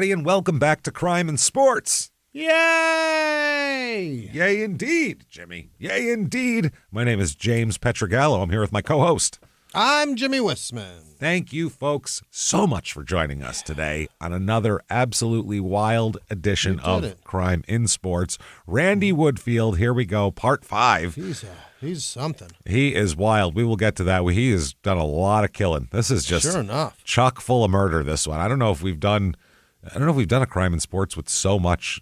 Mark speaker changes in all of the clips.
Speaker 1: everybody, and welcome back to Crime and Sports.
Speaker 2: Yay!
Speaker 1: Yay, indeed, Jimmy. Yay, indeed. My name is James Petrogallo. I'm here with my co-host.
Speaker 2: I'm Jimmy Wissman.
Speaker 1: Thank you, folks, so much for joining us today on another absolutely wild edition of Crime in Sports. Randy Woodfield, here we go, part 5.
Speaker 2: He's something.
Speaker 1: He is wild. We will get to that. He has done a lot of killing. This is just
Speaker 2: sure enough
Speaker 1: chock full of murder, this one. I don't know if we've done a Crime in Sports with so much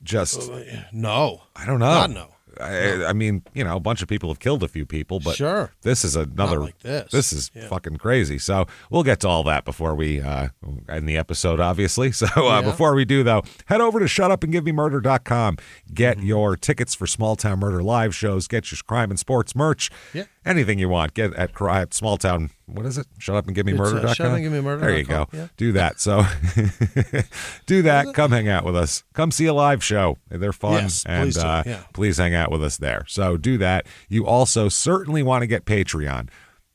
Speaker 1: just...
Speaker 2: No.
Speaker 1: I don't know.
Speaker 2: God, no.
Speaker 1: I mean, you know, a bunch of people have killed a few people, but
Speaker 2: sure.
Speaker 1: This is another.
Speaker 2: Not like this.
Speaker 1: This is fucking crazy. So we'll get to all that before we end the episode, obviously. So before we do, though, head over to shutupandgivememurder.com. Get your tickets for Small Town Murder live shows. Get your Crime and Sports merch. Yeah. Anything you want. Get at Small Town. What is it? Shutupandgivememurder.com.
Speaker 2: Shutupandgivememurder.com.
Speaker 1: There you go.
Speaker 2: Yeah.
Speaker 1: Do that. So do that. Come hang out with us. Come see a live show. They're fun.
Speaker 2: Yes,
Speaker 1: and please hang out with us there. So do that. You also certainly want to get Patreon.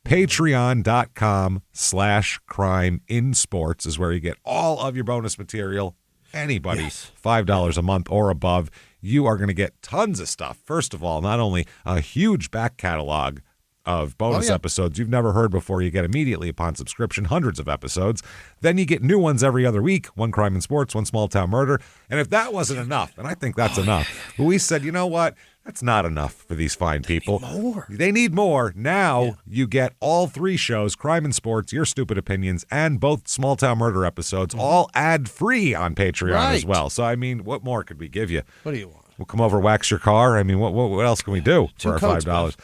Speaker 1: Patreon.com/crimeinsports is where you get all of your bonus material. Anybody, $5 a month or above, you are going to get tons of stuff. First of all, not only a huge back catalog of bonus episodes you've never heard before, you get immediately upon subscription, hundreds of episodes. Then you get new ones every other week, one Crime in Sports, one Small Town Murder. And if that wasn't enough, and I think that's enough, but we said, you know what? That's not enough for these fine people. They need more. Now you get all 3 shows, Crime and Sports, Your Stupid Opinions, and both Small Town Murder episodes, all ad-free on Patreon as well. So, I mean, what more could we give you?
Speaker 2: What do you want?
Speaker 1: We'll come over, wax your car. I mean, what else can we do for our $5?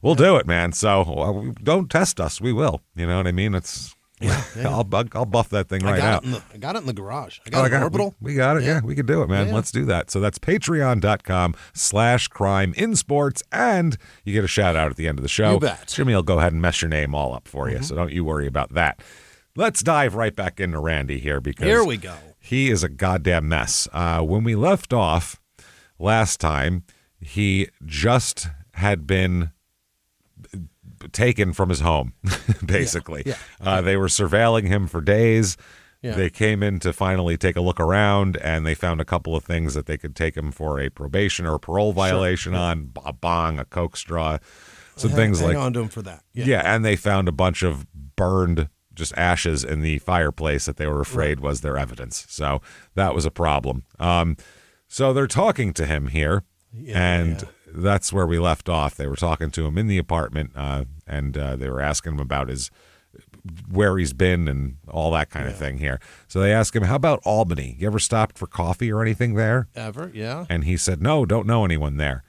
Speaker 1: We'll do it, man. So don't test us. We will. You know what I mean? It's I'll buff that thing right out.
Speaker 2: I got it in the garage. I got an orbital.
Speaker 1: We got it. Yeah, we can do it, man. Let's do that. So that's patreon.com/crimeinsports, and you get a shout out at the end of the show.
Speaker 2: You bet.
Speaker 1: Jimmy will go ahead and mess your name all up for you, so don't you worry about that. Let's dive right back into Randy here, because
Speaker 2: here we go.
Speaker 1: He is a goddamn mess. When we left off last time, he just had been taken from his home, basically. They were surveilling him for days. They came in to finally take a look around, and they found a couple of things that they could take him for a probation or a parole violation on, a bong, a Coke straw, some things like...
Speaker 2: Hang on to him for that.
Speaker 1: And they found a bunch of burned just ashes in the fireplace that they were afraid was their evidence. So that was a problem. So they're talking to him here, and... That's where we left off. They were talking to him in the apartment, and they were asking him about where he's been and all that kind of thing here. So they asked him, how about Albany? You ever stopped for coffee or anything there?
Speaker 2: Ever, yeah.
Speaker 1: And he said, no, don't know anyone there.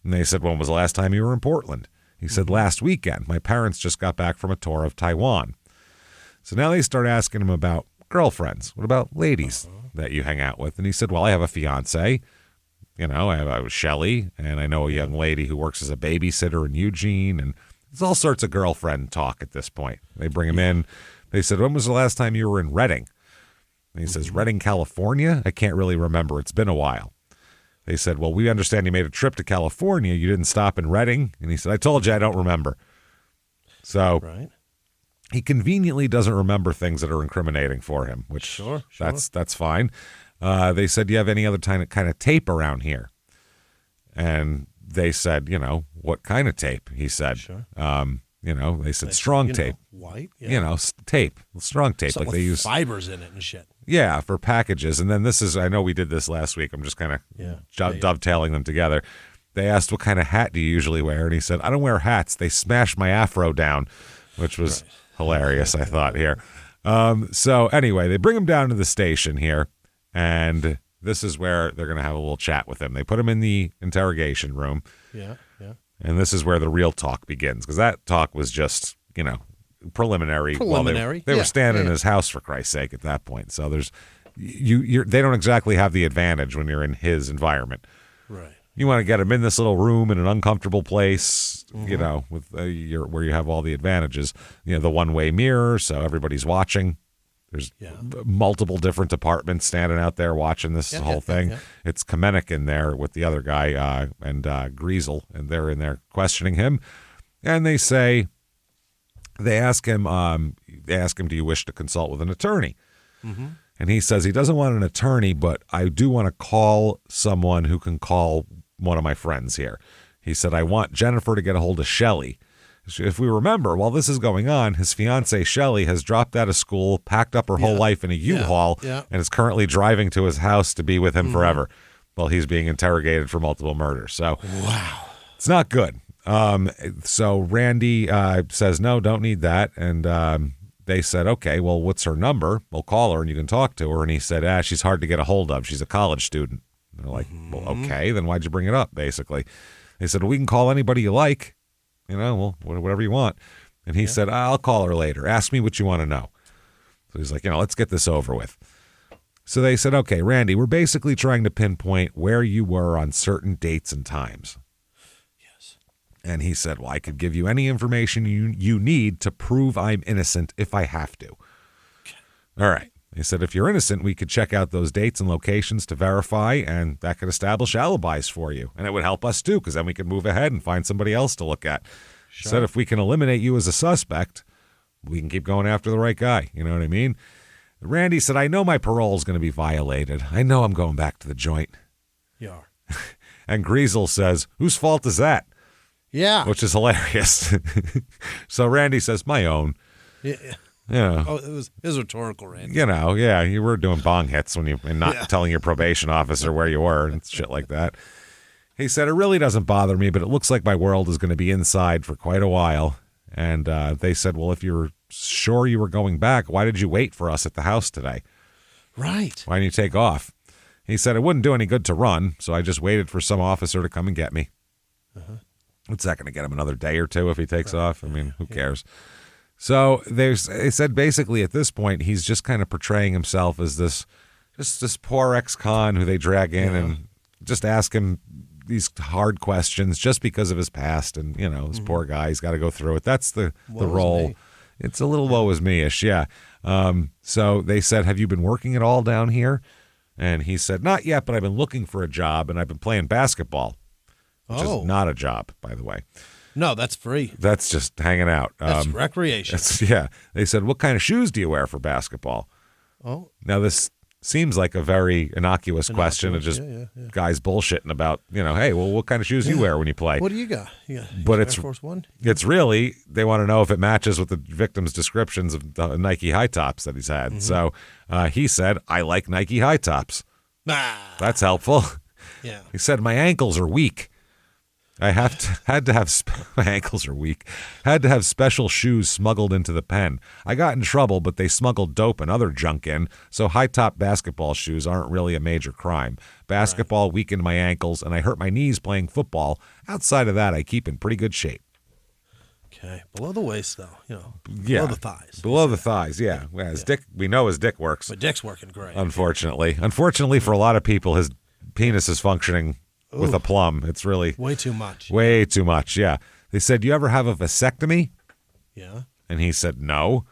Speaker 1: And they said, when was the last time you were in Portland? He said, last weekend. My parents just got back from a tour of Taiwan. So now they start asking him about girlfriends. What about ladies that you hang out with? And he said, well, I have a fiance. You know, I was Shelly, and I know a young lady who works as a babysitter in Eugene, and there's all sorts of girlfriend talk at this point. They bring him in. They said, when was the last time you were in Redding? And he says, Redding, California? I can't really remember. It's been a while. They said, well, we understand you made a trip to California. You didn't stop in Redding? And he said, I told you I don't remember. So he conveniently doesn't remember things that are incriminating for him, which that's fine. They said, do you have any other kind of tape around here? And they said, you know, what kind of tape? He said, you know, they said strong tape.
Speaker 2: White? Yeah.
Speaker 1: You know, tape, strong tape.
Speaker 2: Something
Speaker 1: like they use
Speaker 2: fibers in it and shit.
Speaker 1: Yeah, for packages. And then this is, I know we did this last week. I'm just kind of dovetailing them together. They asked, what kind of hat do you usually wear? And he said, I don't wear hats. They smash my afro down, which was hilarious, I thought, here. So anyway, they bring him down to the station here. And this is where they're going to have a little chat with him. They put him in the interrogation room. Yeah. And this is where the real talk begins, because that talk was just, you know, preliminary. Well, they were standing in his house, for Christ's sake, at that point. So there's they don't exactly have the advantage when you're in his environment. Right. You want to get him in this little room in an uncomfortable place, you know, with where you have all the advantages. You know, the one-way mirror, so everybody's watching. There's multiple different departments standing out there watching this whole thing. Yeah. It's Kamenik in there with the other guy and Griesel, and they're in there questioning him. And they ask him, do you wish to consult with an attorney? Mm-hmm. And he says he doesn't want an attorney, but I do want to call someone who can call one of my friends here. He said, I want Jennifer to get a hold of Shelly. If we remember, while this is going on, his fiancée, Shelly, has dropped out of school, packed up her whole life in a U-Haul, and is currently driving to his house to be with him forever while he's being interrogated for multiple murders. So,
Speaker 2: wow.
Speaker 1: It's not good. So Randy says, no, don't need that. And they said, okay, well, what's her number? We'll call her and you can talk to her. And he said, she's hard to get a hold of. She's a college student. And they're like, well, okay, then why'd you bring it up, basically? They said, well, we can call anybody you like. Well, whatever you want. And he said, I'll call her later. Ask me what you want to know. So he's like, let's get this over with. So they said, okay, Randy, we're basically trying to pinpoint where you were on certain dates and times.
Speaker 2: Yes.
Speaker 1: And he said, well, I could give you any information you need to prove I'm innocent if I have to. Okay. All right. He said, if you're innocent, we could check out those dates and locations to verify, and that could establish alibis for you. And it would help us, too, because then we could move ahead and find somebody else to look at. Sure. He said, if we can eliminate you as a suspect, we can keep going after the right guy. You know what I mean? Randy said, I know my parole is going to be violated. I know I'm going back to the joint.
Speaker 2: You are.
Speaker 1: And Greasel says, whose fault is that?
Speaker 2: Yeah.
Speaker 1: Which is hilarious. So Randy says, my own.
Speaker 2: Yeah.
Speaker 1: Yeah.
Speaker 2: Oh, it was rhetorical, Randy.
Speaker 1: You were doing bong hits and not telling your probation officer where you were and shit like that. He said, it really doesn't bother me, but it looks like my world is going to be inside for quite a while. And they said, well, if you were sure you were going back, why did you wait for us at the house today?
Speaker 2: Right.
Speaker 1: Why didn't you take off? He said, it wouldn't do any good to run, so I just waited for some officer to come and get me. What's that going to get him, another day or two if he takes off? I mean, who cares? So they said basically at this point, he's just kind of portraying himself as this poor ex-con who they drag in and just ask him these hard questions just because of his past. And, this poor guy, he's got to go through it. That's the role. It's a little woe is me-ish, yeah. So they said, have you been working at all down here? And he said, not yet, but I've been looking for a job, and I've been playing basketball, which is not a job, by the way.
Speaker 2: No, that's free.
Speaker 1: That's just hanging out.
Speaker 2: That's recreation.
Speaker 1: They said, what kind of shoes do you wear for basketball?
Speaker 2: Oh.
Speaker 1: Now, this seems like a very innocuous question of just guys bullshitting about, hey, well, what kind of shoes do you wear when you play?
Speaker 2: What do you got?
Speaker 1: But
Speaker 2: Air Force One?
Speaker 1: It's really, they want to know if it matches with the victim's descriptions of the Nike high tops that he's had. So he said, I like Nike high tops. That's helpful.
Speaker 2: Yeah.
Speaker 1: He said, my ankles are weak. My ankles are weak. Had to have special shoes smuggled into the pen. I got in trouble, but they smuggled dope and other junk in, so high-top basketball shoes aren't really a major crime. Basketball weakened my ankles, and I hurt my knees playing football. Outside of that, I keep in pretty good shape.
Speaker 2: Okay. Below the waist, though. Below the thighs.
Speaker 1: Below the thighs, yeah. Dick, we know his dick works.
Speaker 2: But dick's working great.
Speaker 1: Unfortunately. Unfortunately for a lot of people, his penis is functioning with a plum. It's really
Speaker 2: way too much.
Speaker 1: Way too much, yeah. They said, do you ever have a vasectomy?
Speaker 2: Yeah.
Speaker 1: And he said, no.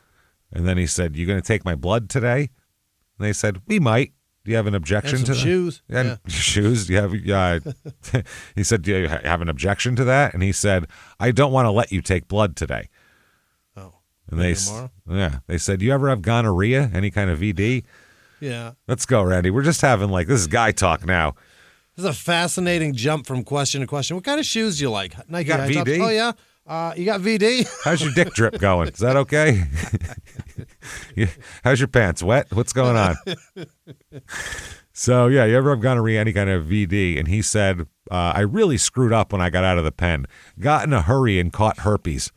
Speaker 1: And then he said, you going to take my blood today? And they said, we might. Do you have an objection to that?
Speaker 2: Shoes.
Speaker 1: Yeah. Shoes. Do you have, he said, do you have an objection to that? And he said, I don't want to let you take blood today.
Speaker 2: Oh.
Speaker 1: And they said, do you ever have gonorrhea? Any kind of VD?
Speaker 2: Yeah.
Speaker 1: Let's go, Randy. We're just having this is guy talk now.
Speaker 2: This is a fascinating jump from question to question. What kind of shoes do you like? Nike
Speaker 1: got
Speaker 2: high tops?
Speaker 1: VD?
Speaker 2: Oh, yeah. You got VD?
Speaker 1: How's your dick drip going? Is that okay? How's your pants wet? What's going on? So, yeah, you ever have gonorrhea, any kind of VD? And he said, I really screwed up when I got out of the pen. Got in a hurry and caught herpes.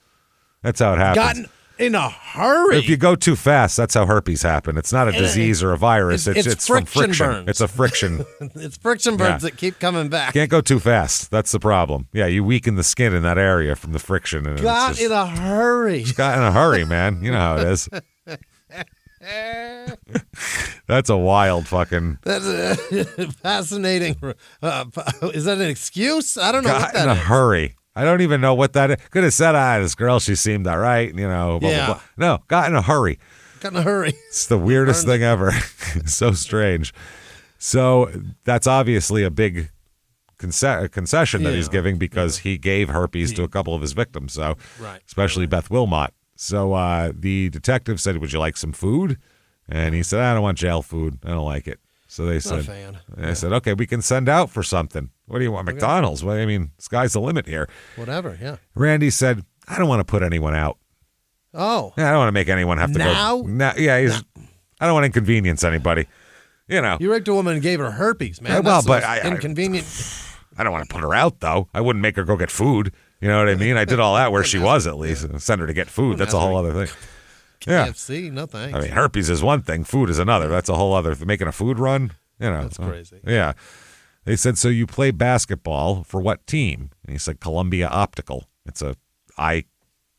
Speaker 1: That's how it happens.
Speaker 2: Gotten in a hurry?
Speaker 1: If you go too fast, that's how herpes happen. It's not a disease or a virus. It's from friction.
Speaker 2: Burns.
Speaker 1: It's a friction.
Speaker 2: It's friction burns that keep coming back.
Speaker 1: Can't go too fast. That's the problem. Yeah, you weaken the skin in that area from the friction. And
Speaker 2: got in a hurry.
Speaker 1: Got in a hurry, man. You know how it is. That's a wild fucking.
Speaker 2: That's fascinating. Is that an excuse? I don't know.
Speaker 1: Got in a hurry. I don't even know what that is. Could have said, this girl, she seemed all right, blah, blah, blah. No, got in a hurry.
Speaker 2: Got in a hurry.
Speaker 1: It's the weirdest thing ever. So strange. So that's obviously a big concession that he's giving because he gave herpes to a couple of his victims. So, especially Beth Wilmot. So the detective said, would you like some food? And he said, I don't want jail food. I don't like it. So they
Speaker 2: Not
Speaker 1: said,
Speaker 2: a fan.
Speaker 1: they said, okay, we can send out for something. What do you want, McDonald's? Well, I mean, sky's the limit here.
Speaker 2: Whatever, yeah.
Speaker 1: Randy said, I don't want to put anyone out.
Speaker 2: Oh.
Speaker 1: Yeah, I don't want to make anyone have to go. Yeah, I don't want to inconvenience anybody. You know.
Speaker 2: You raped a woman and gave her herpes, man.
Speaker 1: Well,
Speaker 2: That's
Speaker 1: but
Speaker 2: inconvenient.
Speaker 1: I don't want to put her out, though. I wouldn't make her go get food. You know what I mean? I did all that where she was, at least. Send her to get food. That's a whole other thing. Yeah.
Speaker 2: KFC, no thanks.
Speaker 1: I mean, herpes is one thing. Food is another. That's a whole other thing. Making a food run, you know.
Speaker 2: That's crazy.
Speaker 1: Yeah. They said, so you play basketball for what team? And he said, Columbia Optical. It's an eye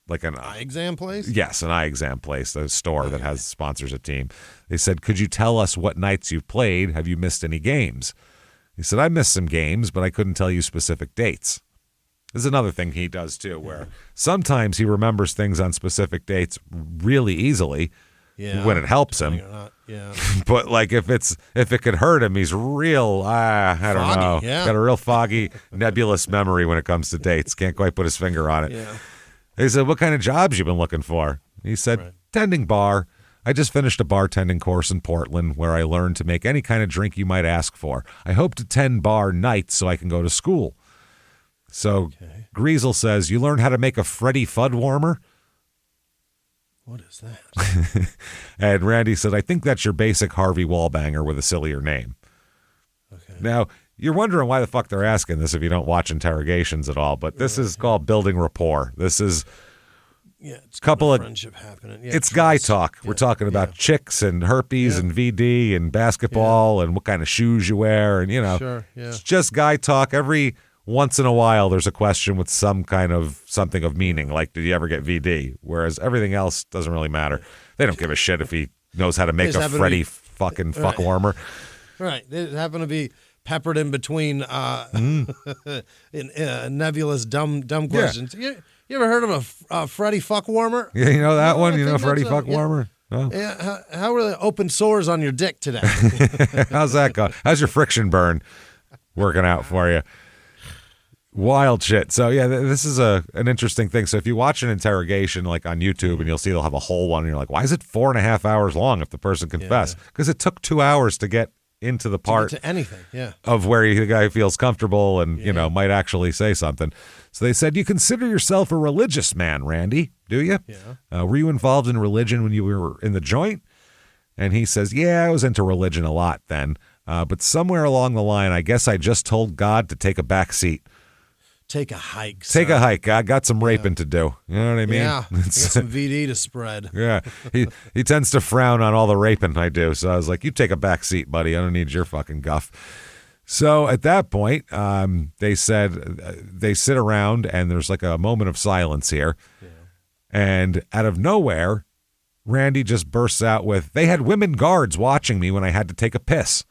Speaker 2: exam place?
Speaker 1: Yes, an eye exam place, a store that has sponsors a team. They said, could you tell us what nights you've played? Have you missed any games? He said, I missed some games, but I couldn't tell you specific dates. This is another thing he does, too, where sometimes he remembers things on specific dates really easily when it helps him.
Speaker 2: Yeah.
Speaker 1: But, like, if it could hurt him, he's real, I don't know.
Speaker 2: Yeah.
Speaker 1: Got a real foggy, nebulous memory when it comes to dates. Can't quite put his finger on it.
Speaker 2: Yeah.
Speaker 1: He said, what kind of jobs you been looking for? He said, tending bar. I just finished a bartending course in Portland where I learned to make any kind of drink you might ask for. I hope to tend bar nights so I can go to school. So Greasel says, you learned how to make a Freddy Fudd warmer?
Speaker 2: What is that?
Speaker 1: And Randy said, I think that's your basic Harvey Wallbanger with a sillier name.
Speaker 2: Okay.
Speaker 1: Now, you're wondering why the fuck they're asking this if you don't watch interrogations at all, but this is called building rapport. This is
Speaker 2: it's
Speaker 1: a couple of
Speaker 2: friendship happening. Yeah,
Speaker 1: it's guy talk. We're talking about chicks and herpes and VD and basketball and what kind of shoes you wear, and it's just guy talk. Every once in a while there's a question with some kind of something of meaning, like did you ever get VD? Whereas everything else doesn't really matter. They don't give a shit if he knows how to make a Freddy fucking fuck warmer.
Speaker 2: Right. They happen to be peppered in between nebulous dumb questions. You ever heard of a Freddy fuck warmer?
Speaker 1: Yeah, you know that one? You know Freddy fuck warmer?
Speaker 2: Oh. Yeah. How are the open sores on your dick today?
Speaker 1: How's that going? How's your friction burn working out for you? Wild shit. So, yeah, this is an interesting thing. So if you watch an interrogation like on YouTube and you'll see they'll have a whole one and you're like, why is it 4.5 hours long if the person confessed? Because it took 2 hours to get into the part
Speaker 2: to anything,
Speaker 1: of where the guy feels comfortable and, might actually say something. So they said, you consider yourself a religious man, Randy, do you?
Speaker 2: Yeah.
Speaker 1: Were you involved in religion when you were in the joint? And he says, yeah, I was into religion a lot then. But somewhere along the line, I guess I just told God to take a back seat.
Speaker 2: Take a hike.
Speaker 1: Take a hike. I got some raping to do. You know what I mean?
Speaker 2: Yeah. I got some VD to spread.
Speaker 1: Yeah. He tends to frown on all the raping I do. So I was like, you take a back seat, buddy. I don't need your fucking guff. So at that point, they said they sit around and there's like a moment of silence here. Yeah. And out of nowhere, Randy just bursts out with, they had women guards watching me when I had to take a piss.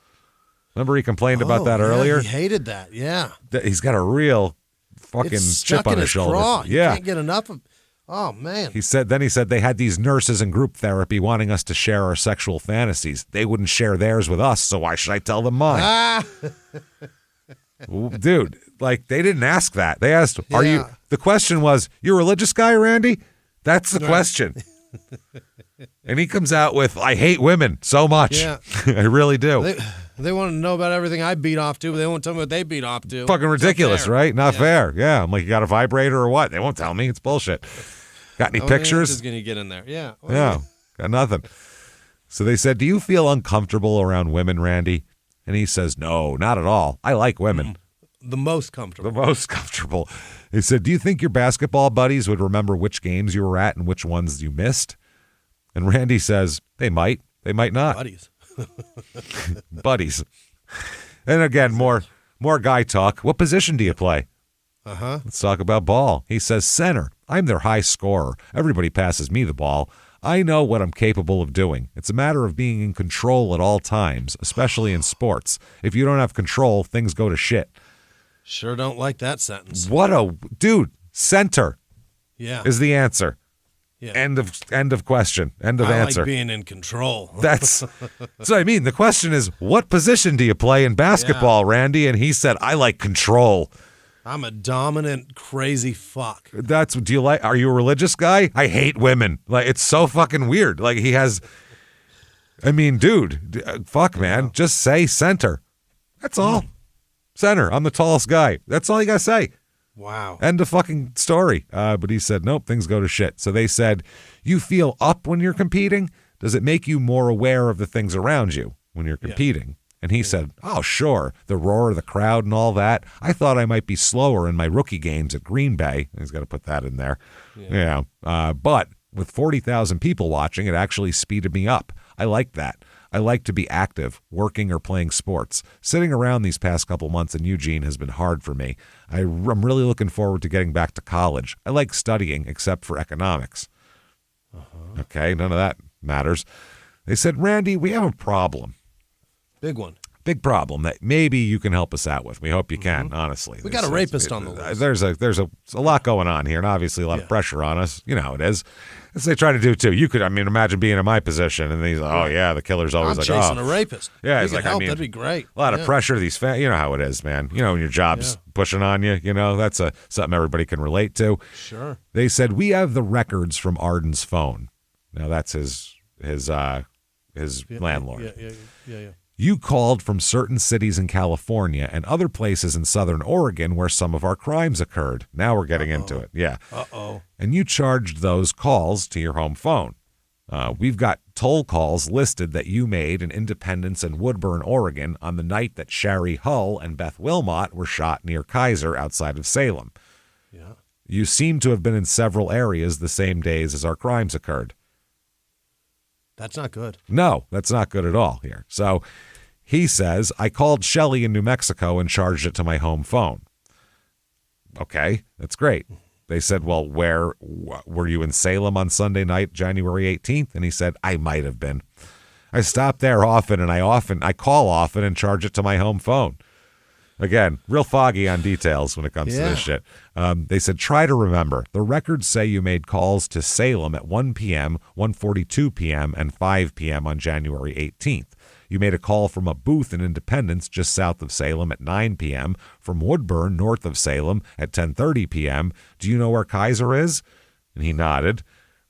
Speaker 1: Remember he complained about that earlier?
Speaker 2: He hated that. Yeah.
Speaker 1: He's got a real fucking chip on his shoulder.
Speaker 2: Craw. Yeah. You can't get enough of. Oh man.
Speaker 1: He said they had these nurses in group therapy wanting us to share our sexual fantasies. They wouldn't share theirs with us, so why should I tell them mine? Dude, like they didn't ask that. They asked, "Are you?" The question was, "You a religious guy, Randy?" That's the question. And he comes out with, "I hate women so much.
Speaker 2: Yeah.
Speaker 1: I really do."
Speaker 2: They want to know about everything I beat off to, but they won't tell me what they beat off to.
Speaker 1: Fucking ridiculous, right? Not fair. Yeah. I'm like, you got a vibrator or what? They won't tell me. It's bullshit. Got any pictures?
Speaker 2: Is going to get in there. Yeah.
Speaker 1: Yeah. Got nothing. So they said, do you feel uncomfortable around women, Randy? And he says, no, not at all. I like women.
Speaker 2: The most comfortable.
Speaker 1: The most comfortable. He said, do you think your basketball buddies would remember which games you were at and which ones you missed? And Randy says, they might. They might not.
Speaker 2: Buddies.
Speaker 1: Buddies. And again, more guy talk. What position do you play? Let's talk about ball. He says, center. I'm their high scorer. Everybody passes me the ball. I know what I'm capable of doing. It's a matter of being in control at all times, especially in sports. If you don't have control, things go to shit.
Speaker 2: Sure don't like that sentence.
Speaker 1: Dude, center is the answer.
Speaker 2: Yeah.
Speaker 1: End of question. End of answer.
Speaker 2: I like being in control.
Speaker 1: That's what I mean. The question is, what position do you play in basketball, Randy? And he said, I like control.
Speaker 2: I'm a dominant, crazy fuck.
Speaker 1: Are you a religious guy? I hate women. Like, it's so fucking weird. Like, he has, I mean, dude, fuck, man. Just say center. That's all. Center. I'm the tallest guy. That's all you got to say.
Speaker 2: Wow.
Speaker 1: End of fucking story. But he said, nope, things go to shit. So they said, you feel up when you're competing? Does it make you more aware of the things around you when you're competing? And he said, oh, sure. The roar of the crowd and all that. I thought I might be slower in my rookie games at Green Bay. He's got to put that in there. Yeah. But with 40,000 people watching, it actually speeded me up. I like that. I like to be active, working or playing sports. Sitting around these past couple months in Eugene has been hard for me. I'm really looking forward to getting back to college. I like studying, except for economics. Okay, none of that matters. They said, Randy, we have a problem.
Speaker 2: Big one.
Speaker 1: Big problem that maybe you can help us out with. We hope you can, honestly.
Speaker 2: We got a rapist on the list.
Speaker 1: There's a lot going on here, and obviously a lot of pressure on us. You know how it is. As they try to do, too. You could, imagine being in my position, and he's like, oh, yeah, the killer's always
Speaker 2: I'm chasing a rapist.
Speaker 1: Yeah,
Speaker 2: he's like, that'd be great.
Speaker 1: A lot of pressure. These you know how it is, man. You know, when your job's pushing on you, that's something everybody can relate to.
Speaker 2: Sure.
Speaker 1: They said, we have the records from Arden's phone. Now, that's his landlord.
Speaker 2: Yeah.
Speaker 1: You called from certain cities in California and other places in southern Oregon where some of our crimes occurred. Now we're getting into it. Yeah. And you charged those calls to your home phone. We've got toll calls listed that you made in Independence and Woodburn, Oregon on the night that Shari Hull and Beth Wilmot were shot near Kaiser outside of Salem.
Speaker 2: Yeah.
Speaker 1: You seem to have been in several areas the same days as our crimes occurred.
Speaker 2: That's not good.
Speaker 1: No, that's not good at all here. So he says, I called Shelley in New Mexico and charged it to my home phone. Okay, that's great. They said, well, where were you in Salem on Sunday night, January 18th? And he said, I might have been. I stop there often, and I call often and charge it to my home phone. Again, real foggy on details when it comes to this shit. They said, try to remember. The records say you made calls to Salem at 1 p.m., 1:42 p.m., and 5 p.m. on January 18th. You made a call from a booth in Independence just south of Salem at 9 p.m., from Woodburn north of Salem at 10:30 p.m. Do you know where Kaiser is? And he nodded.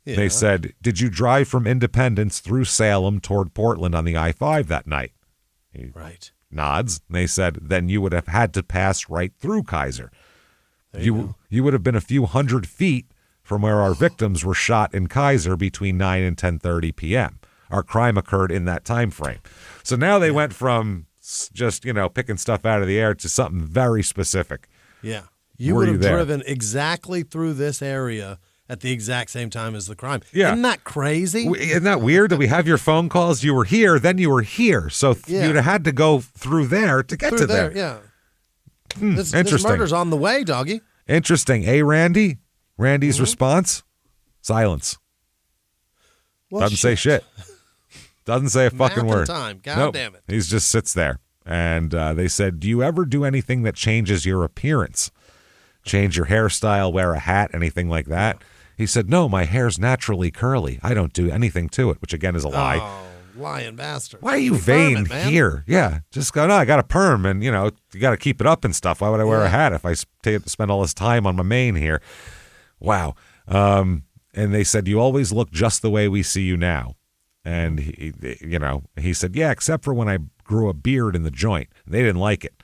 Speaker 1: Yeah. They said, did you drive from Independence through Salem toward Portland on the I-5 that night?
Speaker 2: Right.
Speaker 1: Nods. They said, then you would have had to pass right through Kaiser. You would have been a few hundred feet from where our victims were shot in Kaiser between 9 and 10:30 p.m. Our crime occurred in that time frame. So now they went from just, picking stuff out of the air to something very specific.
Speaker 2: Yeah. You would have driven exactly through this area at the exact same time as the crime. Yeah. Isn't that crazy?
Speaker 1: Isn't that weird that we have your phone calls? You were here, then you were here. So you'd have had to go through there to get to there.
Speaker 2: Yeah.
Speaker 1: Interesting.
Speaker 2: This murder's on the way, doggy.
Speaker 1: Interesting. Randy? Randy's response? Silence.
Speaker 2: Well,
Speaker 1: doesn't say shit. Doesn't say a fucking word.
Speaker 2: Time. God damn it.
Speaker 1: He just sits there. And they said, do you ever do anything that changes your appearance? Change your hairstyle, wear a hat, anything like that? He said, no, my hair's naturally curly. I don't do anything to it, which again is a lie.
Speaker 2: Oh, lying bastard.
Speaker 1: Why are you vain here? Yeah, just go, no, I got a perm and, you got to keep it up and stuff. Why would I wear a hat if I spend all this time on my mane here? Wow. And they said, you always look just the way we see you now. And, he said, yeah, except for when I grew a beard in the joint. They didn't like it.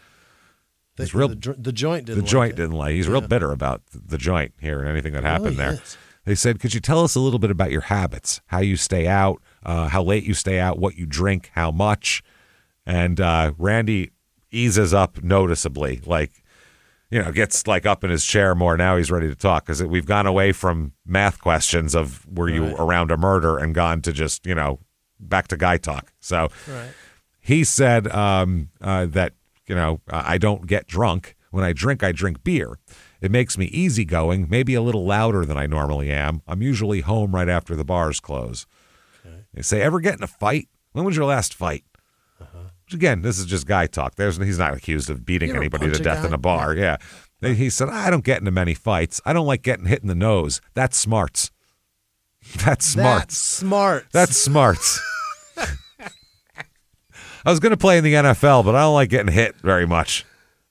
Speaker 2: The joint didn't like it.
Speaker 1: He's real bitter about the joint here and anything that happened there. They said, could you tell us a little bit about your habits, how you stay out, how late you stay out, what you drink, how much? And Randy eases up noticeably, gets up in his chair more. Now he's ready to talk because we've gone away from math questions of were you around a murder and gone to just, back to guy talk. So he said that, I don't get drunk. When I drink beer. It makes me easygoing, maybe a little louder than I normally am. I'm usually home right after the bars close. Okay. They say, ever get in a fight? When was your last fight? Which again, this is just guy talk. He's not accused of beating anybody to death in a bar. Yeah. He said, I don't get into many fights. I don't like getting hit in the nose. That's smarts. That's smarts. That's smarts. I was going to play in the NFL, but I don't like getting hit very much.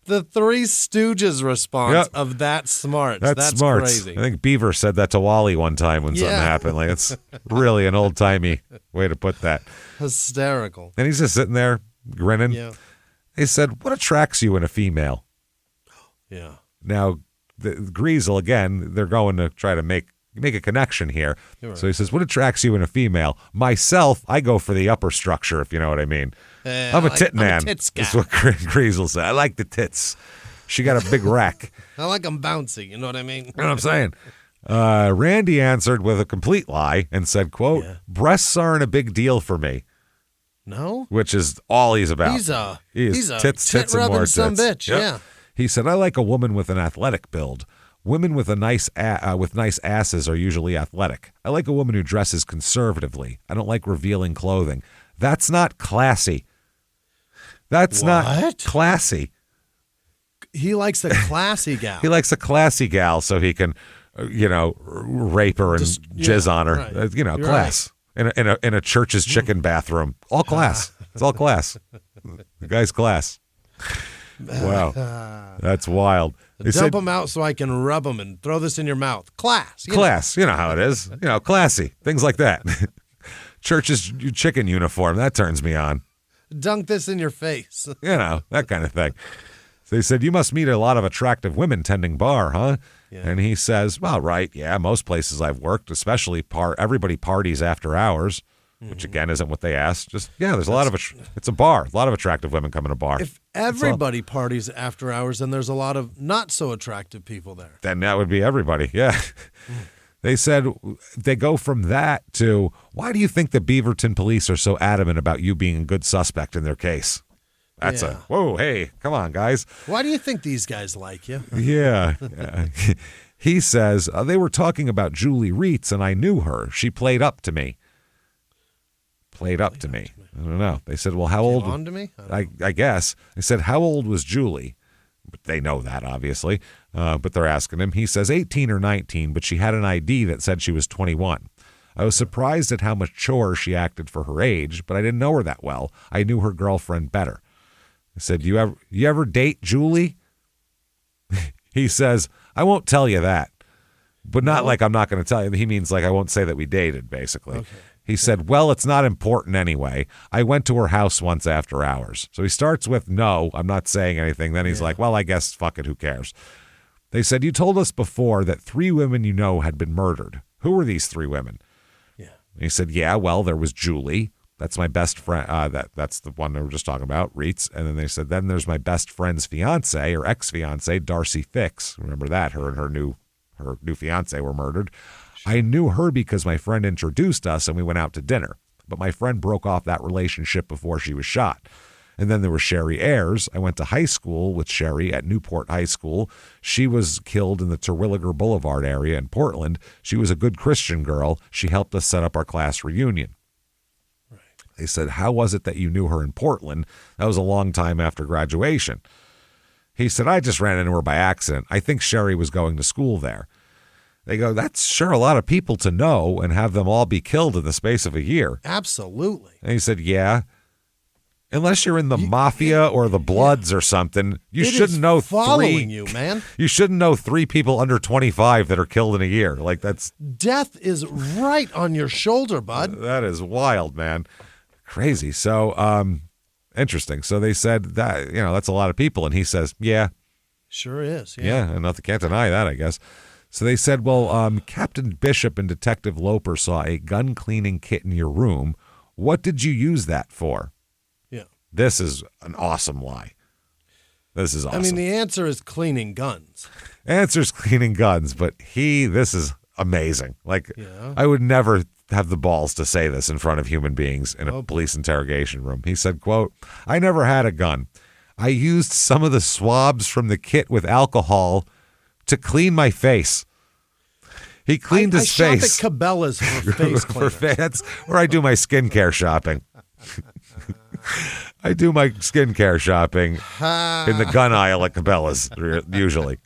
Speaker 2: The Three Stooges response of that smart. That's
Speaker 1: smart.
Speaker 2: Crazy.
Speaker 1: I think Beaver said that to Wally one time when something happened. Like, it's really an old-timey way to put that.
Speaker 2: Hysterical.
Speaker 1: And he's just sitting there grinning.
Speaker 2: Yeah.
Speaker 1: He said, what attracts you in a female?
Speaker 2: Yeah.
Speaker 1: Now, the Greasel, again, they're going to try to make a connection here. Right. So he says, what attracts you in a female? Myself, I go for the upper structure, if you know what I mean. I'm a tit man.
Speaker 2: I'm a tits guy.
Speaker 1: That's what Greasel said. I like the tits. She got a big rack.
Speaker 2: I like them bouncy, you know what I mean?
Speaker 1: You know what I'm saying? Randy answered with a complete lie and said, quote, breasts aren't a big deal for me.
Speaker 2: No?
Speaker 1: Which is all he's about.
Speaker 2: He's a
Speaker 1: tits and more tits.
Speaker 2: Some bitch, yeah.
Speaker 1: He said, I like a woman with an athletic build. Women with nice asses are usually athletic. I like a woman who dresses conservatively. I don't like revealing clothing. That's not classy. That's not classy.
Speaker 2: He likes a classy gal.
Speaker 1: He likes a classy gal so he can, rape her and jizz on her.
Speaker 2: Right.
Speaker 1: You're class. Right. In a church's chicken bathroom. All class. It's all class. The guy's class. Wow. That's wild.
Speaker 2: Dump them out so I can rub them and throw this in your mouth. Class.
Speaker 1: You know how it is. Classy. Things like that. Church's chicken uniform. That turns me on.
Speaker 2: Dunk this in your face.
Speaker 1: That kind of thing. So they said, you must meet a lot of attractive women tending bar, huh? Yeah. And he says, well, right, yeah, most places I've worked, especially everybody parties after hours, which again isn't what they asked. Just, there's a lot of, it's a bar, a lot of attractive women come in a bar.
Speaker 2: If everybody parties after hours, then there's a lot of not so attractive people there.
Speaker 1: Then that would be everybody, yeah. They said they go from that to, why do you think the Beaverton police are so adamant about you being a good suspect in their case? That's whoa, hey, come on, guys.
Speaker 2: Why do you think these guys like you?
Speaker 1: Yeah. He says, they were talking about Julie Reitz, and I knew her. She played up to me. Played up to me. I don't know. They said, well, how old?
Speaker 2: On to me?
Speaker 1: I guess. They said, how old was Julie? But they know that, obviously. But they're asking him. He says 18 or 19, but she had an ID that said she was 21. I was surprised at how mature she acted for her age, but I didn't know her that well. I knew her girlfriend better. I said, you ever date Julie? He says, I won't tell you that. But not like I'm not going to tell you. He means like I won't say that we dated, basically. Okay. He said, well, it's not important anyway. I went to her house once after hours. So he starts with, no, I'm not saying anything. Then he's like, well, I guess, fuck it, who cares? They said, you told us before that 3 women you know had been murdered. Who were these 3 women? Yeah. And he said, well, there was Julie. That's my best friend. That's the one they were just talking about, Reitz. And then they said, then there's my best friend's fiance or ex-fiance, Darcy Fix. Remember that? Her and her new fiance were murdered. I knew her because my friend introduced us and we went out to dinner. But my friend broke off that relationship before she was shot. And then there was Sherry Ayers. I went to high school with Sherry at Newport High School. She was killed in the Terwilliger Boulevard area in Portland. She was a good Christian girl. She helped us set up our class reunion. They said, how was it that you knew her in Portland? That was a long time after graduation. He said, I just ran into her by accident. I think Sherry was going to school there. They go, that's sure a lot of people to know and have them all be killed in the space of a year.
Speaker 2: Absolutely.
Speaker 1: And he said, yeah. Unless you're in the mafia or the Bloods or something, you shouldn't know
Speaker 2: following you, man.
Speaker 1: You shouldn't know 3 people under 25 that are killed in a year. Like that's
Speaker 2: death is right on your shoulder, bud.
Speaker 1: That is wild, man. Crazy. So, interesting. So they said that, that's a lot of people. And he says, yeah.
Speaker 2: Sure is.
Speaker 1: Yeah. And can't deny that, I guess. So they said, well, Captain Bishop and Detective Loper saw a gun cleaning kit in your room. What did you use that for?
Speaker 2: Yeah.
Speaker 1: This is an awesome lie. This is awesome.
Speaker 2: I mean, the answer is cleaning guns.
Speaker 1: Answer's cleaning guns, but this is amazing. Like, I would never have the balls to say this in front of human beings in a police interrogation room. He said, quote, I never had a gun. I used some of the swabs from the kit with alcohol to clean my face. He cleaned his face.
Speaker 2: I shop at Cabela's for face cleaners.
Speaker 1: That's where I do my skincare shopping. I do my skincare shopping in the gun aisle at Cabela's, usually.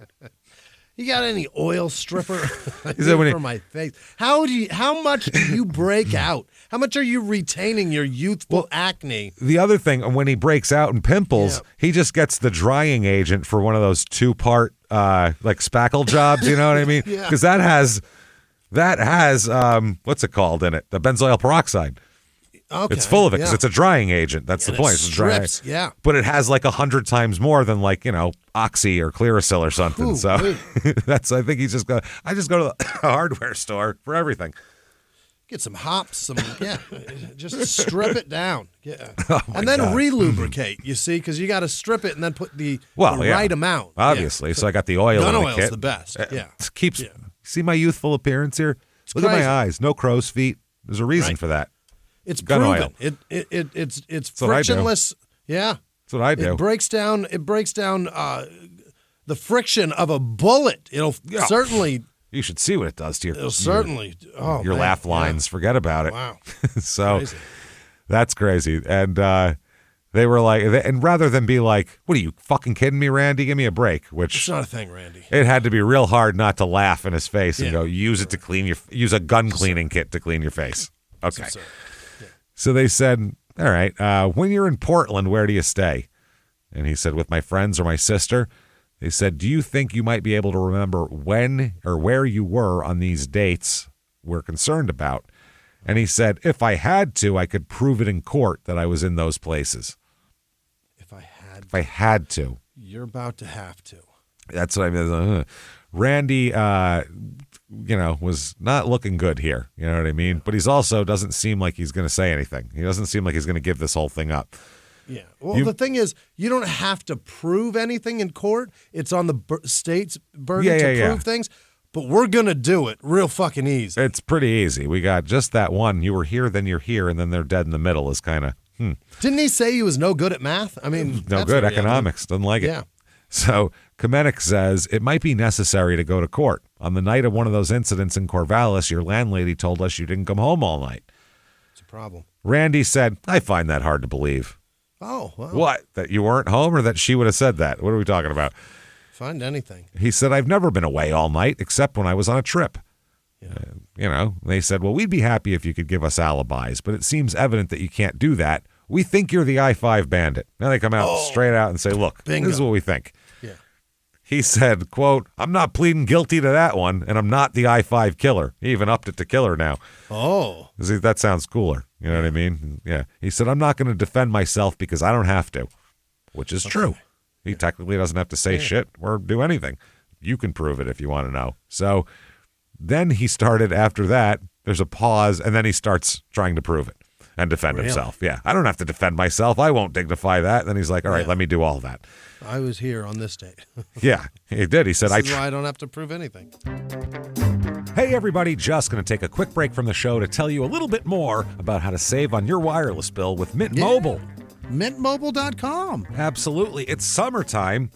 Speaker 2: You got any oil stripper for my face? How much do you break out? How much are you retaining your youthful acne?
Speaker 1: The other thing, when he breaks out in pimples, he just gets the drying agent for one of those 2-part like spackle jobs. You know what I mean? Because that has what's it called in it? The benzoyl peroxide.
Speaker 2: Okay,
Speaker 1: it's full of it because it's a drying agent. That's the point.
Speaker 2: It strips,
Speaker 1: But it has like 100 times more than like, Oxy or Clearasil or something.
Speaker 2: Ooh,
Speaker 1: so I think he's I just go to the hardware store for everything.
Speaker 2: Get some hops, just strip it down. Yeah.
Speaker 1: And
Speaker 2: then re-lubricate, you see, because you got to strip it and then put the right amount.
Speaker 1: Obviously. Yeah. So I got the oil in the
Speaker 2: oil's
Speaker 1: kit.
Speaker 2: the best. Yeah.
Speaker 1: See my youthful appearance here? Look at my eyes. No crow's feet. There's a reason for that.
Speaker 2: It's
Speaker 1: gun
Speaker 2: proven.
Speaker 1: oil.
Speaker 2: It's frictionless. Yeah.
Speaker 1: That's what I do.
Speaker 2: It breaks down the friction of a bullet. It'll certainly.
Speaker 1: You should see what it does to your.
Speaker 2: It'll certainly.
Speaker 1: Your laugh lines. Forget about it.
Speaker 2: Wow.
Speaker 1: So
Speaker 2: crazy.
Speaker 1: That's crazy. And they were like, and rather than be like, "What are you fucking kidding me, Randy? Give me a break." Which
Speaker 2: it's not a thing, Randy.
Speaker 1: It had to be real hard not to laugh in his face and go, use a gun cleaning kit to clean your face. Okay. So they said, all right, when you're in Portland, where do you stay? And he said, with my friends or my sister. They said, do you think you might be able to remember when or where you were on these dates we're concerned about? And he said, if I had to, I could prove it in court that I was in those places. If I had to.
Speaker 2: You're about to have to.
Speaker 1: That's what I mean. Randy, was not looking good here. You know what I mean? But he's also doesn't seem like he's going to say anything. He doesn't seem like he's going to give this whole thing up.
Speaker 2: Yeah. Well, the thing is, you don't have to prove anything in court. It's on the state's burden to prove things. But we're going to do it real fucking easy.
Speaker 1: It's pretty easy. We got just that one. You were here, then you're here, and then they're dead in the middle is kind of,
Speaker 2: Didn't he say he was no good at math? I mean,
Speaker 1: no good. Economics. Doesn't like it.
Speaker 2: Yeah.
Speaker 1: So Kamenik says it might be necessary to go to court. On the night of one of those incidents in Corvallis, your landlady told us you didn't come home all night.
Speaker 2: It's a problem.
Speaker 1: Randy said, I find that hard to believe.
Speaker 2: Oh, well.
Speaker 1: What? That you weren't home or that she would have said that? What are we talking about?
Speaker 2: Find anything.
Speaker 1: He said, I've never been away all night except when I was on a trip. Yeah. They said, well, we'd be happy if you could give us alibis, but it seems evident that you can't do that. We think you're the I-5 bandit. Now they come out straight out and say, look,
Speaker 2: bingo.
Speaker 1: This is what we think.
Speaker 2: Yeah.
Speaker 1: He said, quote, I'm not pleading guilty to that one, and I'm not the I-5 killer. He even upped it to killer now.
Speaker 2: Oh.
Speaker 1: See, that sounds cooler. You know what I mean? Yeah. He said, I'm not going to defend myself because I don't have to, which is true. He technically doesn't have to say shit or do anything. You can prove it if you want to know. So then he started after that. There's a pause, and then he starts trying to prove it and defend himself. Yeah. I don't have to defend myself. I won't dignify that. And then he's like, all right, let me do all that.
Speaker 2: I was here on this date.
Speaker 1: Yeah, he did. He said,
Speaker 2: this is why I don't have to prove anything.
Speaker 1: Hey, everybody, just going to take a quick break from the show to tell you a little bit more about how to save on your wireless bill with Mint Mobile.
Speaker 2: MintMobile.com.
Speaker 1: Absolutely. It's summertime.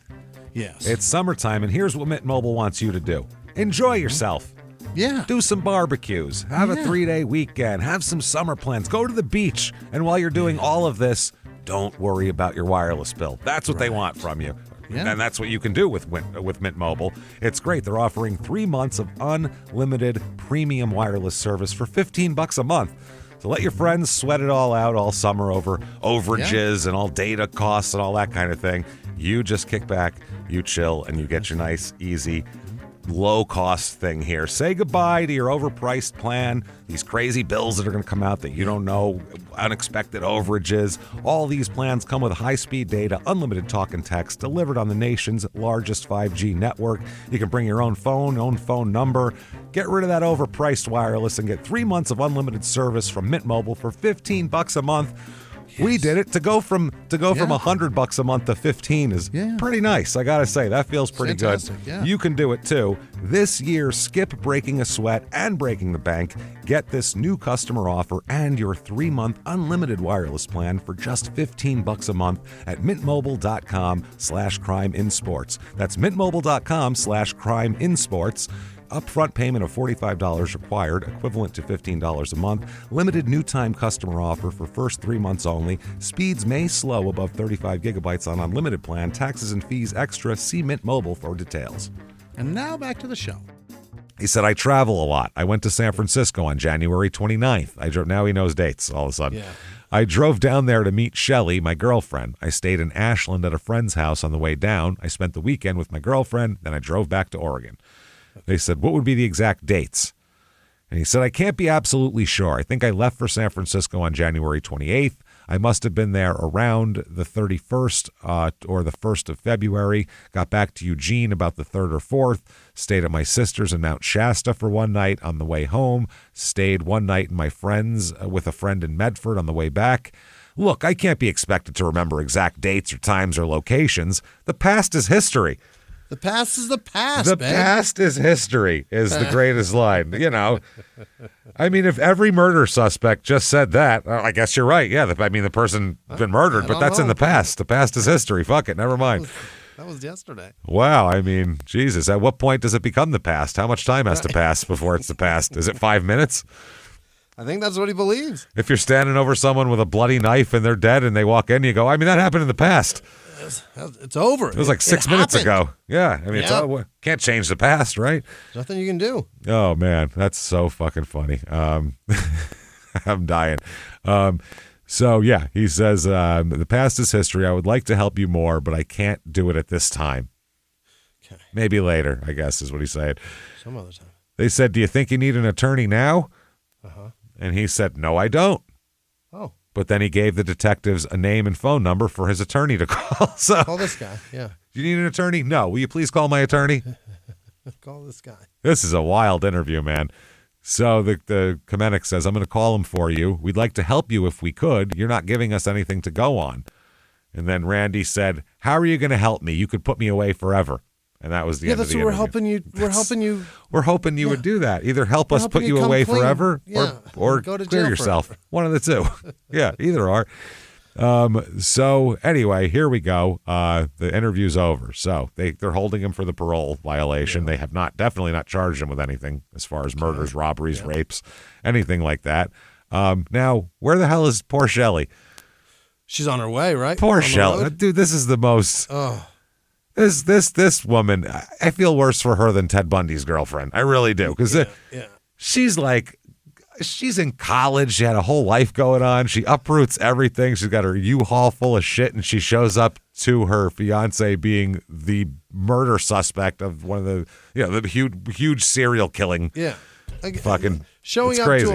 Speaker 2: Yes.
Speaker 1: It's summertime, and here's what Mint Mobile wants you to do. Enjoy yourself.
Speaker 2: Yeah.
Speaker 1: Do some barbecues. Have a 3-day weekend. Have some summer plans. Go to the beach. And while you're doing all of this, don't worry about your wireless bill. That's what they want from you. Yeah. And that's what you can do with Mint Mobile. It's great. They're offering 3 months of unlimited premium wireless service for $15 a month. So let your friends sweat it all out all summer over overages and all data costs and all that kind of thing. You just kick back, you chill, and you get your nice, easy, low-cost thing here. Say goodbye to your overpriced plan, these crazy bills that are going to come out that you don't know, unexpected overages. All these plans come with high-speed data, unlimited talk and text, delivered on the nation's largest 5G network. You can bring your own phone number. Get rid of that overpriced wireless and get 3 months of unlimited service from Mint Mobile for $15 a month. Yes. We did it. To go from $100 a month to 15 is pretty nice. I gotta say, that feels pretty good.
Speaker 2: Yeah.
Speaker 1: You can do it too. This year, skip breaking a sweat and breaking the bank. Get this new customer offer and your 3-month unlimited wireless plan for just $15 a month at mintmobile.com/crimeinsports. That's mintmobile.com/crimeinsports. Upfront payment of $45 required, equivalent to $15 a month. Limited new time customer offer for first 3 months only. Speeds may slow above 35 gigabytes on unlimited plan. Taxes and fees extra. See Mint Mobile for details.
Speaker 3: And now back to the show.
Speaker 1: He said, I travel a lot. I went to San Francisco on January 29th. Now he knows dates all of a sudden.
Speaker 2: Yeah.
Speaker 1: I drove down there to meet Shelly, my girlfriend. I stayed in Ashland at a friend's house on the way down. I spent the weekend with my girlfriend. Then I drove back to Oregon. They said, what would be the exact dates? And he said, I can't be absolutely sure. I think I left for San Francisco on January 28th. I must have been there around the 31st or the 1st of February. Got back to Eugene about the 3rd or 4th. Stayed at my sister's in Mount Shasta for one night on the way home. Stayed one night in my friend's with a friend in Medford on the way back. Look, I can't be expected to remember exact dates or times or locations. The past is history.
Speaker 2: The past is the past,
Speaker 1: The past is history is the greatest line. You know, I mean, if every murder suspect just said that, I guess you're right. Yeah, the person been murdered, but that's in the past. The past is history. Fuck it. Never mind.
Speaker 2: That was yesterday.
Speaker 1: Wow. I mean, Jesus, at what point does it become the past? How much time has to pass before it's the past? Is it 5 minutes?
Speaker 2: I think that's what he believes.
Speaker 1: If you're standing over someone with a bloody knife and they're dead and they walk in, you go, I mean, that happened in the past.
Speaker 2: It's over.
Speaker 1: It was like 6 minutes ago. Yeah. I mean, can't change the past, right?
Speaker 2: Nothing you can do.
Speaker 1: Oh, man. That's so fucking funny. I'm dying. So, yeah, he says, the past is history. I would like to help you more, but I can't do it at this time.
Speaker 2: Okay.
Speaker 1: Maybe later, I guess, is what he said.
Speaker 2: Some other time.
Speaker 1: They said, do you think you need an attorney now?
Speaker 2: Uh-huh.
Speaker 1: And he said, no, I don't.
Speaker 2: Oh.
Speaker 1: But then he gave the detectives a name and phone number for his attorney to call. So,
Speaker 2: call this guy, yeah.
Speaker 1: Do you need an attorney? No. Will you please call my attorney?
Speaker 2: Call this guy.
Speaker 1: This is a wild interview, man. So the Kamenic says, I'm going to call him for you. We'd like to help you if we could. You're not giving us anything to go on. And then Randy said, how are you going to help me? You could put me away forever. And that was the end of the interview.
Speaker 2: Yeah, that's what we're helping you.
Speaker 1: We're hoping you would do that. Either help us put you away forever or
Speaker 2: go to
Speaker 1: clear
Speaker 2: jail
Speaker 1: yourself.
Speaker 2: forever.
Speaker 1: One of the two. Yeah, either or. So anyway, here we go. The interview's over. So they're holding him for the parole violation. They have definitely not charged him with anything as far as murders, robberies, rapes, anything like that. Now, where the hell is poor Shelly?
Speaker 2: She's on her way, right?
Speaker 1: Poor Shelly. Dude, this is the most...
Speaker 2: Oh.
Speaker 1: This woman, I feel worse for her than Ted Bundy's girlfriend. I really do. Because she's in college. She had a whole life going on. She uproots everything. She's got her U-Haul full of shit, and she shows up to her fiance being the murder suspect of one of the huge serial killing. Yeah. Fucking
Speaker 2: showing up to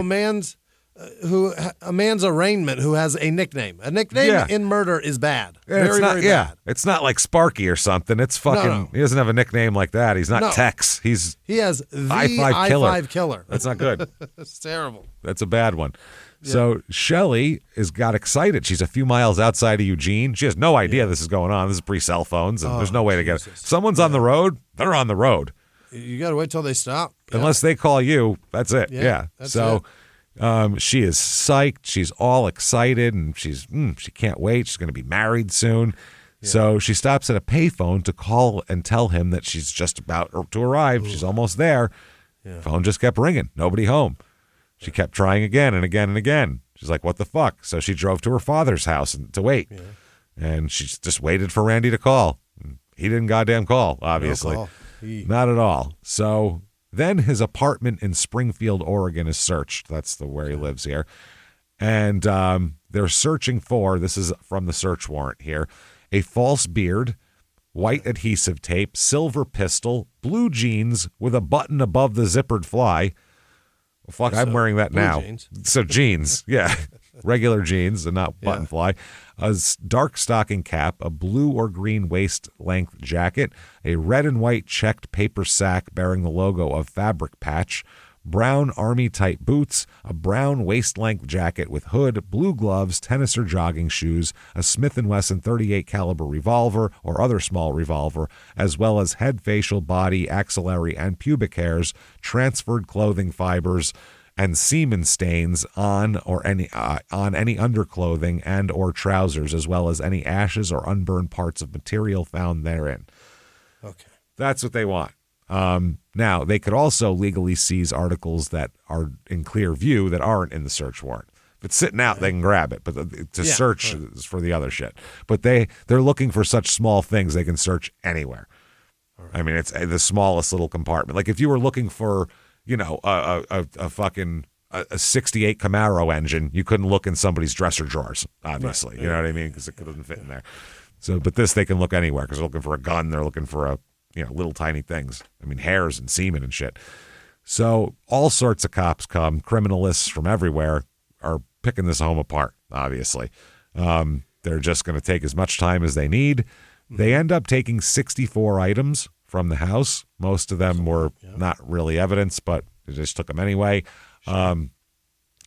Speaker 2: a man's arraignment who has a nickname. A nickname in murder is bad. Very bad.
Speaker 1: It's not like Sparky or something. It's fucking. No. He doesn't have a nickname like that. He's not Tex. He
Speaker 2: has the
Speaker 1: I-5
Speaker 2: killer.
Speaker 1: That's not good.
Speaker 2: It's terrible.
Speaker 1: That's a bad one. Yeah. So Shelly got excited. She's a few miles outside of Eugene. She has no idea this is going on. This is pre-cell phones, and there's no way to get it. If someone's on the road, they're on the road.
Speaker 2: You got to wait till they stop.
Speaker 1: Unless they call you. That's it. Yeah.
Speaker 2: That's
Speaker 1: so.
Speaker 2: It.
Speaker 1: She is psyched. She's all excited, and she can't wait. She's going to be married soon. Yeah. So she stops at a payphone to call and tell him that she's just about to arrive. Ooh. She's almost there. Yeah. Phone just kept ringing. Nobody home. She kept trying again and again and again. She's like, what the fuck? So she drove to her father's house to wait. Yeah. And she just waited for Randy to call. He didn't goddamn call, obviously.
Speaker 2: No call.
Speaker 1: Not at all. So... Then his apartment in Springfield, Oregon is searched. That's where he lives here. And they're searching for, this is from the search warrant here, a false beard, white adhesive tape, silver pistol, blue jeans with a button above the zippered fly. Well, fuck, I'm wearing that now.
Speaker 2: Jeans.
Speaker 1: So jeans, yeah. Regular jeans and not button fly. A dark stocking cap, a blue or green waist-length jacket, a red and white checked paper sack bearing the logo of Fabric Patch, brown army-type boots, a brown waist-length jacket with hood, blue gloves, tennis or jogging shoes, a Smith & Wesson .38 caliber revolver or other small revolver, as well as head, facial, body, axillary, and pubic hairs, transferred clothing fibers, and semen stains on any underclothing and or trousers, as well as any ashes or unburned parts of material found therein.
Speaker 2: Okay.
Speaker 1: That's what they want. Now, they could also legally seize articles that are in clear view that aren't in the search warrant. If it's sitting out, they can grab it, but to search is for the other shit. But they're looking for such small things they can search anywhere.
Speaker 2: Right.
Speaker 1: I mean, it's the smallest little compartment. Like if you were looking for, a fucking a 68 Camaro engine, you couldn't look in somebody's dresser drawers, obviously. Right. You know what I mean? Because it couldn't fit in there. So, but this, they can look anywhere because they're looking for a gun. They're looking for little tiny things. I mean, hairs and semen and shit. So all sorts of cops come. Criminalists from everywhere are picking this home apart, obviously. They're just going to take as much time as they need. They end up taking 64 items from the house. Most of them were not really evidence, but they just took them anyway. Sure.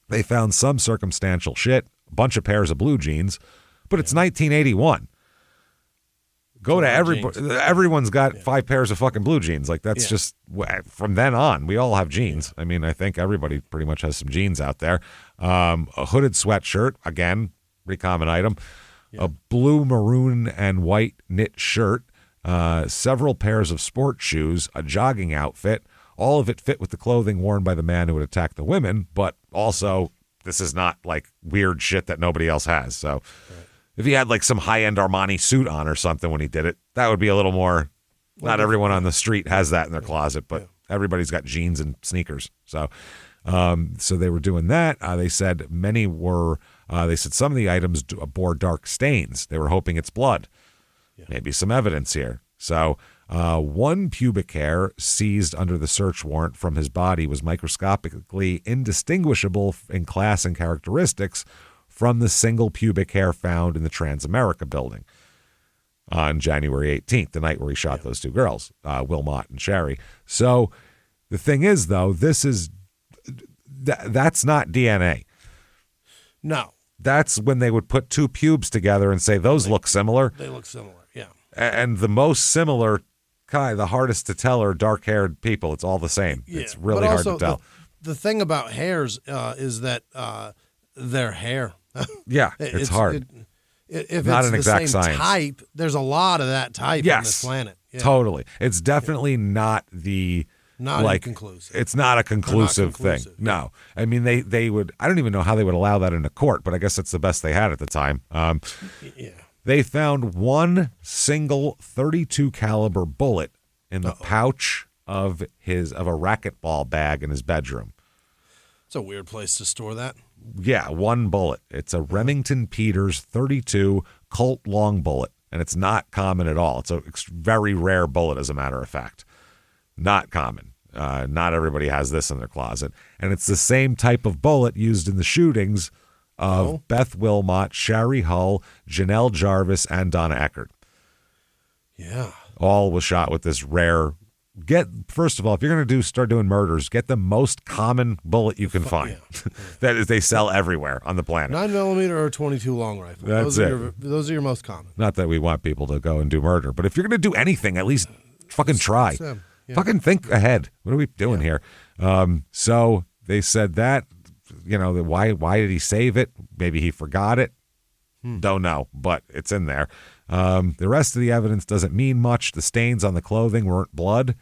Speaker 1: They found some circumstantial shit, a bunch of pairs of blue jeans, but it's 1981. Go to everyone's got 5 pairs of fucking blue jeans. Like that's just from then on. We all have jeans. I mean, I think everybody pretty much has some jeans out there. A hooded sweatshirt, again, pretty common item. A blue, maroon, and white knit shirt. Several pairs of sports shoes. A jogging outfit. All of it fit with the clothing worn by the man who had attacked the women. But also, this is not like weird shit that nobody else has. So. Right. If he had like some high-end Armani suit on or something when he did it, that would be a little more. Not everyone on the street has that in their closet, but everybody's got jeans and sneakers. So, so they were doing that. They said many were. They said some of the items bore dark stains. They were hoping it's blood. Yeah. Maybe some evidence here. So, one pubic hair seized under the search warrant from his body was microscopically indistinguishable in class and characteristics from the single pubic hair found in the Transamerica building on January 18th, the night where he shot those 2 girls, Wilmot and Sherry. So the thing is, though, this is that's not DNA.
Speaker 2: No.
Speaker 1: That's when they would put 2 pubes together and say, those look similar.
Speaker 2: They look similar, yeah.
Speaker 1: And the most similar kind, the hardest to tell, are dark-haired people. It's all the same. Yeah. It's really hard to tell.
Speaker 2: The thing about hairs is that they're hair.
Speaker 1: Yeah, it's hard.
Speaker 2: If
Speaker 1: not
Speaker 2: it's
Speaker 1: an
Speaker 2: the
Speaker 1: exact
Speaker 2: same
Speaker 1: science.
Speaker 2: type, there's a lot of that type on this planet. Yeah.
Speaker 1: Totally. It's definitely not the
Speaker 2: conclusive.
Speaker 1: It's not a conclusive thing. No. I mean, they would. I don't even know how they would allow that in a court, but I guess that's the best they had at the time. They found one single .32 caliber bullet in the pouch of a racquetball bag in his bedroom.
Speaker 2: It's a weird place to store that.
Speaker 1: Yeah, one bullet. It's a Remington Peters .32 Colt long bullet, and it's not common at all. It's a very rare bullet, as a matter of fact. Not common. Not everybody has this in their closet. And it's the same type of bullet used in the shootings of Beth Wilmot, Shari Hull, Janelle Jarvis, and Donna Eckert.
Speaker 2: Yeah.
Speaker 1: All was shot with this rare. First of all, if you're going to start doing murders, get the most common bullet you can find. Yeah. That is, they sell everywhere on the planet.
Speaker 2: 9mm or 22 long rifle.
Speaker 1: Those
Speaker 2: are your most common.
Speaker 1: Not that we want people to go and do murder, but if you're going to do anything, at least fucking try.
Speaker 2: Yeah.
Speaker 1: Fucking think ahead. What are we doing here? So they said that, why did he save it? Maybe he forgot it. Don't know, but it's in there. The rest of the evidence doesn't mean much. The stains on the clothing weren't blood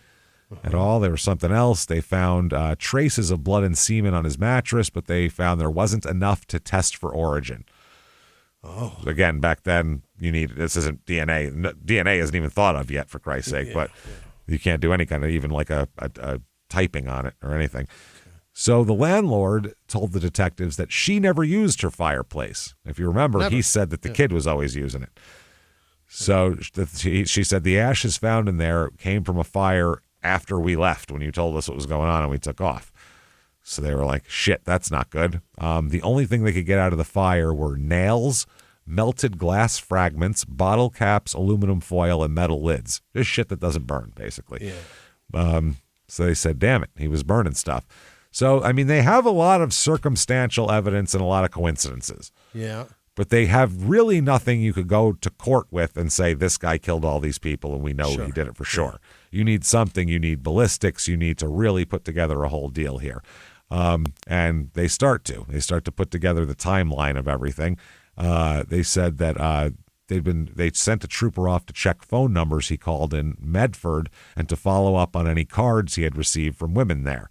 Speaker 1: at all. They were something else. They found traces of blood and semen on his mattress, but they found there wasn't enough to test for origin.
Speaker 2: Oh.
Speaker 1: Again, back then, this isn't DNA. DNA isn't even thought of yet, for Christ's sake, but you can't do any kind of even like a typing on it or anything. So the landlord told the detectives that she never used her fireplace. If you remember, he said that the kid was always using it. So she said the ashes found in there came from a fire after we left, when you told us what was going on and we took off. So they were like, shit, that's not good. The only thing they could get out of the fire were nails, melted glass fragments, bottle caps, aluminum foil, and metal lids. Just shit that doesn't burn, basically. Yeah. So they said, damn it, he was burning stuff. So, I mean, they have a lot of circumstantial evidence and a lot of coincidences.
Speaker 2: Yeah.
Speaker 1: But they have really nothing you could go to court with and say, this guy killed all these people and we know he did it for sure. You need something. You need ballistics. You need to really put together a whole deal here. And they start to put together the timeline of everything. They said that they sent a trooper off to check phone numbers he called in Medford and to follow up on any cards he had received from women there.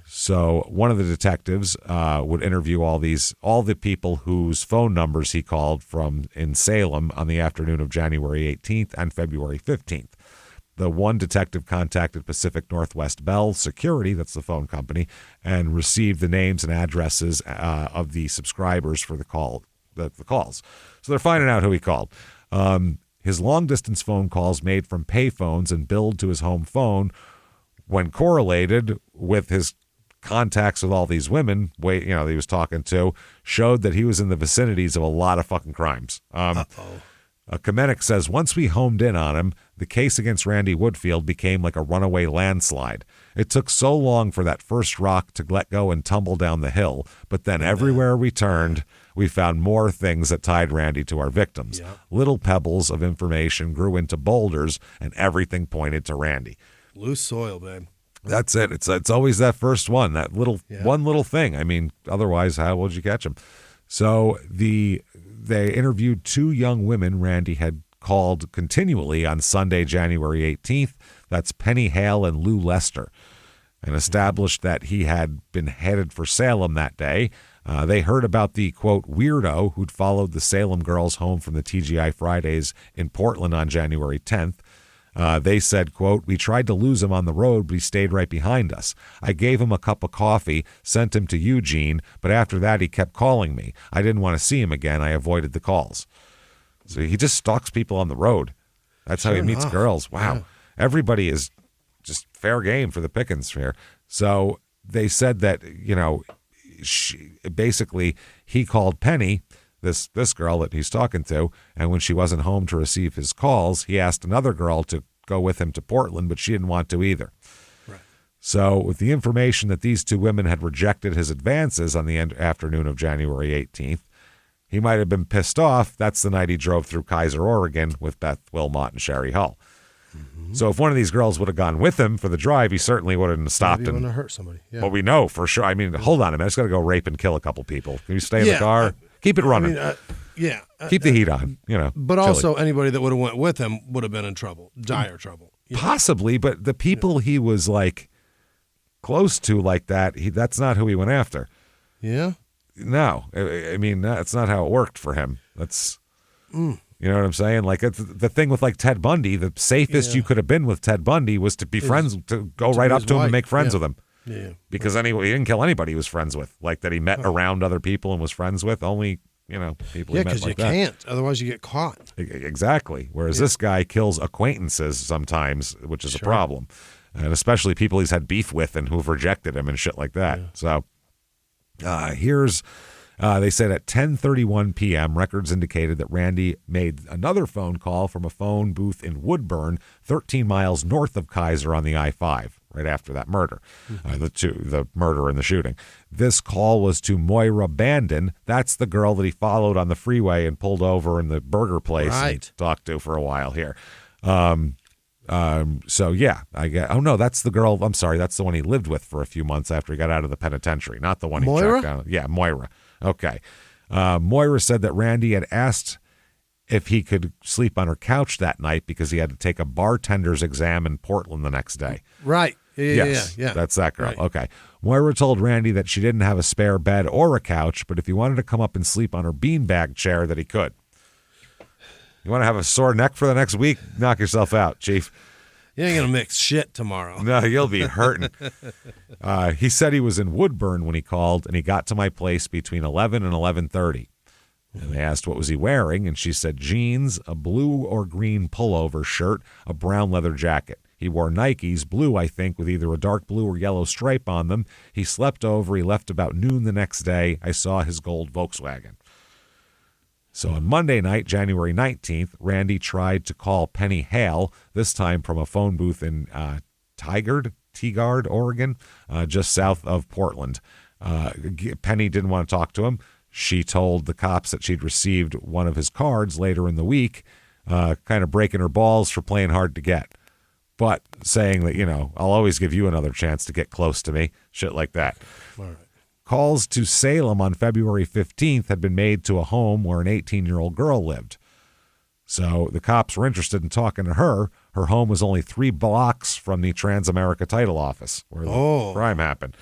Speaker 1: So one of the detectives would interview all the people whose phone numbers he called from in Salem on the afternoon of January 18th and February 15th. The one detective contacted Pacific Northwest Bell Security, that's the phone company, and received the names and addresses of the subscribers for the calls. So they're finding out who he called. His long-distance phone calls made from payphones and billed to his home phone, when correlated with his contacts with all these women that he was talking to, showed that he was in the vicinities of a lot of fucking crimes. Kamenik says, once we homed in on him, the case against Randy Woodfield became like a runaway landslide. It took so long for that first rock to let go and tumble down the hill, but then everywhere we turned, we found more things that tied Randy to our victims. Yep. Little pebbles of information grew into boulders, and everything pointed to Randy.
Speaker 2: Loose soil, babe.
Speaker 1: That's it. It's always that first one, that one little thing. I mean, otherwise, how would you catch him? So they interviewed 2 young women Randy had called continually on Sunday, January 18th. That's Penny Hale and Lou Lester, and established that he had been headed for Salem that day. They heard about the, quote, weirdo who'd followed the Salem girls home from the TGI Fridays in Portland on January 10th. They said, quote, we tried to lose him on the road, but he stayed right behind us. I gave him a cup of coffee, sent him to Eugene, but after that he kept calling me. I didn't want to see him again. I avoided the calls. So he just stalks people on the road. That's how he meets girls. Wow. Yeah. Everybody is just fair game for the pickings here. So they said that, he called Penny, this girl that he's talking to, and when she wasn't home to receive his calls, he asked another girl to go with him to Portland, but she didn't want to either. Right. So with the information that these 2 women had rejected his advances on the afternoon of January 18th, he might have been pissed off. That's the night he drove through Kaiser, Oregon with Beth Wilmot and Sherry Hull. Mm-hmm. So if one of these girls would have gone with him for the drive, he certainly wouldn't have stopped him.
Speaker 2: Maybe to hurt somebody. Yeah.
Speaker 1: But we know for sure. I mean, hold on a minute. I just got to go rape and kill a couple people. Can you stay in the car? Keep it running. Keep the heat on,
Speaker 2: But chilly. Also, anybody that would have went with him would have been in trouble, dire trouble.
Speaker 1: Possibly, but the people he was like close to like that, that's not who he went after.
Speaker 2: Yeah?
Speaker 1: No. I mean, that's not how it worked for him. That's, you know what I'm saying? Like the thing with like Ted Bundy, the safest you could have been with Ted Bundy was to be friends, to go right up to him and make friends with him. Yeah. Because anyway, he didn't kill anybody he was friends with, like that he met around other people and was friends with. Only, people he met like that. Yeah, because you can't.
Speaker 2: Otherwise you get caught.
Speaker 1: Exactly. Whereas this guy kills acquaintances sometimes, which is a problem. And especially people he's had beef with and who've rejected him and shit like that. Yeah. So they said at 10:31 p.m., records indicated that Randy made another phone call from a phone booth in Woodburn, 13 miles north of Kaiser on the I-5, right after that murder, the murder and the shooting. This call was to Moira Bandon. That's the girl that he followed on the freeway and pulled over in the burger place and talked to for a while here. That's the girl. I'm sorry. That's the one he lived with for a few months after he got out of the penitentiary, not the one he tracked down. Yeah, Moira. Okay. Moira said that Randy had asked if he could sleep on her couch that night because he had to take a bartender's exam in Portland the next day.
Speaker 2: Right. Yeah.
Speaker 1: That's that girl.
Speaker 2: Right.
Speaker 1: Okay. Moira told Randy that she didn't have a spare bed or a couch, but if he wanted to come up and sleep on her beanbag chair, that he could. You want to have a sore neck for the next week? Knock yourself out, Chief.
Speaker 2: You ain't going to mix shit tomorrow.
Speaker 1: No, you'll be hurting. He said he was in Woodburn when he called, and he got to my place between 11 and 11:30. And they asked what was he wearing, and she said jeans, a blue or green pullover shirt, a brown leather jacket. He wore Nikes, blue, I think, with either a dark blue or yellow stripe on them. He slept over. He left about noon the next day. I saw his gold Volkswagen. So on Monday night, January 19th, Randy tried to call Penny Hale, this time from a phone booth in Tigard, Oregon, just south of Portland. Penny didn't want to talk to him. She told the cops that she'd received one of his cards later in the week, kind of breaking her balls for playing hard to get, but saying that, I'll always give you another chance to get close to me, shit like that.
Speaker 2: All right.
Speaker 1: Calls to Salem on February 15th had been made to a home where an 18-year-old girl lived. So the cops were interested in talking to her. Her home was only 3 blocks from the Transamerica title office where the crime happened.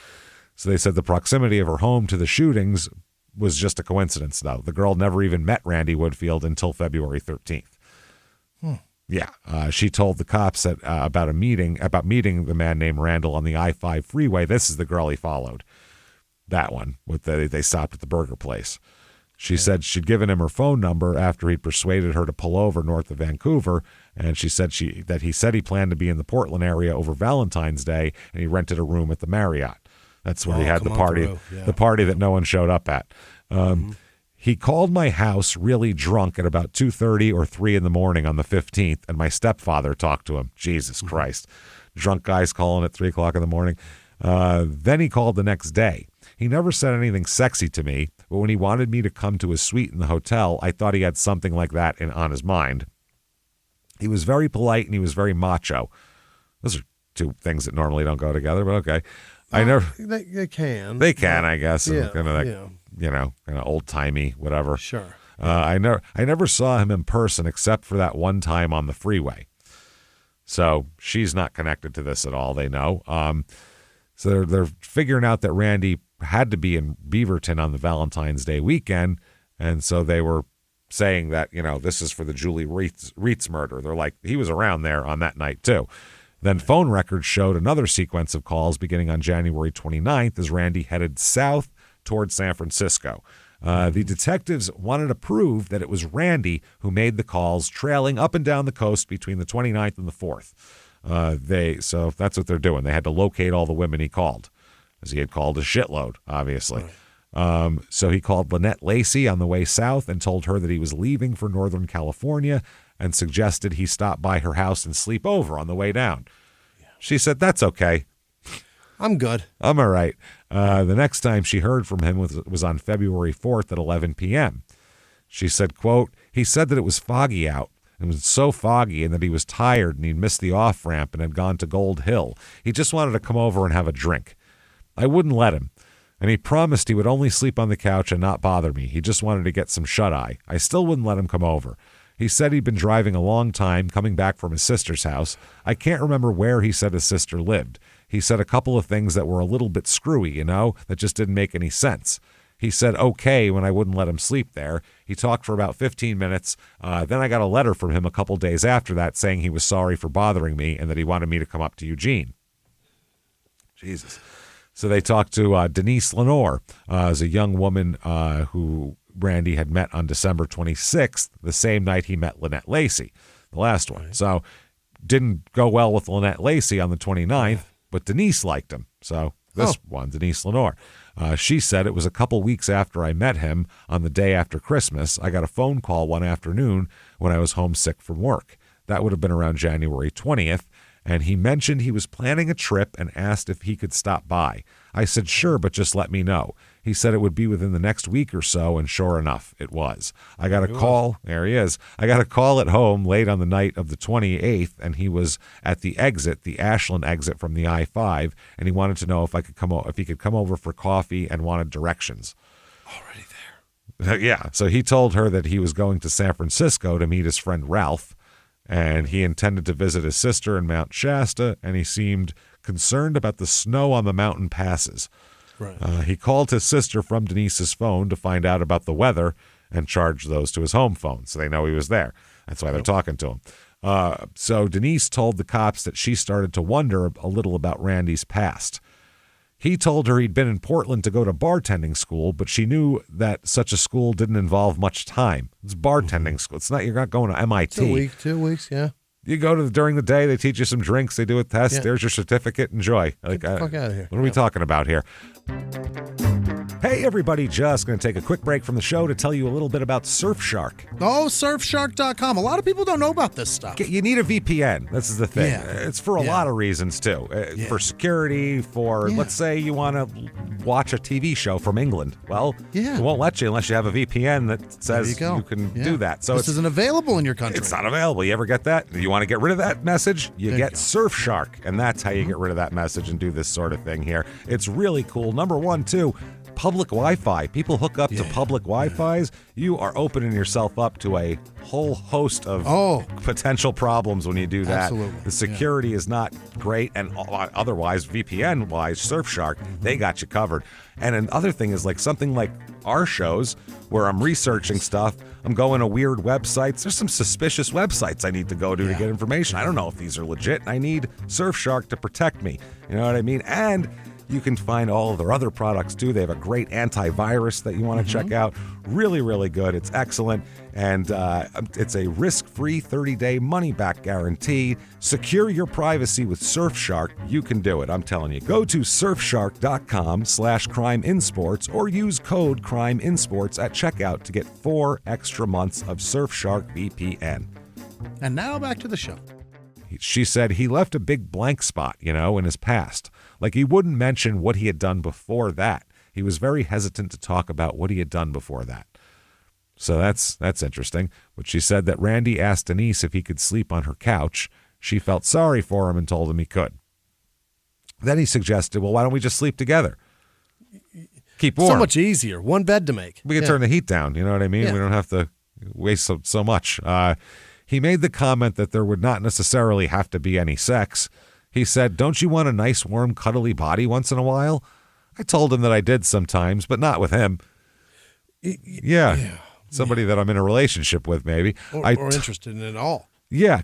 Speaker 1: So they said the proximity of her home to the shootings was just a coincidence, though. The girl never even met Randy Woodfield until February 13th. Yeah, she told the cops that about meeting the man named Randall on the I-5 freeway. This is the girl he followed. That one, they stopped at the burger place. She said she'd given him her phone number after he'd persuaded her to pull over north of Vancouver, and she said he said he planned to be in the Portland area over Valentine's Day, and he rented a room at the Marriott. That's where he had the party, the party that no one showed up at. He called my house really drunk at about 2:30 or 3 in the morning on the 15th, and my stepfather talked to him. Jesus Christ. Drunk guys calling at 3 o'clock in the morning. Then he called the next day. He never said anything sexy to me, but when he wanted me to come to his suite in the hotel, I thought he had something like that on his mind. He was very polite and he was very macho. Those are two things that normally don't go together, but okay.
Speaker 2: They can.
Speaker 1: They can, I guess.
Speaker 2: Yeah,
Speaker 1: kind of old timey, whatever.
Speaker 2: Sure.
Speaker 1: I never saw him in person except for that one time on the freeway. So she's not connected to this at all. They know. So they're figuring out that Randy had to be in Beaverton on the Valentine's Day weekend, and so they were saying that, this is for the Julie Reitz murder. They're like, he was around there on that night too. Then phone records showed another sequence of calls beginning on January 29th as Randy headed south towards San Francisco. The detectives wanted to prove that it was Randy who made the calls, trailing up and down the coast between the 29th and the 4th. So that's what they're doing. They had to locate all the women he called, as he had called a shitload, obviously. Right. So he called Lynette Lacey on the way south and told her that he was leaving for Northern California and suggested he stop by her house and sleep over on the way down. Yeah. She said, "That's okay.
Speaker 2: I'm good.
Speaker 1: I'm all right." The next time she heard from him was on February 4th at 11 p.m. She said, quote, "He said that it was foggy out. It was so foggy and that he was tired and he'd missed the off-ramp and had gone to Gold Hill. He just wanted to come over and have a drink. I wouldn't let him. And he promised he would only sleep on the couch and not bother me. He just wanted to get some shut-eye. I still wouldn't let him come over. He said he'd been driving a long time, coming back from his sister's house. I can't remember where he said his sister lived. He said a couple of things that were a little bit screwy, that just didn't make any sense. He said okay when I wouldn't let him sleep there. He talked for about 15 minutes. Then I got a letter from him a couple days after that saying he was sorry for bothering me and that he wanted me to come up to Eugene." Jesus. So they talked to Denise Lenore, as a young woman who Randy had met on December 26th, the same night he met Lynette Lacey, the last one. Right. So didn't go well with Lynette Lacey on the 29th, but Denise liked him. So this one, Denise Lenore. She said it was a couple weeks after I met him on the day after Christmas. I got a phone call one afternoon when I was homesick from work. That would have been around January 20th. And he mentioned he was planning a trip and asked if he could stop by. I said, sure, but just let me know. He said it would be within the next week or so, and sure enough, it was. I got a call. There he is. I got a call at home late on the night of the 28th, and he was at the exit, the Ashland exit from the I-5, and he wanted to know if he could come over for coffee and wanted directions.
Speaker 2: Already there.
Speaker 1: Yeah. So he told her that he was going to San Francisco to meet his friend Ralph, and he intended to visit his sister in Mount Shasta, and he seemed concerned about the snow on the mountain passes. Right. He called his sister from Denise's phone to find out about the weather and charged those to his home phone, so they know he was there. That's why they're talking to him. So Denise told the cops that she started to wonder a little about Randy's past. He told her he'd been in Portland to go to bartending school, but she knew that such a school didn't involve much time. It's bartending school. It's not, you're not going to MIT.
Speaker 2: 2 weeks, yeah.
Speaker 1: You go during the day, they teach you some drinks, they do a test, There's your certificate, enjoy.
Speaker 2: Get the fuck out of here.
Speaker 1: What are we talking about here? Hey, everybody, just going to take a quick break from the show to tell you a little bit about Surfshark.
Speaker 2: Oh, surfshark.com. A lot of people don't know about this stuff.
Speaker 1: You need a VPN. This is the thing.
Speaker 2: Yeah.
Speaker 1: It's for a lot of reasons, too. For security, let's say you want to watch a TV show from England. Well, it won't let you unless you have a VPN that says you can do that. So
Speaker 2: this isn't available in your country.
Speaker 1: It's not available. You ever get that? You want to get rid of that message? You get Surfshark, and that's how you get rid of that message and do this sort of thing here. It's really cool. Number one, too, public Wi-Fi. People hook up to public Wi-Fis. You are opening yourself up to a whole host of potential problems when you do that.
Speaker 2: Absolutely.
Speaker 1: The security is not great, and otherwise, VPN-wise, Surfshark, they got you covered. And another thing is like something like our shows where I'm researching stuff, I'm going to weird websites. There's some suspicious websites I need to go to get information. I don't know if these are legit. I need Surfshark to protect me. You know what I mean? And you can find all of their other products too. They have a great antivirus that you want to check out. Really, really good. It's excellent. And it's a risk-free 30-day money-back guarantee. Secure your privacy with Surfshark. You can do it. I'm telling you. Go to surfshark.com/crimeinsports or use code crimeinsports at checkout to get 4 extra months of Surfshark VPN.
Speaker 2: And now back to the show.
Speaker 1: She said he left a big blank spot, in his past. Like he wouldn't mention what he had done before that. He was very hesitant to talk about what he had done before that. So that's interesting. But she said that Randy asked Denise if he could sleep on her couch. She felt sorry for him and told him he could. Then he suggested, well, why don't we just sleep together? Keep warm.
Speaker 2: So much easier. One bed to make.
Speaker 1: We can turn the heat down. You know what I mean? Yeah. We don't have to waste so much. He made the comment that there would not necessarily have to be any sex. He said, don't you want a nice, warm, cuddly body once in a while? I told him that I did sometimes, but not with him. Yeah. Somebody that I'm in a relationship with, maybe.
Speaker 2: Or interested in it all.
Speaker 1: Yeah.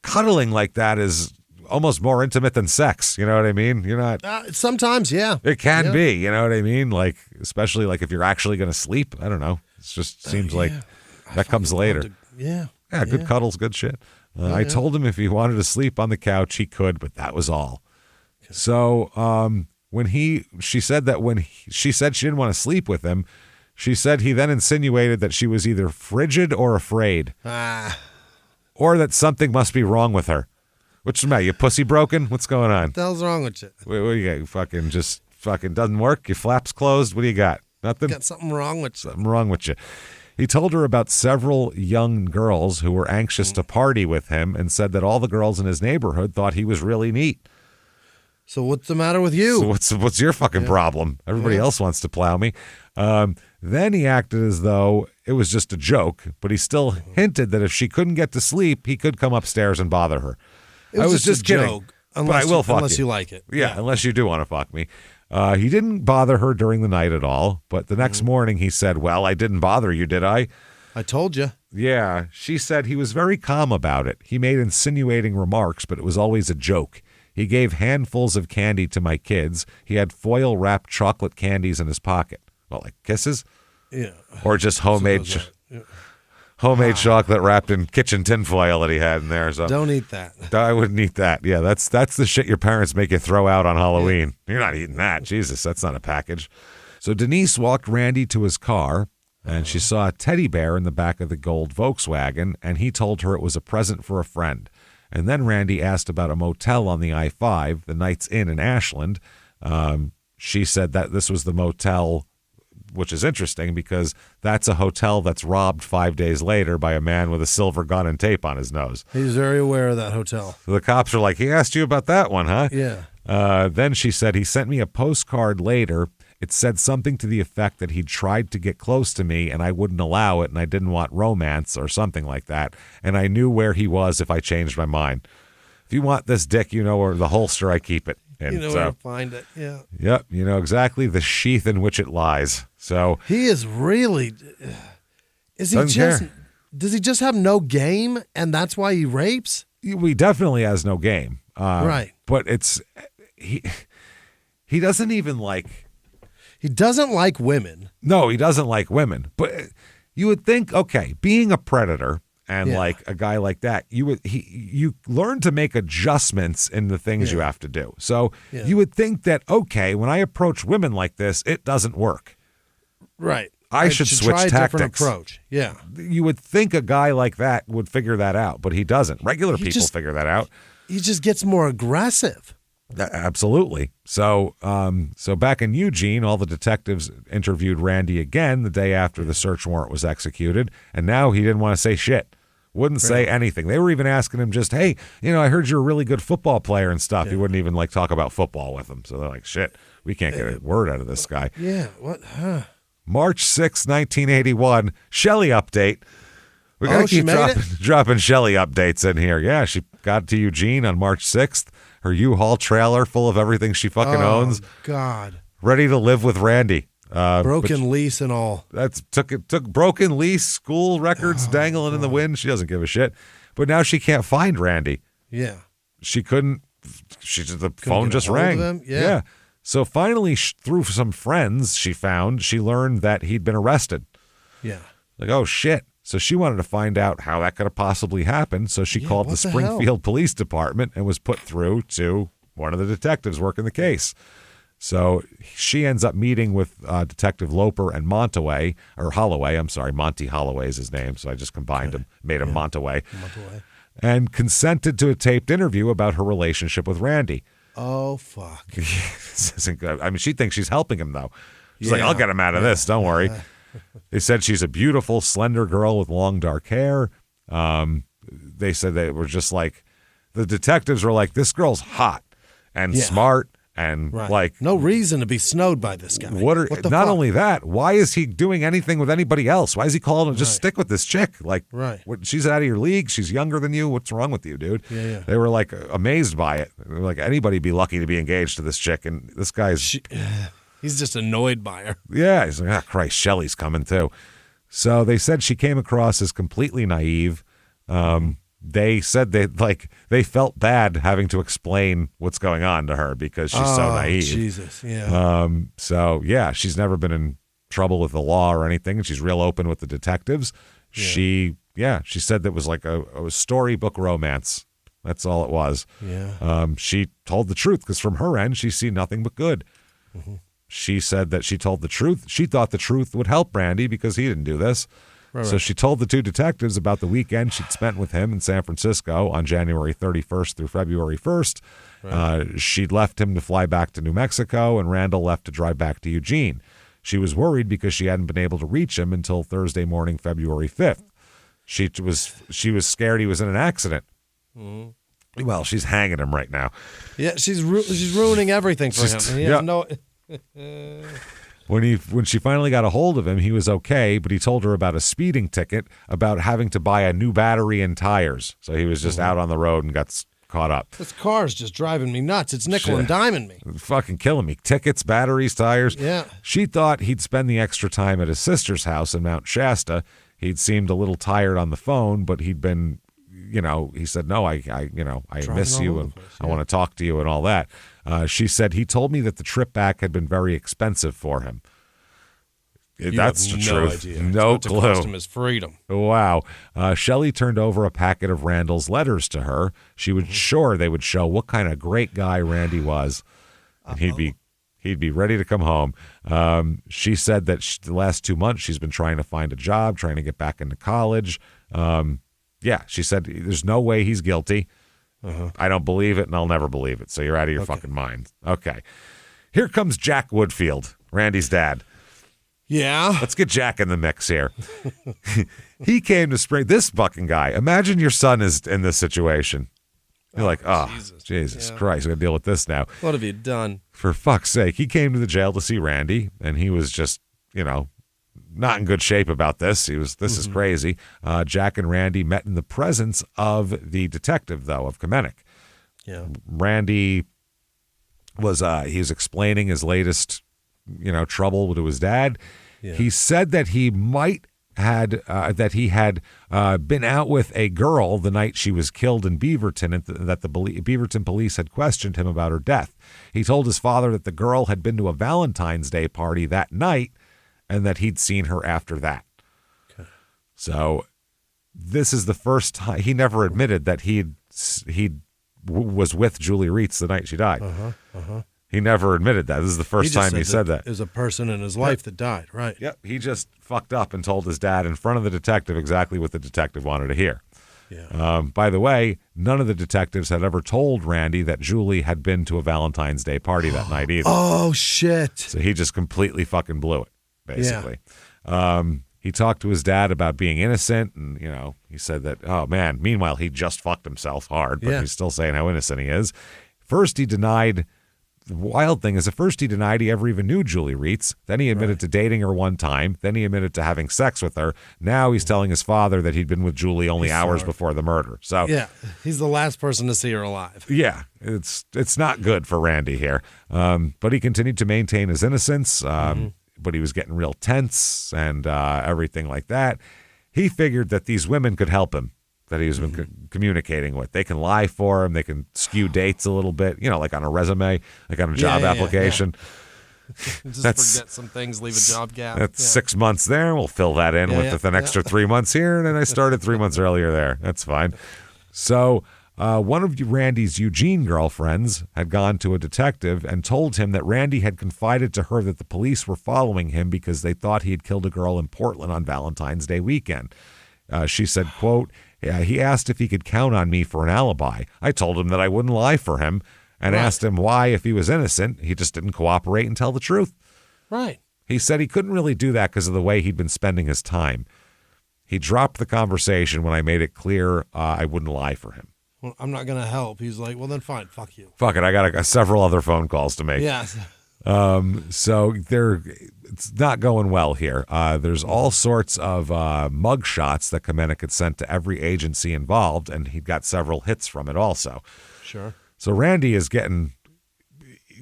Speaker 1: Cuddling like that is almost more intimate than sex. You know what I mean? You're not.
Speaker 2: Sometimes, yeah.
Speaker 1: It can be. You know what I mean? Like, especially like if you're actually going to sleep. I don't know. It just seems like that comes later.
Speaker 2: Yeah,
Speaker 1: good cuddles, good shit. I told him if he wanted to sleep on the couch, he could, but that was all. Okay. So she said she didn't want to sleep with him, she said he then insinuated that she was either frigid or afraid. Or that something must be wrong with her. What's the matter? You pussy broken? What's going on?
Speaker 2: What the hell's wrong with you?
Speaker 1: What do you got? Fucking doesn't work? Your flaps closed? What do you got? Nothing?
Speaker 2: Got something wrong with you.
Speaker 1: Something wrong with you. He told her about several young girls who were anxious to party with him and said that all the girls in his neighborhood thought he was really neat.
Speaker 2: So what's the matter with you?
Speaker 1: So what's your fucking problem? Everybody else wants to plow me. Then he acted as though it was just a joke, but he still hinted that if she couldn't get to sleep, he could come upstairs and bother her.
Speaker 2: I was just kidding. Joke,
Speaker 1: but I will fuck
Speaker 2: unless you like it.
Speaker 1: Yeah, unless you do want to fuck me. He didn't bother her during the night at all, but the next morning he said, well, I didn't bother you, did I?
Speaker 2: I told you.
Speaker 1: Yeah, she said he was very calm about it. He made insinuating remarks, but it was always a joke. He gave handfuls of candy to my kids. He had foil-wrapped chocolate candies in his pocket. Well, like kisses?
Speaker 2: Yeah.
Speaker 1: Or just homemade chocolate wrapped in kitchen tinfoil that he had in there. So
Speaker 2: don't eat that.
Speaker 1: I wouldn't eat that. Yeah, that's the shit your parents make you throw out on Halloween. Yeah. You're not eating that. Jesus, that's not a package. So Denise walked Randy to his car, and she saw a teddy bear in the back of the gold Volkswagen, and he told her it was a present for a friend. And then Randy asked about a motel on the I-5, the Knights Inn in Ashland. She said that this was the motel, which is interesting because that's a hotel that's robbed 5 days later by a man with a silver gun and tape on his nose.
Speaker 2: He's very aware of that hotel.
Speaker 1: So the cops are like, he asked you about that one, huh?
Speaker 2: Yeah.
Speaker 1: Then she said he sent me a postcard later. It said something to the effect that he'd tried to get close to me and I wouldn't allow it and I didn't want romance or something like that. And I knew where he was if I changed my mind. If you want this dick, you know where the holster I keep it. And
Speaker 2: you know where to find it, yeah.
Speaker 1: Yep, you know exactly the sheath in which it lies. So
Speaker 2: he is really, does he just have no game and that's why he rapes?
Speaker 1: He definitely has no game.
Speaker 2: Right.
Speaker 1: But he doesn't even like.
Speaker 2: He doesn't like women.
Speaker 1: No, he doesn't like women. But you would think, okay, being a predator and like a guy like that, you learn to make adjustments in the things you have to do. So you would think that, okay, when I approach women like this, it doesn't work.
Speaker 2: Right.
Speaker 1: I should switch
Speaker 2: try a
Speaker 1: tactics.
Speaker 2: Different approach. Yeah.
Speaker 1: You would think a guy like that would figure that out, but he doesn't. Regular people figure that out.
Speaker 2: He just gets more aggressive.
Speaker 1: Absolutely. So back in Eugene, all the detectives interviewed Randy again the day after the search warrant was executed, and now he didn't want to say shit. Wouldn't say anything. They were even asking him just, hey, I heard you're a really good football player and stuff. He wouldn't even talk about football with them. So they're like, shit, We can't get a word out of this guy.
Speaker 2: Yeah, what? Huh.
Speaker 1: March 6, 1981, Shelley update. We got to keep dropping Shelley updates in here. Yeah, she got to Eugene on March 6th. Her U-Haul trailer full of everything she fucking owns.
Speaker 2: God.
Speaker 1: Ready to live with Randy.
Speaker 2: Broken lease and all.
Speaker 1: That's took broken lease, school records dangling in the wind. She doesn't give a shit. But now she can't find Randy.
Speaker 2: Yeah.
Speaker 1: She couldn't. The phone just rang.
Speaker 2: Yeah.
Speaker 1: So finally, through some friends she learned that he'd been arrested.
Speaker 2: Yeah.
Speaker 1: Like, oh shit. So she wanted to find out how that could have possibly happened. So she called the Springfield Police Department and was put through to one of the detectives working the case. So she ends up meeting with Detective Loper and Holloway. Monty Holloway is his name. So I just combined them, made him Montaway. And consented to a taped interview about her relationship with Randy.
Speaker 2: Oh, fuck.
Speaker 1: This isn't good. I mean, she thinks she's helping him, though. She's like, I'll get him out of this. Don't worry. They said she's a beautiful, slender girl with long, dark hair. They said they were just like, the detectives were like, this girl's hot and smart and like.
Speaker 2: No reason to be snowed by this guy.
Speaker 1: Not only that, why is he doing anything with anybody else? Why is he calling just stick with this chick? Like, she's out of your league. She's younger than you. What's wrong with you, dude?
Speaker 2: Yeah.
Speaker 1: They were like amazed by it. They were like, anybody be lucky to be engaged to this chick. And this guy's.
Speaker 2: He's just annoyed by her.
Speaker 1: Yeah, he's like, Christ, Shelley's coming too. So they said she came across as completely naive. They said they felt bad having to explain what's going on to her because she's so naive.
Speaker 2: Jesus, yeah.
Speaker 1: So yeah, she's never been in trouble with the law or anything, and she's real open with the detectives. Yeah. She said that was like a storybook romance. That's all it was.
Speaker 2: Yeah.
Speaker 1: She told the truth because from her end, she's seen nothing but good. Mm-hmm. She said that she told the truth. She thought the truth would help Randy because he didn't do this. So she told the two detectives about the weekend she'd spent with him in San Francisco on January 31st through February 1st. She'd left him to fly back to New Mexico, and Randall left to drive back to Eugene. She was worried because she hadn't been able to reach him until Thursday morning, February 5th. She was scared he was in an accident. Mm-hmm. Well, she's hanging him right now.
Speaker 2: Yeah, she's ruining everything for him. He has no.
Speaker 1: When she finally got a hold of him, he was okay, but he told her about a speeding ticket, about having to buy a new battery and tires. So he was just out on the road and got caught up.
Speaker 2: This car's just driving me nuts. It's nickel and diming me.
Speaker 1: Fucking killing me. Tickets, batteries, tires.
Speaker 2: Yeah.
Speaker 1: She thought he'd spend the extra time at his sister's house in Mount Shasta. He'd seemed a little tired on the phone, but he'd been, he said, no, I miss you and I want to talk to you and all that. She said he told me that the trip back had been very expensive for him. That's the truth.
Speaker 2: Idea.
Speaker 1: No clue.
Speaker 2: Cost him his freedom.
Speaker 1: Wow. Shelley turned over a packet of Randall's letters to her. She was sure they would show what kind of great guy Randy was, and he'd be ready to come home. She said that the last 2 months she's been trying to find a job, trying to get back into college. She said there's no way he's guilty. I don't believe it, and I'll never believe it. So you're out of your fucking mind. Okay. Here comes Jack Woodfield, Randy's dad.
Speaker 2: Yeah.
Speaker 1: Let's get Jack in the mix here. He came to Spring. This fucking guy. Imagine your son is in this situation. You're like, Jesus Christ, we got to deal with this now.
Speaker 2: What have you done?
Speaker 1: For fuck's sake. He came to the jail to see Randy, and he was just, not in good shape about this. This is crazy. Jack and Randy met in the presence of the detective, though, of Kamenick.
Speaker 2: Yeah.
Speaker 1: Randy was explaining his latest, trouble to his dad. Yeah. He said that he had been out with a girl the night she was killed in Beaverton, and that the Beaverton police had questioned him about her death. He told his father that the girl had been to a Valentine's Day party that night, and that he'd seen her after that. Okay. So this is the first time he never admitted that he was with Julie Reitz the night she died. He never admitted that. This is the first time he said that.
Speaker 2: There's a person in his life that died, right?
Speaker 1: Yep. He just fucked up and told his dad in front of the detective exactly what the detective wanted to hear.
Speaker 2: Yeah.
Speaker 1: By the way, none of the detectives had ever told Randy that Julie had been to a Valentine's Day party that night either.
Speaker 2: Oh, shit.
Speaker 1: So he just completely fucking blew it, basically. Yeah. He talked to his dad about being innocent, and, he said that, oh, man, meanwhile, he just fucked himself hard, but he's still saying how innocent he is. First, he denied wild thing is at first he denied he ever even knew Julie Reitz. Then he admitted to dating her one time. Then he admitted to having sex with her. Now he's telling his father that he'd been with Julie only hours before the murder. So
Speaker 2: yeah, he's the last person to see her alive.
Speaker 1: Yeah, it's not good for Randy here. But he continued to maintain his innocence. But he was getting real tense and everything like that. He figured that these women could help him, that he's been communicating with. They can lie for him. They can skew dates a little bit, like on a resume, like on a job application.
Speaker 2: Just forget some things, leave a job gap.
Speaker 1: That's 6 months there. We'll fill that in with an extra 3 months here. And then I started 3 months earlier there. That's fine. So one of Randy's Eugene girlfriends had gone to a detective and told him that Randy had confided to her that the police were following him because they thought he had killed a girl in Portland on Valentine's Day weekend. She said, quote, he asked if he could count on me for an alibi. I told him that I wouldn't lie for him and asked him why, if he was innocent. He just didn't cooperate and tell the truth.
Speaker 2: Right.
Speaker 1: He said he couldn't really do that because of the way he'd been spending his time. He dropped the conversation when I made it clear I wouldn't lie for him.
Speaker 2: Well, I'm not going to help. He's like, well, then fine. Fuck you.
Speaker 1: Fuck it. I got several other phone calls to make.
Speaker 2: Yeah.
Speaker 1: So it's not going well here. There's all sorts of mug shots that Kamenick had sent to every agency involved, and he got several hits from it also.
Speaker 2: Sure.
Speaker 1: So Randy is getting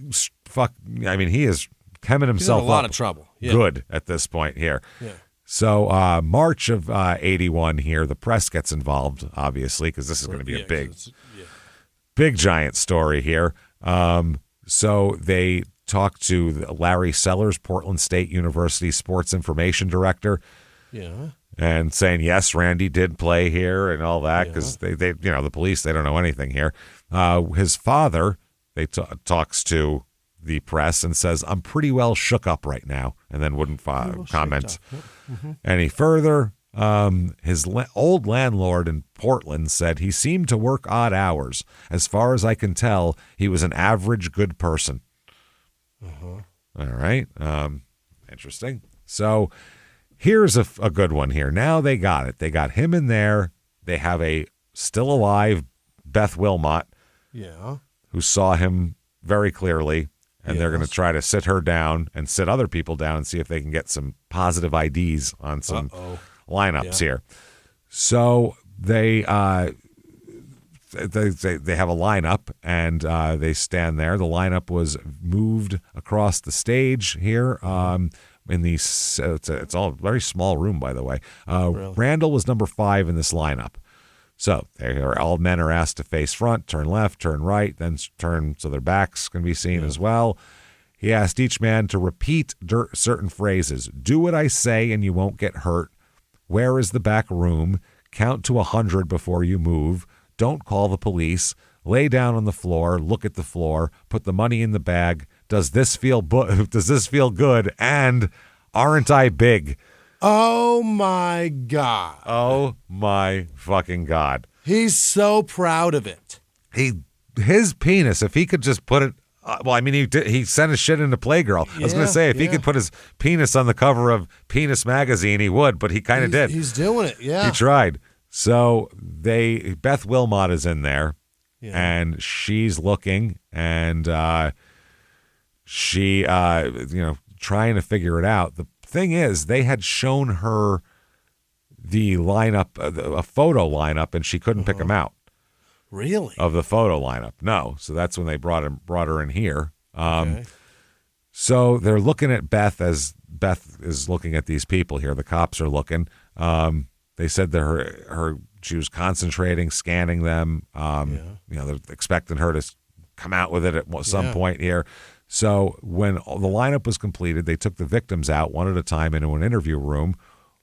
Speaker 1: he is hemming himself
Speaker 2: up. A lot
Speaker 1: up
Speaker 2: of trouble. Yeah.
Speaker 1: Good at this point here.
Speaker 2: Yeah.
Speaker 1: So March of 81 here, the press gets involved, obviously, because this is going to be a big giant story here. So they talked to Larry Sellers, Portland State University sports information director.
Speaker 2: Yeah.
Speaker 1: And saying, yes, Randy did play here and all that, because they the police, they don't know anything here. His father, talks to the press and says, I'm pretty well shook up right now, and then wouldn't comment any further. His old landlord in Portland said he seemed to work odd hours. As far as I can tell, he was an average good person. All right. Interesting. So here's a good one here. Now they got it. They got him in there. They have a still alive Beth Wilmot, who saw him very clearly, and they're going to try to sit her down and sit other people down and see if they can get some positive IDs on some lineups here. So they have a lineup, and they stand there. The lineup was moved across the stage here. In these, it's all a very small room, by the way. Really? Randall was number 5 in this lineup. So all men are asked to face front, turn left, turn right, then turn so their backs can be seen as well. He asked each man to repeat certain phrases. Do what I say and you won't get hurt. Where is the back room? Count to 100 before you move. Don't call the police. Lay down on the floor. Look at the floor. Put the money in the bag. Does this feel good? And aren't I big?
Speaker 2: Oh my God.
Speaker 1: Oh my fucking God.
Speaker 2: He's so proud of it.
Speaker 1: His penis, if he could just put it, he sent his shit into Playgirl. I was going to say, if he could put his penis on the cover of Penis Magazine, he would, but he kind of did.
Speaker 2: He's doing it, yeah.
Speaker 1: He tried. So Beth Wilmot is in there, and she's looking, and she, trying to figure it out. The thing is, they had shown her the lineup, a photo lineup, and she couldn't pick them out.
Speaker 2: Really?
Speaker 1: Of the photo lineup. No. So that's when they brought her in here. So they're looking at Beth as Beth is looking at these people here. The cops are looking. They said that she was concentrating, scanning them. They're expecting her to come out with it at some point here. So when the lineup was completed, they took the victims out one at a time into an interview room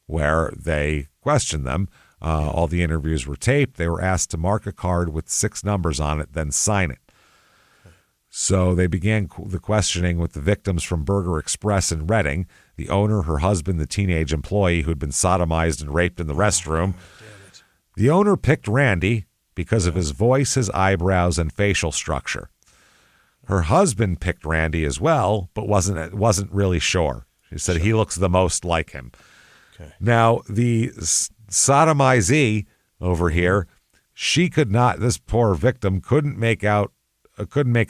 Speaker 1: where they questioned them. All the interviews were taped. They were asked to mark a card with 6 numbers on it, then sign it. So they began the questioning with the victims from Burger Express in Reading, the owner, her husband, the teenage employee who'd been sodomized and raped in the restroom. The owner picked Randy because of his voice, his eyebrows, and facial structure. Her husband picked Randy as well, but wasn't really sure. She said he looks the most like him. Okay. Now, the sodomizee over here, she could not, this poor victim couldn't make a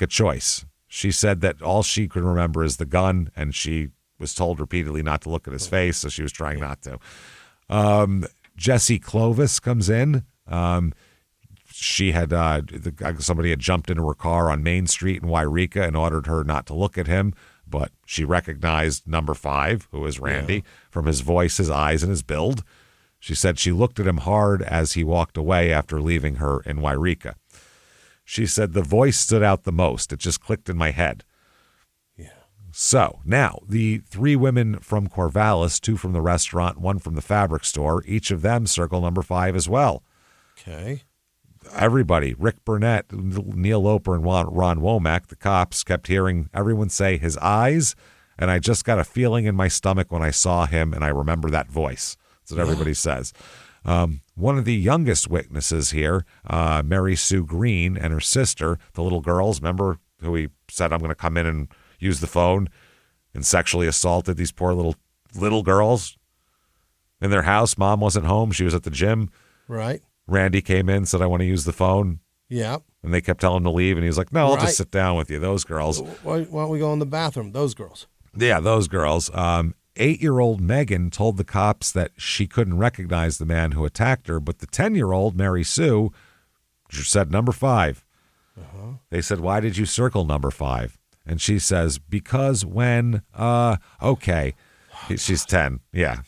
Speaker 1: choice. She said that all she could remember is the gun, and she was told repeatedly not to look at his face, so she was trying not to. Jesse Clovis comes in. She had somebody had jumped into her car on Main Street in Wairika and ordered her not to look at him, but she recognized number 5, who is Randy, from his voice, his eyes, and his build. She said she looked at him hard as he walked away after leaving her in Wairika. She said the voice stood out the most. It just clicked in my head.
Speaker 2: Yeah.
Speaker 1: So now the 3 women from Corvallis, 2 from the restaurant, 1 from the fabric store, each of them circle number 5 as well.
Speaker 2: Okay.
Speaker 1: Everybody, Rick Burnett, Neil Loper, and Ron Womack, the cops, kept hearing everyone say his eyes, and I just got a feeling in my stomach when I saw him, and I remember that voice. That's what everybody says. One of the youngest witnesses here, Mary Sue Green and her sister, the little girls, remember who he said, I'm going to come in and use the phone, and sexually assaulted these poor little girls in their house. Mom wasn't home. She was at the gym.
Speaker 2: Right.
Speaker 1: Randy came in, said, I want to use the phone.
Speaker 2: Yeah.
Speaker 1: And they kept telling him to leave, and he was like, no, I'll just sit down with you. Those girls.
Speaker 2: Why don't we go in the bathroom? Those girls.
Speaker 1: Yeah, those girls. 8-year-old Megan told the cops that she couldn't recognize the man who attacked her, but the 10-year-old Mary Sue said number 5. They said, why did you circle number 5? And she says, because when, okay. She's 10. Yeah.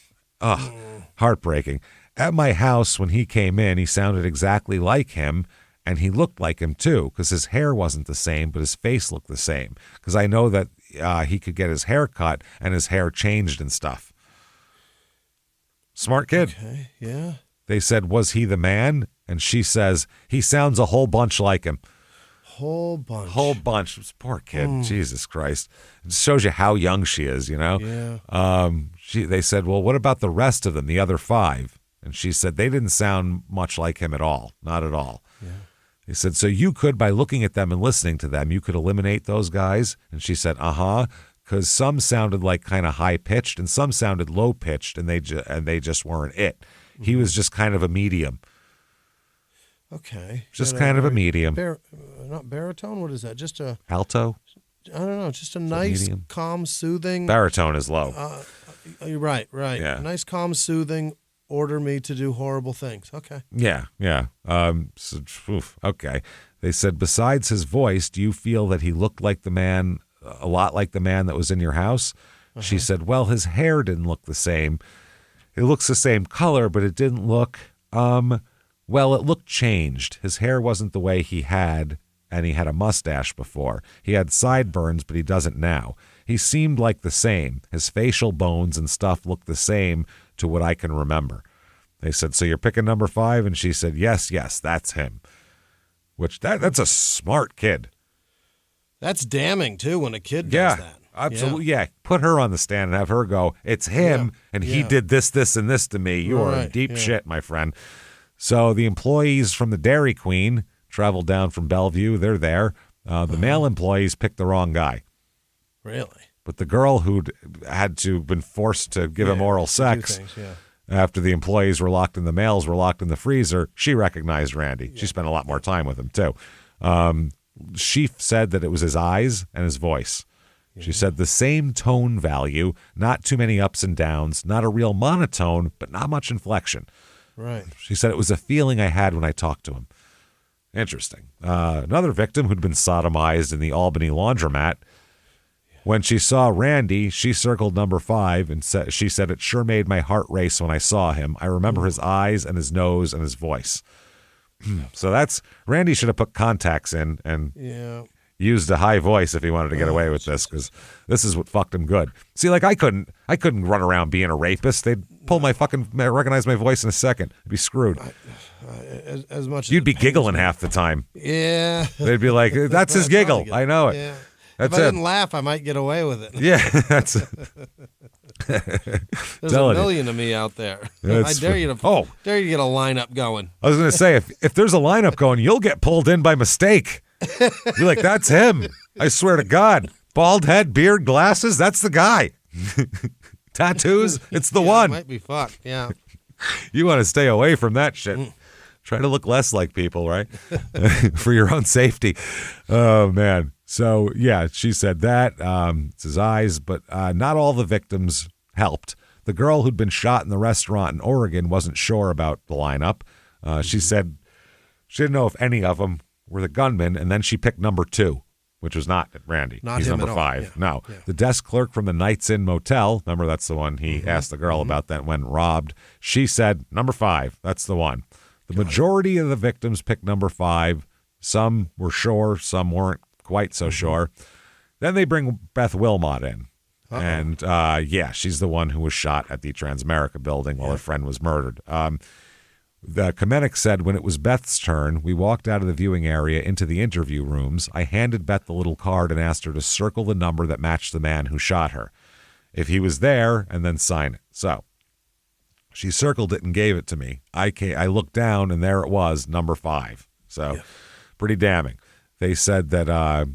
Speaker 1: Heartbreaking. At my house, when he came in, he sounded exactly like him, and he looked like him too, because his hair wasn't the same, but his face looked the same. Because I know that he could get his hair cut, and his hair changed and stuff. Smart kid.
Speaker 2: Okay, yeah.
Speaker 1: They said, was he the man? And she says, he sounds a whole bunch like him.
Speaker 2: Whole bunch.
Speaker 1: This poor kid. Jesus Christ. It shows you how young she is, you know?
Speaker 2: Yeah.
Speaker 1: They said, well, what about the rest of them, the other 5? And she said, they didn't sound much like him at all. Not at all.
Speaker 2: Yeah.
Speaker 1: He said, so you could, by looking at them and listening to them, you could eliminate those guys? And she said, because some sounded like kind of high-pitched and some sounded low-pitched, and they just weren't it. He was just kind of a medium.
Speaker 2: Okay.
Speaker 1: Just kind of a medium.
Speaker 2: Not baritone? What is that? Just a...
Speaker 1: Alto?
Speaker 2: I don't know. Just a nice, calm, soothing...
Speaker 1: Baritone is low.
Speaker 2: Right.
Speaker 1: Yeah.
Speaker 2: Nice, calm, soothing... order me to do horrible things. Okay.
Speaker 1: Yeah. Okay. They said, besides his voice, do you feel that he looked like the man, a lot like the man that was in your house? She said, well, his hair didn't look the same. It looks the same color, but it didn't look, it looked changed. His hair wasn't the way he had, and he had a mustache before. He had sideburns, but he doesn't now. He seemed like the same. His facial bones and stuff looked the same to what I can remember. They said, so you're picking number 5? And she said, yes, that's him. Which, that's a smart kid.
Speaker 2: That's damning, too, when a kid does that.
Speaker 1: Absolutely. Yeah. Put her on the stand and have her go, it's him, and he did this, and this to me. You are in deep shit, my friend. So the employees from the Dairy Queen traveled down from Bellevue. They're there. The male employees picked the wrong guy.
Speaker 2: Really?
Speaker 1: But the girl who'd had to been forced to give him oral sex after the employees were locked in the males were locked in the freezer, she recognized Randy. She spent a lot more time with him, too. She said that it was his eyes and his voice. She said the same tone value, not too many ups and downs, not a real monotone, but not much inflection.
Speaker 2: Right.
Speaker 1: She said it was a feeling I had when I talked to him. Interesting. Another victim who'd been sodomized in the Albany laundromat. When she saw Randy, she circled number 5 and she said, it sure made my heart race when I saw him. I remember his eyes and his nose and his voice. So Randy should have put contacts in and used a high voice if he wanted to get away with this, because this is what fucked him good. See, like I couldn't run around being a rapist. They'd pull recognize my voice in a second. I'd be screwed.
Speaker 2: As much
Speaker 1: You'd be giggling half the time.
Speaker 2: Yeah.
Speaker 1: They'd be like, that's his giggle. I know it.
Speaker 2: Yeah.
Speaker 1: That's
Speaker 2: if I didn't laugh, I might get away with it.
Speaker 1: Yeah, that's.
Speaker 2: There's a million of me out there. I dare you to get a lineup going.
Speaker 1: I was going to say, if there's a lineup going, you'll get pulled in by mistake. Be like, that's him. I swear to God. Bald head, beard, glasses, that's the guy. Tattoos, it's the one.
Speaker 2: Might be fucked, yeah.
Speaker 1: You want to stay away from that shit. Try to look less like people, right? For your own safety. Oh, man. So, yeah, she said that. It's his eyes, but not all the victims helped. The girl who'd been shot in the restaurant in Oregon wasn't sure about the lineup. She said she didn't know if any of them were the gunmen, and then she picked number 2, which was not Randy.
Speaker 2: Not
Speaker 1: He's
Speaker 2: him
Speaker 1: number
Speaker 2: at
Speaker 1: 5.
Speaker 2: all.
Speaker 1: No.
Speaker 2: Yeah.
Speaker 1: The desk clerk from the Knights Inn Motel, remember that's the one he asked the girl about that when robbed. She said, number 5, that's the one. The majority of the victims picked number 5. Some were sure, some weren't quite so sure. Then they bring Beth Wilmot in. And, she's the one who was shot at the Transamerica building while her friend was murdered. The Kamenick said, when it was Beth's turn, we walked out of the viewing area into the interview rooms. I handed Beth the little card and asked her to circle the number that matched the man who shot her. If he was there, and then sign it. So she circled it and gave it to me. I looked down, and there it was, number 5. So pretty damning. They said that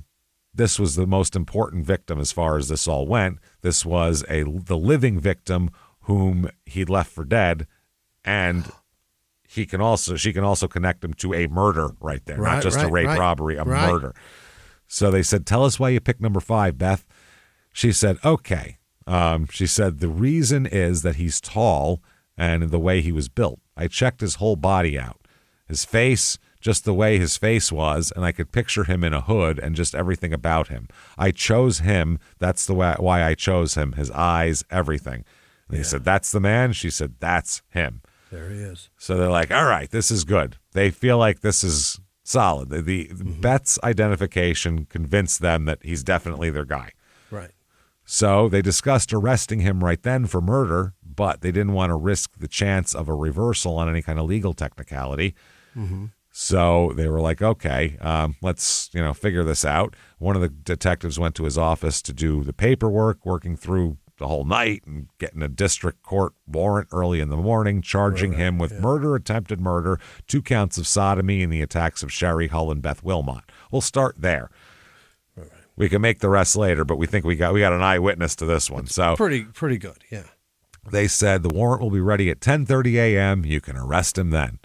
Speaker 1: this was the most important victim as far as this all went. This was the living victim whom he'd left for dead, and she can also connect him to a murder right there, not just a rape, robbery, a murder. So they said, tell us why you picked number 5, Beth. She said, okay. She said, the reason is that he's tall and the way he was built. I checked his whole body out. His face, just the way his face was, and I could picture him in a hood and just everything about him. I chose him. That's the why I chose him. His eyes, everything. And he said, that's the man. She said, that's him.
Speaker 2: There he is.
Speaker 1: So they're like, all right, this is good. They feel like this is solid. The Beth's identification convinced them that he's definitely their guy.
Speaker 2: Right.
Speaker 1: So they discussed arresting him right then for murder, but they didn't want to risk the chance of a reversal on any kind of legal technicality. So they were like, okay, let's figure this out. One of the detectives went to his office to do the paperwork, working through the whole night and getting a district court warrant early in the morning, charging him with murder, attempted murder, 2 counts of sodomy, and the attacks of Sherry Hull and Beth Wilmot. We'll start there. We can make the rest later, but we think we got an eyewitness to this one. So
Speaker 2: pretty good, yeah.
Speaker 1: They said the warrant will be ready at 10:30 a.m. You can arrest him then.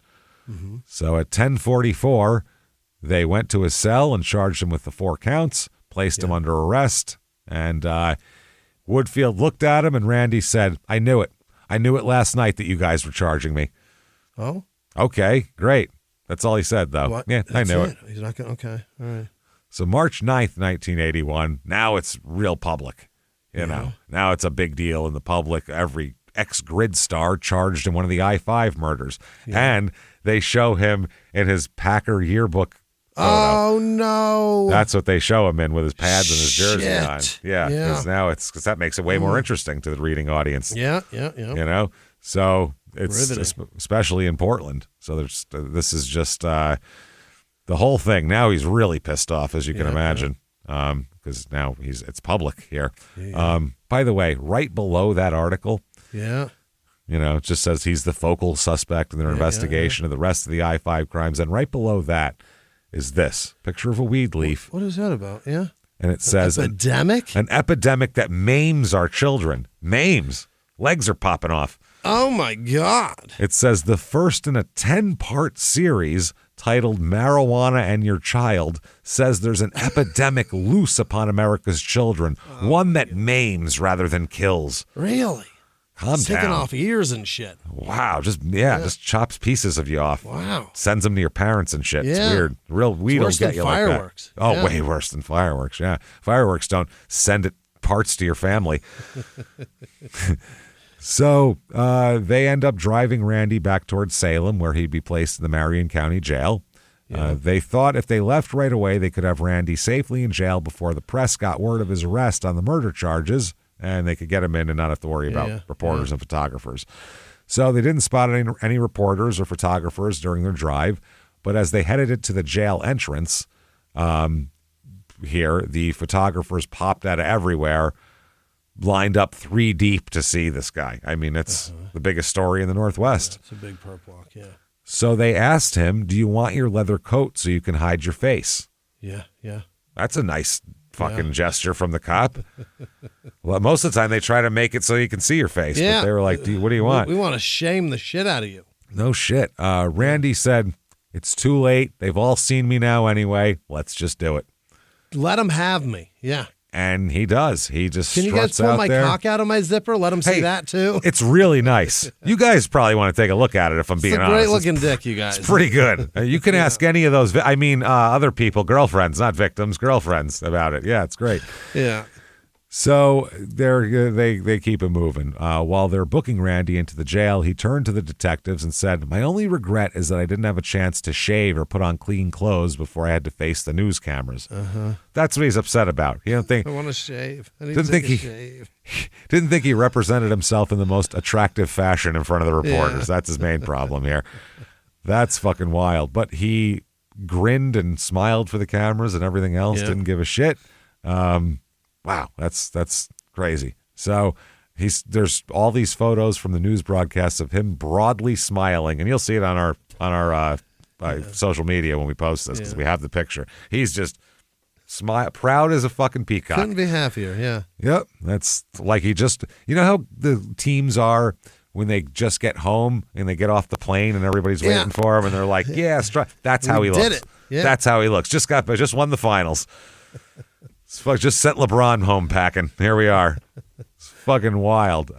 Speaker 1: So at 10:44, they went to his cell and charged him with the 4 counts, placed him under arrest, and Woodfield looked at him, and Randy said, I knew it. I knew it last night that you guys were charging me.
Speaker 2: Oh?
Speaker 1: Okay, great. That's all he said, though.
Speaker 2: What?
Speaker 1: Yeah, I knew it.
Speaker 2: He's not going to, okay, all right.
Speaker 1: So March 9th, 1981, now it's real public. You know, now it's a big deal in the public. Every ex-grid star charged in one of the I-5 murders. And they show him in his Packer yearbook photo.
Speaker 2: Oh, no.
Speaker 1: That's what they show him in with his pads and his jersey on. Yeah, because now because that makes it way more interesting to the reading audience.
Speaker 2: Yeah.
Speaker 1: So it's
Speaker 2: Riveting.
Speaker 1: especially in Portland. So this is just the whole thing. Now he's really pissed off, as you can imagine, because now it's public here. By the way, right below that article, it just says he's the focal suspect in their investigation of the rest of the I-5 crimes, and right below that is this picture of a weed leaf.
Speaker 2: What is that about? Yeah.
Speaker 1: And it says
Speaker 2: epidemic?
Speaker 1: An epidemic that maims our children. Maims. Legs are popping off.
Speaker 2: Oh, my God.
Speaker 1: It says the first in a 10-part series titled Marijuana and Your Child says there's an epidemic loose upon America's children, one that maims rather than kills.
Speaker 2: Really?
Speaker 1: Calm down.
Speaker 2: Taking off ears and shit.
Speaker 1: Wow. Just chops pieces of you off.
Speaker 2: Wow.
Speaker 1: Sends them to your parents and shit.
Speaker 2: Yeah.
Speaker 1: It's weird. Real weed will get you
Speaker 2: fireworks.
Speaker 1: like that. Oh, way worse than fireworks. Yeah. Fireworks don't send parts to your family. So they end up driving Randy back towards Salem, where he'd be placed in the Marion County Jail. They thought if they left right away, they could have Randy safely in jail before the press got word of his arrest on the murder charges, and they could get him in and not have to worry about reporters and photographers. So they didn't spot any reporters or photographers during their drive, but as they headed into the jail entrance here, the photographers popped out of everywhere, lined up 3 deep to see this guy. I mean, it's the biggest story in the Northwest.
Speaker 2: It's a big perp walk,
Speaker 1: So they asked him, do you want your leather coat so you can hide your face?
Speaker 2: Yeah.
Speaker 1: That's a nice fucking gesture from the cop. Well, most of the time they try to make it so you can see your face, but they were like, what do you want?
Speaker 2: We want to shame the shit out of you.
Speaker 1: No shit. Randy said, it's too late. They've all seen me now anyway. Let's just do it.
Speaker 2: Let him have me. Yeah.
Speaker 1: And he does. He just
Speaker 2: Can you guys
Speaker 1: struts
Speaker 2: pull
Speaker 1: out
Speaker 2: my
Speaker 1: there.
Speaker 2: cock out of my zipper? Let him see that too.
Speaker 1: It's really nice. You guys probably want to take a look at it if I'm being honest.
Speaker 2: Great looking dick, you guys.
Speaker 1: It's pretty good. You can ask any of those. Other people, girlfriends, not victims, girlfriends about it. Yeah, it's great.
Speaker 2: Yeah.
Speaker 1: So they keep it moving. While they're booking Randy into the jail, he turned to the detectives and said, "My only regret is that I didn't have a chance to shave or put on clean clothes before I had to face the news cameras." That's what he's upset about. He don't think
Speaker 2: I want to shave. I need
Speaker 1: didn't
Speaker 2: to
Speaker 1: think
Speaker 2: take
Speaker 1: he
Speaker 2: a shave.
Speaker 1: didn't think he represented himself in the most attractive fashion in front of the reporters. That's his main problem here. That's fucking wild. But he grinned and smiled for the cameras and everything else. Didn't give a shit. Wow, that's crazy. So there's all these photos from the news broadcasts of him broadly smiling, and you'll see it on our social media when we post this because we have the picture. He's just proud as a fucking peacock.
Speaker 2: Couldn't be happier. Yeah.
Speaker 1: Yep, that's like he just. You know how the teams are when they just get home and they get off the plane and everybody's waiting for him and they're like, that's how he looks.
Speaker 2: Did it. Yeah.
Speaker 1: That's how he looks. Just won the finals. Just sent LeBron home packing. Here we are. It's fucking wild.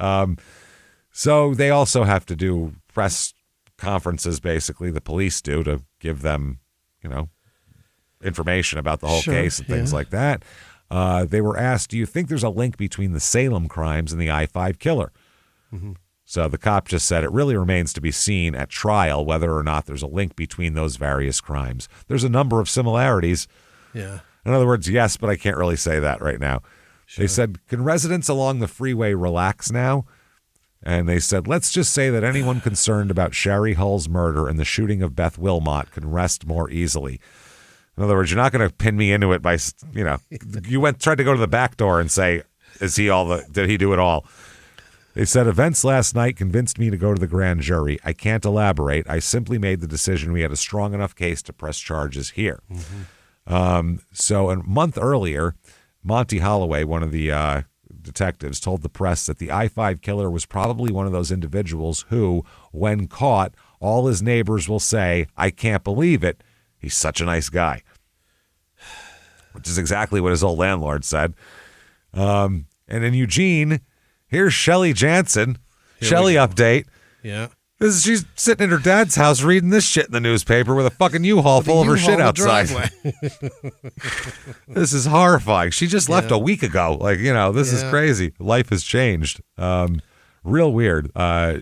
Speaker 1: So they also have to do press conferences, basically, the police do, to give them, information about the whole case and things like that. They were asked, do you think there's a link between the Salem crimes and the I-5 killer? Mm-hmm. So the cop just said it really remains to be seen at trial whether or not there's a link between those various crimes. There's a number of similarities.
Speaker 2: Yeah.
Speaker 1: In other words, yes, but I can't really say that right now. Sure. They said, can residents along the freeway relax now? And they said, let's just say that anyone concerned about Sherry Hull's murder and the shooting of Beth Wilmot can rest more easily. In other words, you're not going to pin me into it by, you tried to go to the back door and say, did he do it all? They said, events last night convinced me to go to the grand jury. I can't elaborate. I simply made the decision we had a strong enough case to press charges here. Mm-hmm. So a month earlier, Monty Holloway, one of the detectives, told the press that the I-5 killer was probably one of those individuals who, when caught, all his neighbors will say, I can't believe it. He's such a nice guy. Which is exactly what his old landlord said. And in Eugene, here's Shelly Jansen. Shelly update.
Speaker 2: Yeah.
Speaker 1: She's sitting in her dad's house reading this shit in the newspaper with a fucking U-Haul full of her shit outside. This is horrifying. She just left a week ago. This is crazy. Life has changed. Real weird.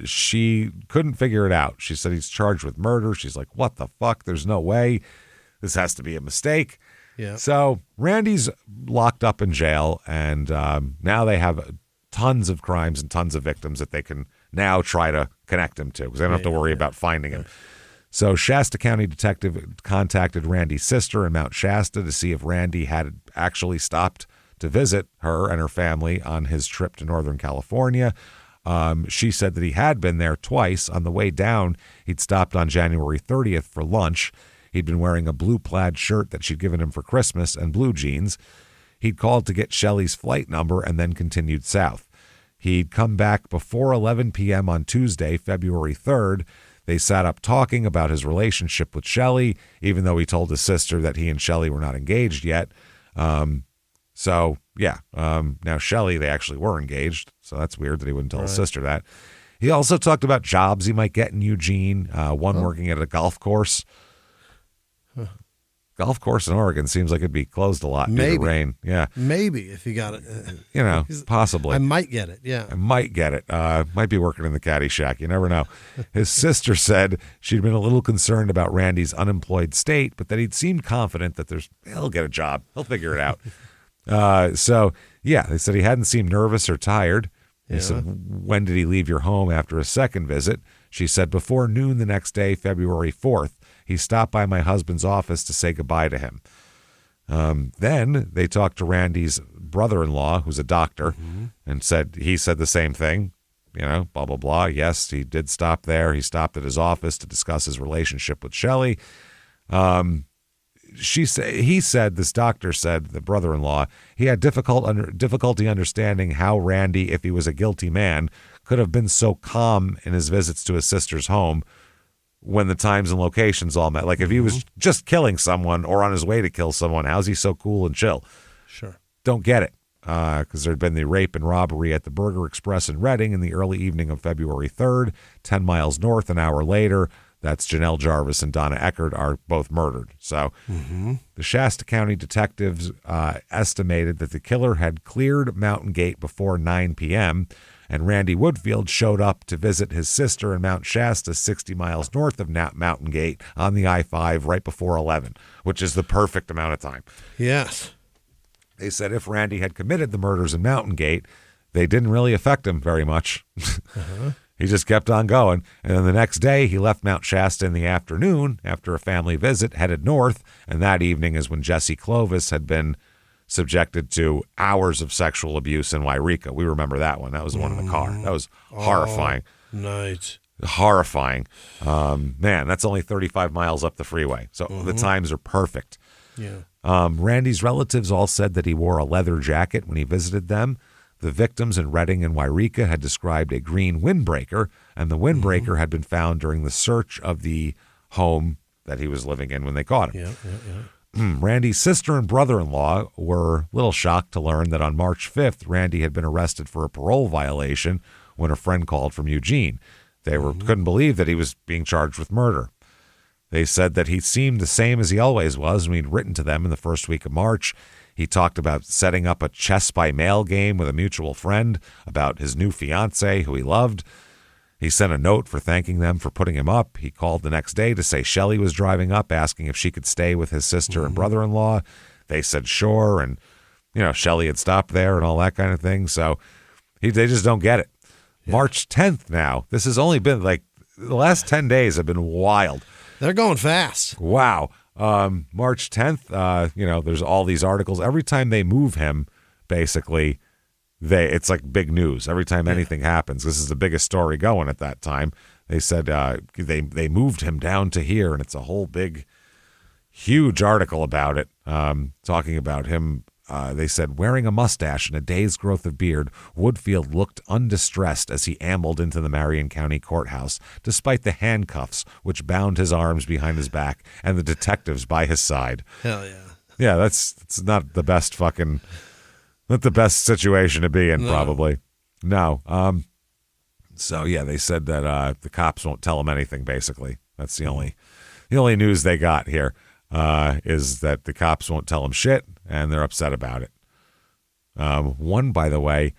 Speaker 1: She couldn't figure it out. She said he's charged with murder. She's like, what the fuck? There's no way. This has to be a mistake. Yeah. So Randy's locked up in jail, and now they have tons of crimes and tons of victims that they can now try to connect him to because they don't have to worry about finding him. So Shasta County detective contacted Randy's sister in Mount Shasta to see if Randy had actually stopped to visit her and her family on his trip to Northern California. She said that he had been there twice. On the way down, he'd stopped on January 30th for lunch. He'd been wearing a blue plaid shirt that she'd given him for Christmas and blue jeans. He'd called to get Shelley's flight number and then continued south. He'd come back before 11 p.m. on Tuesday, February 3rd. They sat up talking about his relationship with Shelley, even though he told his sister that he and Shelley were not engaged yet. Now Shelley, they actually were engaged, so that's weird that he wouldn't tell his sister that. He also talked about jobs he might get in Eugene, working at a golf course. Golf course in Oregon seems like it'd be closed a lot due to rain. Yeah.
Speaker 2: Maybe if you got it.
Speaker 1: Possibly.
Speaker 2: I might get it, yeah.
Speaker 1: I might get it. Might be working in the caddy shack. You never know. His sister said she'd been a little concerned about Randy's unemployed state, but that he'd seemed confident that he'll get a job. He'll figure it out. They said he hadn't seemed nervous or tired. They said, when did he leave your home after a second visit? She said, before noon the next day, February 4th. He stopped by my husband's office to say goodbye to him. Then they talked to Randy's brother-in-law, who's a doctor, and he said the same thing, blah, blah, blah. Yes, he did stop there. He stopped at his office to discuss his relationship with Shelley. This doctor said, the brother-in-law, he had difficulty understanding how Randy, if he was a guilty man, could have been so calm in his visits to his sister's home when the times and locations all met. Like if he was just killing someone or on his way to kill someone, how's he so cool and chill?
Speaker 2: Sure.
Speaker 1: Don't get it. Because there had been the rape and robbery at the Burger Express in Reading in the early evening of February 3rd, 10 miles north an hour later. That's Janelle Jarvis and Donna Eckert are both murdered. So the Shasta County detectives estimated that the killer had cleared Mountain Gate before 9 p.m., and Randy Woodfield showed up to visit his sister in Mount Shasta, 60 miles north of Mountain Gate on the I-5 right before 11, which is the perfect amount of time.
Speaker 2: Yes.
Speaker 1: They said if Randy had committed the murders in Mountain Gate, they didn't really affect him very much. He just kept on going. And then the next day, he left Mount Shasta in the afternoon after a family visit, headed north. And that evening is when Jesse Clovis had been subjected to hours of sexual abuse in Wairika. We remember that one. That was the one in the car. That was horrifying.
Speaker 2: Nice.
Speaker 1: Horrifying. Man, that's only 35 miles up the freeway. So the times are perfect.
Speaker 2: Yeah.
Speaker 1: Randy's relatives all said that he wore a leather jacket when he visited them. The victims in Reading and Wairika had described a green windbreaker, and the windbreaker had been found during the search of the home that he was living in when they caught him.
Speaker 2: Yeah.
Speaker 1: Randy's sister and brother-in-law were a little shocked to learn that on March 5th, Randy had been arrested for a parole violation when a friend called from Eugene. They couldn't believe that he was being charged with murder. They said that he seemed the same as he always was when he'd written to them in the first week of March. He talked about setting up a chess by mail game with a mutual friend, about his new fiance who he loved. He sent a note for thanking them for putting him up. He called the next day to say Shelley was driving up, asking if she could stay with his sister and brother-in-law. They said sure, and Shelley had stopped there and all that kind of thing. So they just don't get it. Yeah. March 10th now. This has only been the last 10 days have been wild.
Speaker 2: They're going fast.
Speaker 1: Wow. March 10th, there's all these articles. Every time they move him, basically, it's like big news. Every time anything happens, this is the biggest story going at that time. They said they moved him down to here, and it's a whole big, huge article about it, talking about him. They said, wearing a mustache and a day's growth of beard, Woodfield looked undistressed as he ambled into the Marion County Courthouse, despite the handcuffs which bound his arms behind his back and the detectives by his side.
Speaker 2: Hell yeah.
Speaker 1: Yeah, that's not the best not the best situation to be in, probably. No. So, yeah, they said that the cops won't tell him anything, basically. That's the only news they got here. Is that the cops won't tell him shit, and they're upset about it. One, by the way,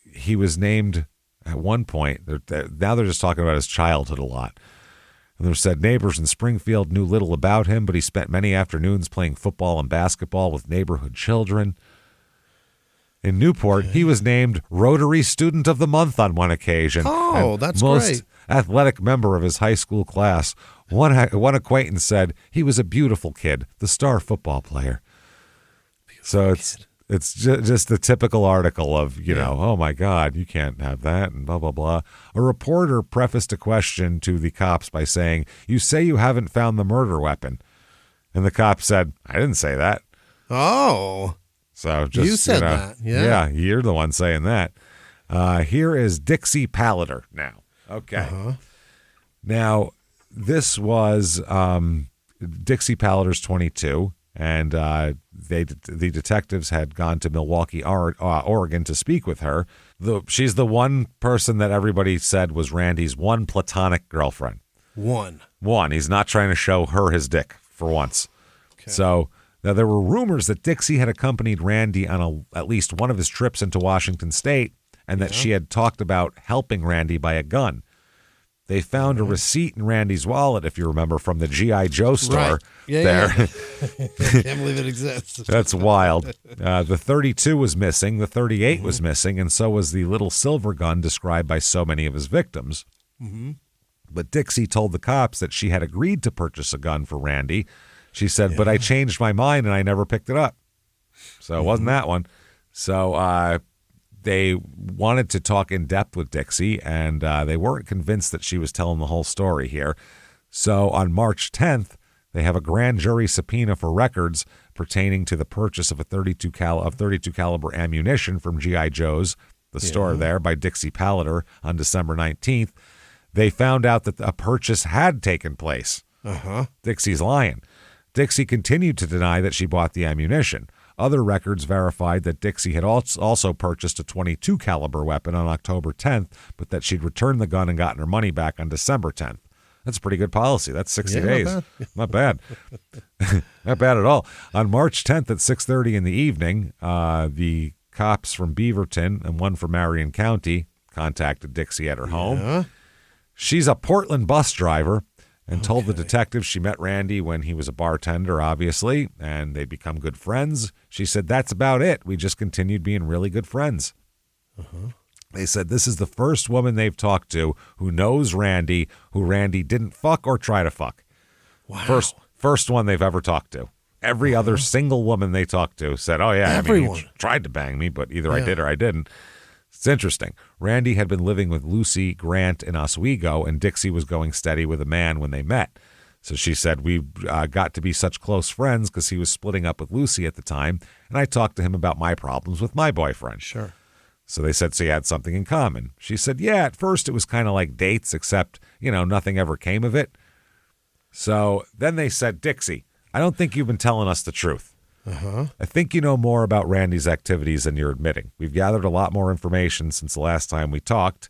Speaker 1: he was named at one point. Now they're just talking about his childhood a lot. And they said neighbors in Springfield knew little about him, but he spent many afternoons playing football and basketball with neighborhood children. In Newport, he was named Rotary Student of the Month on one occasion.
Speaker 2: Oh, that's
Speaker 1: most
Speaker 2: great.
Speaker 1: Athletic member of his high school class. One acquaintance said he was a beautiful kid, the star football player. So it's just the typical article of, oh, my God, you can't have that and blah, blah, blah. A reporter prefaced a question to the cops by saying, "You say you haven't found the murder weapon." And the cop said, "I didn't say that."
Speaker 2: Oh.
Speaker 1: So just,
Speaker 2: you said that. Yeah,
Speaker 1: you're the one saying that. Here is Dixie Palater now. Okay. Now, this was Dixie Palater's 22, and the detectives had gone to Milwaukee, Oregon to speak with her. She's the one person that everybody said was Randy's one platonic girlfriend. One. He's not trying to show her his dick for once. Okay. So now there were rumors that Dixie had accompanied Randy on at least one of his trips into Washington State, and that she had talked about helping Randy buy a gun. They found a receipt in Randy's wallet, if you remember, from the G.I. Joe store.
Speaker 2: Right. Yeah. Can't believe it exists.
Speaker 1: That's wild. The 32 was missing. The 38 was missing. And so was the little silver gun described by so many of his victims. But Dixie told the cops that she had agreed to purchase a gun for Randy. She said, but I changed my mind and I never picked it up. So it wasn't that one. So they wanted to talk in depth with Dixie, and they weren't convinced that she was telling the whole story here. So on March 10th, they have a grand jury subpoena for records pertaining to the purchase of a 32 caliber ammunition from G.I. Joe's, the store there, by Dixie Palater on December 19th. They found out that a purchase had taken place. Dixie's lying. Dixie continued to deny that she bought the ammunition. Other records verified that Dixie had also purchased a .22 caliber weapon on October 10th, but that she'd returned the gun and gotten her money back on December 10th. That's a pretty good policy. That's 60 days. Not bad. Not bad at all. On March 10th at 6:30 in the evening, the cops from Beaverton and one from Marion County contacted Dixie at her home. She's a Portland bus driver and told the detective she met Randy when he was a bartender, obviously, and they become good friends. She said, that's about it. We just continued being really good friends. They said this is the first woman they've talked to who knows Randy, who Randy didn't fuck or try to fuck.
Speaker 2: Wow.
Speaker 1: First one they've ever talked to. Every other single woman they talked to said, oh, yeah,
Speaker 2: Everyone.
Speaker 1: I mean, he tried to bang me, but either I did or I didn't. It's interesting. Randy had been living with Lucy Grant in Oswego, and Dixie was going steady with a man when they met. So she said, we got to be such close friends because he was splitting up with Lucy at the time, and I talked to him about my problems with my boyfriend.
Speaker 2: Sure.
Speaker 1: So they said, so you had something in common. She said, yeah, at first it was kind of like dates, except, nothing ever came of it. So then they said, Dixie, I don't think you've been telling us the truth. I think you know more about Randy's activities than you're admitting. We've gathered a lot more information since the last time we talked.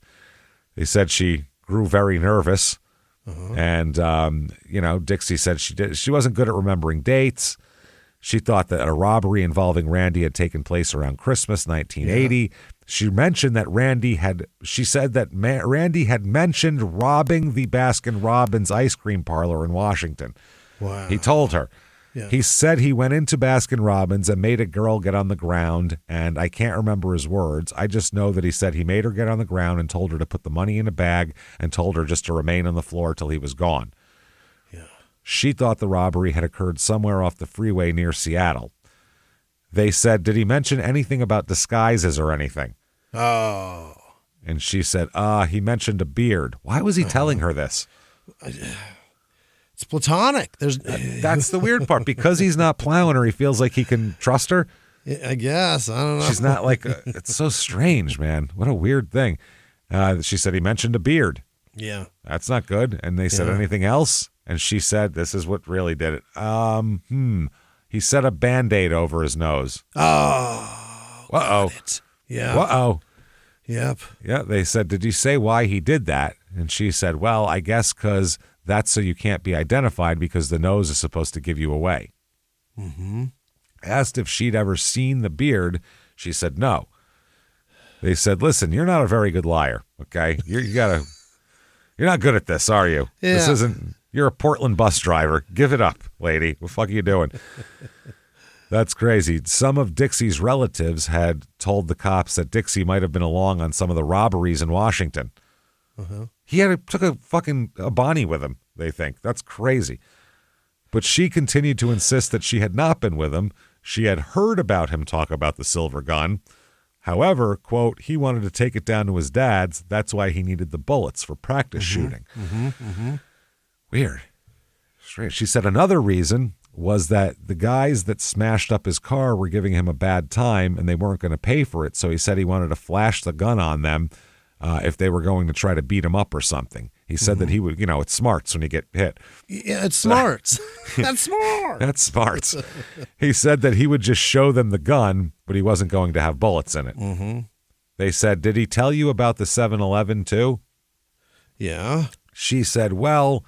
Speaker 1: They said she grew very nervous. And, Dixie said she wasn't good at remembering dates. She thought that a robbery involving Randy had taken place around Christmas 1980. Yeah. She mentioned that Randy had mentioned robbing the Baskin-Robbins ice cream parlor in Washington.
Speaker 2: Wow.
Speaker 1: He told her.
Speaker 2: Yeah.
Speaker 1: He said he went into Baskin-Robbins and made a girl get on the ground, and I can't remember his words. I just know that he said he made her get on the ground and told her to put the money in a bag and told her just to remain on the floor till he was gone.
Speaker 2: Yeah.
Speaker 1: She thought the robbery had occurred somewhere off the freeway near Seattle. They said, did he mention anything about disguises or anything?
Speaker 2: Oh.
Speaker 1: And she said, he mentioned a beard. Why was he telling her this?
Speaker 2: It's platonic.
Speaker 1: That's the weird part. Because he's not plowing her, he feels like he can trust her.
Speaker 2: I guess. I don't know.
Speaker 1: She's not like, it's so strange, man. What a weird thing. She said he mentioned a beard.
Speaker 2: Yeah.
Speaker 1: That's not good. And they said, anything else? And she said, this is what really did it. He set a Band-Aid over his nose.
Speaker 2: Oh.
Speaker 1: Uh-oh.
Speaker 2: Yeah.
Speaker 1: Uh-oh.
Speaker 2: Yep.
Speaker 1: Yeah, they said, did you say why he did that? And she said, well, I guess because that's so you can't be identified because the nose is supposed to give you away. Asked if she'd ever seen the beard, she said no. They said, listen, you're not a very good liar, okay? You're not good at this, are you?
Speaker 2: Yeah.
Speaker 1: This isn't, you're a Portland bus driver. Give it up, lady. What the fuck are you doing? That's crazy. Some of Dixie's relatives had told the cops that Dixie might have been along on some of the robberies in Washington. He took a Bonnie with him, they think. That's crazy. But she continued to insist that she had not been with him. She had heard about him talk about the silver gun. However, quote, he wanted to take it down to his dad's. That's why he needed the bullets for practice shooting. Weird. Strange. She said another reason was that the guys that smashed up his car were giving him a bad time and they weren't going to pay for it. So he said he wanted to flash the gun on them if they were going to try to beat him up or something. He said that he would, it's smarts when you get hit.
Speaker 2: Yeah, it's smarts. That's smart.
Speaker 1: That's smarts. He said that he would just show them the gun, but he wasn't going to have bullets in it. They said, did he tell you about the 7-Eleven too?
Speaker 2: Yeah.
Speaker 1: She said, well,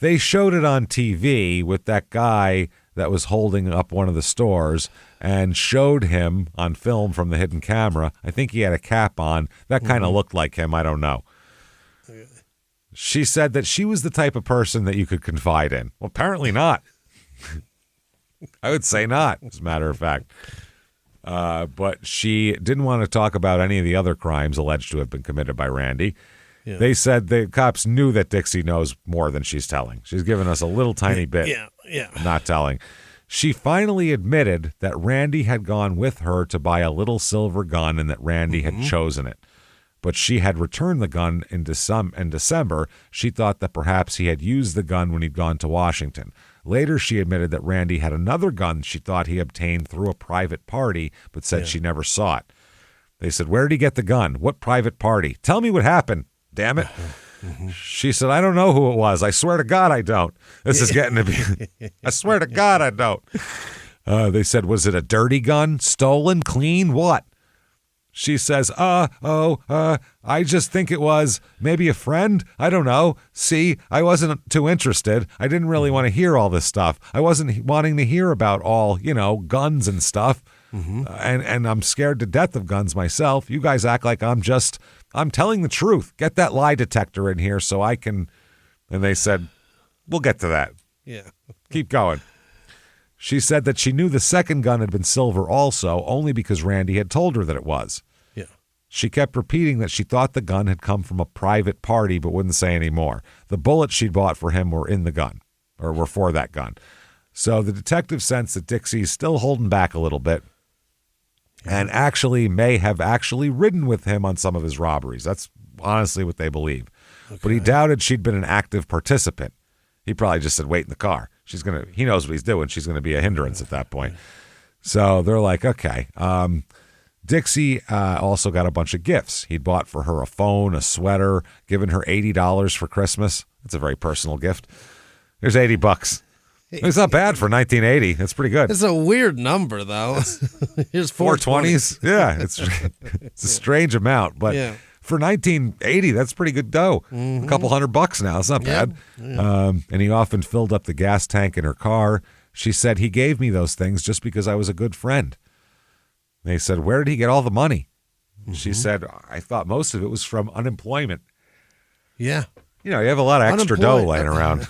Speaker 1: they showed it on TV with that guy that was holding up one of the stores and showed him on film from the hidden camera. I think he had a cap on. That kind of looked like him. I don't know. She said that she was the type of person that you could confide in. Well, apparently not. I would say not, as a matter of fact. But she didn't want to talk about any of the other crimes alleged to have been committed by Randy. Yeah. They said the cops knew that Dixie knows more than she's telling. She's given us a little tiny bit, not telling. She finally admitted that Randy had gone with her to buy a little silver gun and that Randy had chosen it. But she had returned the gun in December. She thought that perhaps he had used the gun when he'd gone to Washington. Later, she admitted that Randy had another gun she thought he obtained through a private party, but said she never saw it. They said, where did he get the gun? What private party? Tell me what happened. Damn it. She said, I don't know who it was. I swear to God, I don't. This is getting to be, I swear to God, I don't. They said, was it a dirty gun? Stolen? Clean? What? She says, I just think it was maybe a friend. I don't know. See, I wasn't too interested. I didn't really want to hear all this stuff. I wasn't wanting to hear about all, guns and stuff. And I'm scared to death of guns myself. You guys act like I'm telling the truth. Get that lie detector in here so I can. And they said, we'll get to that.
Speaker 2: Yeah.
Speaker 1: Keep going. She said that she knew the second gun had been silver also, only because Randy had told her that it was.
Speaker 2: Yeah.
Speaker 1: She kept repeating that she thought the gun had come from a private party, but wouldn't say any more. The bullets she'd bought for him were in the gun, or were for that gun. So the detective sensed that Dixie's still holding back a little bit, and may have ridden with him on some of his robberies. That's honestly what they believe. Okay. But he doubted she'd been an active participant. He probably just said, wait in the car. He knows what he's doing. She's going to be a hindrance at that point. So they're like, okay. Dixie also got a bunch of gifts. He'd bought for her a phone, a sweater, given her $80 for Christmas. That's a very personal gift. There's $80. It's not bad for 1980. That's pretty good.
Speaker 2: It's a weird number, though. Here's
Speaker 1: 420s. Yeah, it's a strange amount, but for 1980, that's pretty good dough. A couple $100 now. It's not bad. Yeah. And he often filled up the gas tank in her car. She said, he gave me those things just because I was a good friend. They said, where did he get all the money? She said, I thought most of it was from unemployment.
Speaker 2: Yeah.
Speaker 1: You have a lot of extra dough laying around.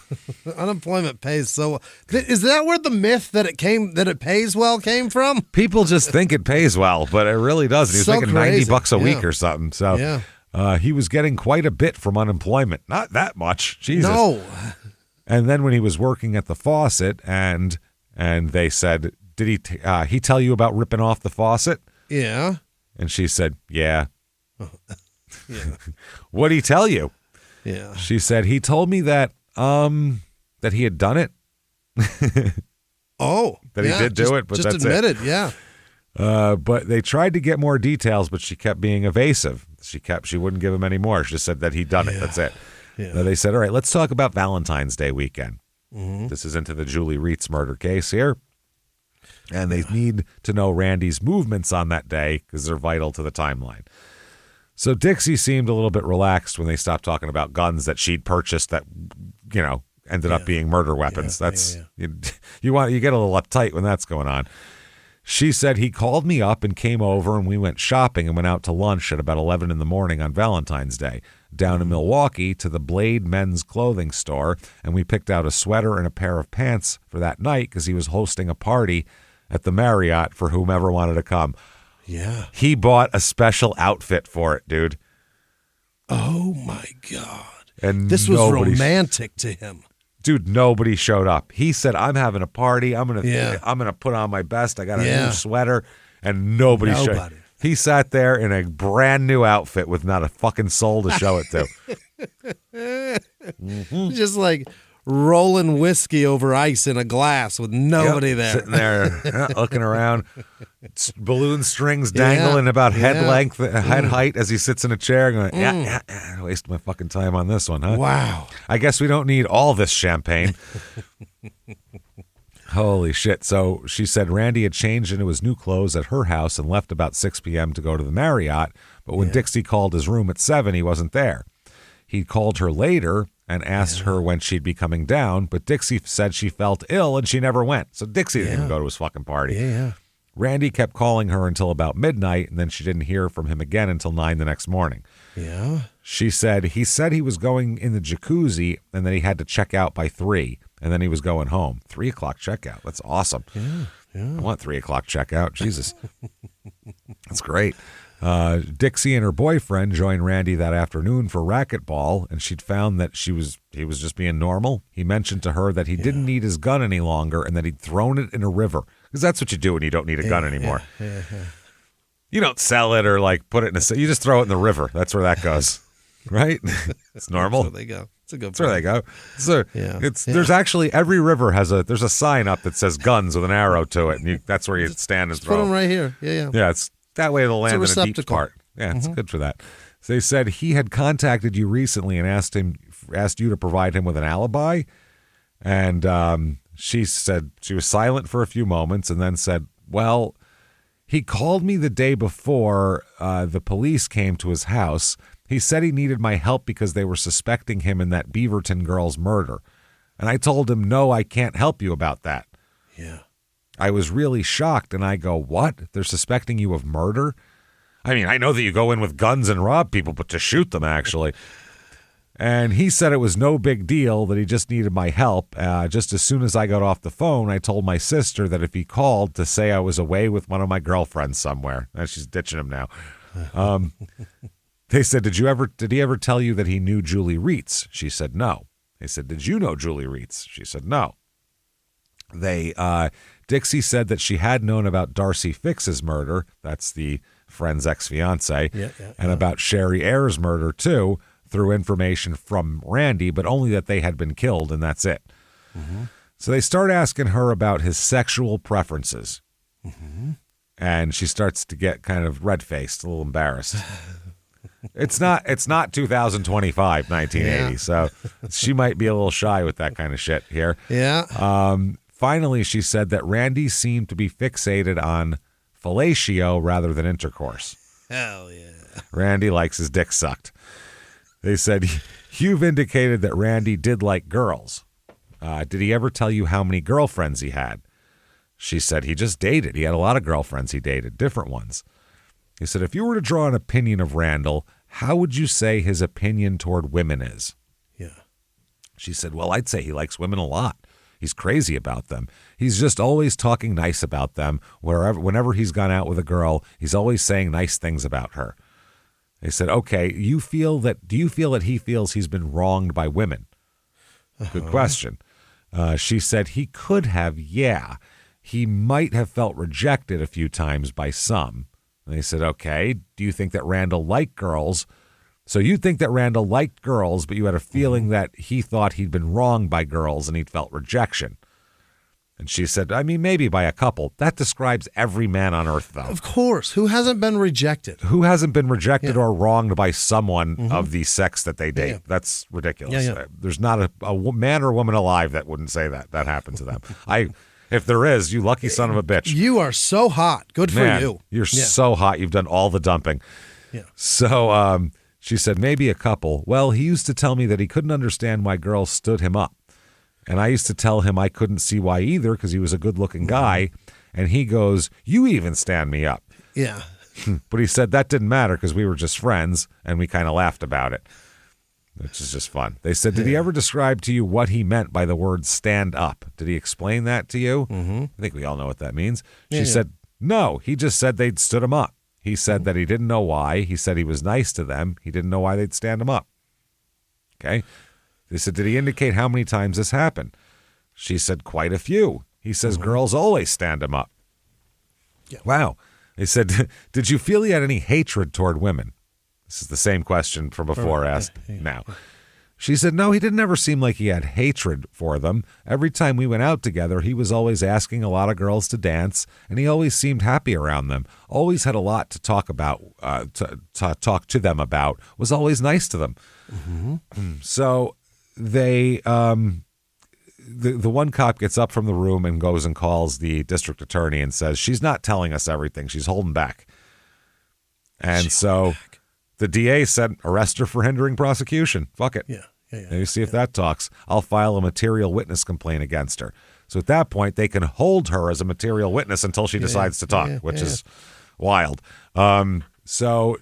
Speaker 2: Unemployment pays so well. Is that where the myth that it pays well came from?
Speaker 1: People just think it pays well, but it really doesn't. He was making $90 a week or something. So he was getting quite a bit from unemployment. Not that much. Jesus.
Speaker 2: No.
Speaker 1: And then when he was working at the faucet and they said, did he tell you about ripping off the faucet?
Speaker 2: Yeah.
Speaker 1: And she said, yeah. What did he tell you?
Speaker 2: Yeah.
Speaker 1: She said, he told me that he had done it. That he did do it, but
Speaker 2: just
Speaker 1: that's
Speaker 2: admitted, yeah.
Speaker 1: But they tried to get more details, but she kept being evasive. She wouldn't give him any more. She just said that he'd done it. That's it. Yeah. They said, all right, let's talk about Valentine's Day weekend. This is into the Julie Reitz murder case here. And they need to know Randy's movements on that day because they're vital to the timeline. So Dixie seemed a little bit relaxed when they stopped talking about guns that she'd purchased that, ended up being murder weapons. You get a little uptight when that's going on. She said he called me up and came over and we went shopping and went out to lunch at about 11 in the morning on Valentine's Day down in Milwaukee to the Blade men's clothing store. And we picked out a sweater and a pair of pants for that night because he was hosting a party at the Marriott for whomever wanted to come.
Speaker 2: Yeah.
Speaker 1: He bought a special outfit for it, dude.
Speaker 2: Oh, my God.
Speaker 1: And
Speaker 2: this was romantic to him.
Speaker 1: Dude, nobody showed up. He said, I'm having a party. I'm gonna put on my best. I got a new sweater. And nobody showed up. He sat there in a brand new outfit with not a fucking soul to show it to.
Speaker 2: Just like rolling whiskey over ice in a glass with nobody there.
Speaker 1: Sitting there looking around. Balloon strings dangling about head length, head height as he sits in a chair going, I wasted my fucking time on this one, huh?
Speaker 2: Wow.
Speaker 1: I guess we don't need all this champagne. Holy shit. So she said Randy had changed into his new clothes at her house and left about 6 p.m. to go to the Marriott, but when Dixie called his room at 7, he wasn't there. He called her later and asked her when she'd be coming down, but Dixie said she felt ill and she never went. So Dixie didn't even go to his fucking party.
Speaker 2: Yeah.
Speaker 1: Randy kept calling her until about midnight, and then she didn't hear from him again until 9 the next morning.
Speaker 2: Yeah.
Speaker 1: She said he was going in the jacuzzi and then he had to check out by 3, and then he was going home. 3 o'clock checkout. That's awesome.
Speaker 2: Yeah.
Speaker 1: I want 3 o'clock checkout. Jesus. That's great. Dixie and her boyfriend joined Randy that afternoon for racquetball, and she'd found that he was just being normal. He mentioned to her that he didn't need his gun any longer and that he'd thrown it in a river. Because that's what you do when you don't need a gun anymore.
Speaker 2: Yeah.
Speaker 1: You don't sell it or point it in you just throw it in the river. That's where that goes. Right? It's normal.
Speaker 2: That's where they go. It's a good point.
Speaker 1: That's where they go. So there's actually there's a sign up that says guns with an arrow to it, and that's where you stand and throw.
Speaker 2: Put them right here. Yeah.
Speaker 1: Yeah, it's that way they'll land in a deep part. Yeah, it's good for that. So they said he had contacted you recently and asked you to provide him with an alibi. And she said she was silent for a few moments and then said, well, he called me the day before the police came to his house. He said he needed my help because they were suspecting him in that Beaverton girl's murder. And I told him, no, I can't help you about that.
Speaker 2: Yeah.
Speaker 1: I was really shocked, and I go, what? They're suspecting you of murder? I mean, I know that you go in with guns and rob people, but to shoot them, actually. And he said it was no big deal, that he just needed my help. Just as soon as I got off the phone, I told my sister that if he called to say I was away with one of my girlfriends somewhere. And she's ditching him now. They said, did he ever tell you that he knew Julie Reitz? She said, no. They said, did you know Julie Reitz? She said, no. Dixie said that she had known about Darcy Fix's murder. That's the friend's ex-fiance. And about Sherry Ayer's murder, too, through information from Randy, but only that they had been killed, and that's it. Mm-hmm. So they start asking her about his sexual preferences. Mm-hmm. And she starts to get kind of red-faced, a little embarrassed. It's not 2025, 1980, so she might be a little shy with that kind of shit here.
Speaker 2: Yeah.
Speaker 1: Finally, she said that Randy seemed to be fixated on fellatio rather than intercourse.
Speaker 2: Hell yeah.
Speaker 1: Randy likes his dick sucked. They said, you've indicated that Randy did like girls. Did he ever tell you how many girlfriends he had? She said he just dated. He had a lot of girlfriends he dated, different ones. He said, if you were to draw an opinion of Randall, how would you say his opinion toward women is?
Speaker 2: Yeah.
Speaker 1: She said, well, I'd say he likes women a lot. He's crazy about them. He's just always talking nice about them. Whenever he's gone out with a girl, he's always saying nice things about her. They said, okay, do you feel that he feels he's been wronged by women? Good question. She said he could have, yeah. He might have felt rejected a few times by some. And they said, okay, do you think that Randall liked girls? So you think that Randall liked girls, but you had a feeling that he thought he'd been wronged by girls and he'd felt rejection. And she said, I mean, maybe by a couple. That describes every man on earth, though.
Speaker 2: Of course. Who hasn't been rejected?
Speaker 1: Who hasn't been rejected or wronged by someone of the sex that they date? Yeah. That's ridiculous.
Speaker 2: Yeah.
Speaker 1: There's not a man or woman alive that wouldn't say that happened to them. If there is, you lucky son of a bitch.
Speaker 2: You are so hot. Good for you.
Speaker 1: You're so hot. You've done all the dumping.
Speaker 2: Yeah.
Speaker 1: So she said, maybe a couple. Well, he used to tell me that he couldn't understand why girls stood him up. And I used to tell him I couldn't see why either because he was a good-looking guy. And he goes, you even stand me up.
Speaker 2: Yeah.
Speaker 1: But he said that didn't matter because we were just friends, and we kind of laughed about it, which is just fun. They said, did he ever describe to you what he meant by the word stand up? Did he explain that to you? Mm-hmm. I think we all know what that means. She said, no, he just said they'd stood him up. He said that he didn't know why. He said he was nice to them. He didn't know why they'd stand him up. Okay. They said, did he indicate how many times this happened? She said, quite a few. He says, girls always stand him up. Yeah. Wow. They said, did you feel he had any hatred toward women? This is the same question from before asked now. She said, no, he didn't ever seem like he had hatred for them. Every time we went out together, he was always asking a lot of girls to dance, and he always seemed happy around them. Always had a lot to talk about, to talk to them about. Was always nice to them. Mm-hmm. So they, the one cop gets up from the room and goes and calls the district attorney and says, she's not telling us everything. She's holding back. And the DA said, arrest her for hindering prosecution. Fuck it.
Speaker 2: Yeah.
Speaker 1: You see if that talks. I'll file a material witness complaint against her. So at that point, they can hold her as a material witness until she decides to talk, which is wild. So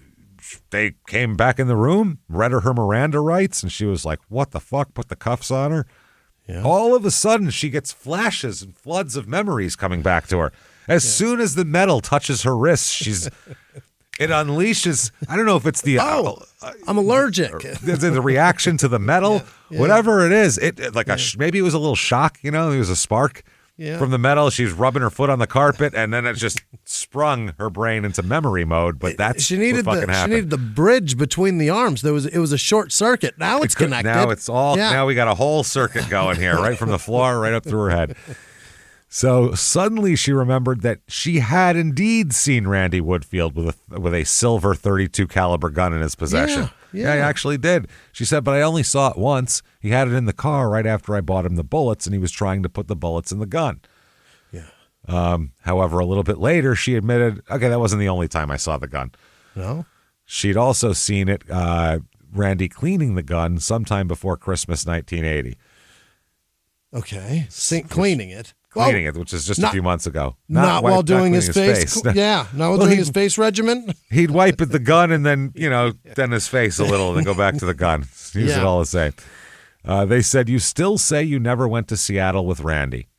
Speaker 1: they came back in the room, read her Miranda rights, and she was like, what the fuck? Put the cuffs on her. Yeah. All of a sudden, she gets flashes and floods of memories coming back to her. As soon as the metal touches her wrist, it unleashes, I don't know if it's the...
Speaker 2: I'm allergic.
Speaker 1: The reaction to the metal, whatever it is. Maybe it was a little shock, it was a spark from the metal. She's rubbing her foot on the carpet, and then it just sprung her brain into memory mode, but that's what fucking happened.
Speaker 2: She needed the bridge between the arms. It was a short circuit. Now it's connected.
Speaker 1: Now it's all... Now we got a whole circuit going here, right from the floor right up through her head. So suddenly she remembered that she had indeed seen Randy Woodfield with a silver .32 caliber gun in his possession. Yeah, he actually did. She said, but I only saw it once. He had it in the car right after I bought him the bullets, and he was trying to put the bullets in the gun.
Speaker 2: Yeah.
Speaker 1: However, a little bit later, she admitted, okay, that wasn't the only time I saw the gun.
Speaker 2: No?
Speaker 1: She'd also seen it, Randy cleaning the gun sometime before Christmas 1980.
Speaker 2: Okay. Cleaning it.
Speaker 1: Cleaning it, which is just a few months ago.
Speaker 2: Not while doing his face. Yeah, not while doing his face regimen.
Speaker 1: He'd wipe at the gun and then, then his face a little and then go back to the gun. Use it all the same. They said, you still say you never went to Seattle with Randy.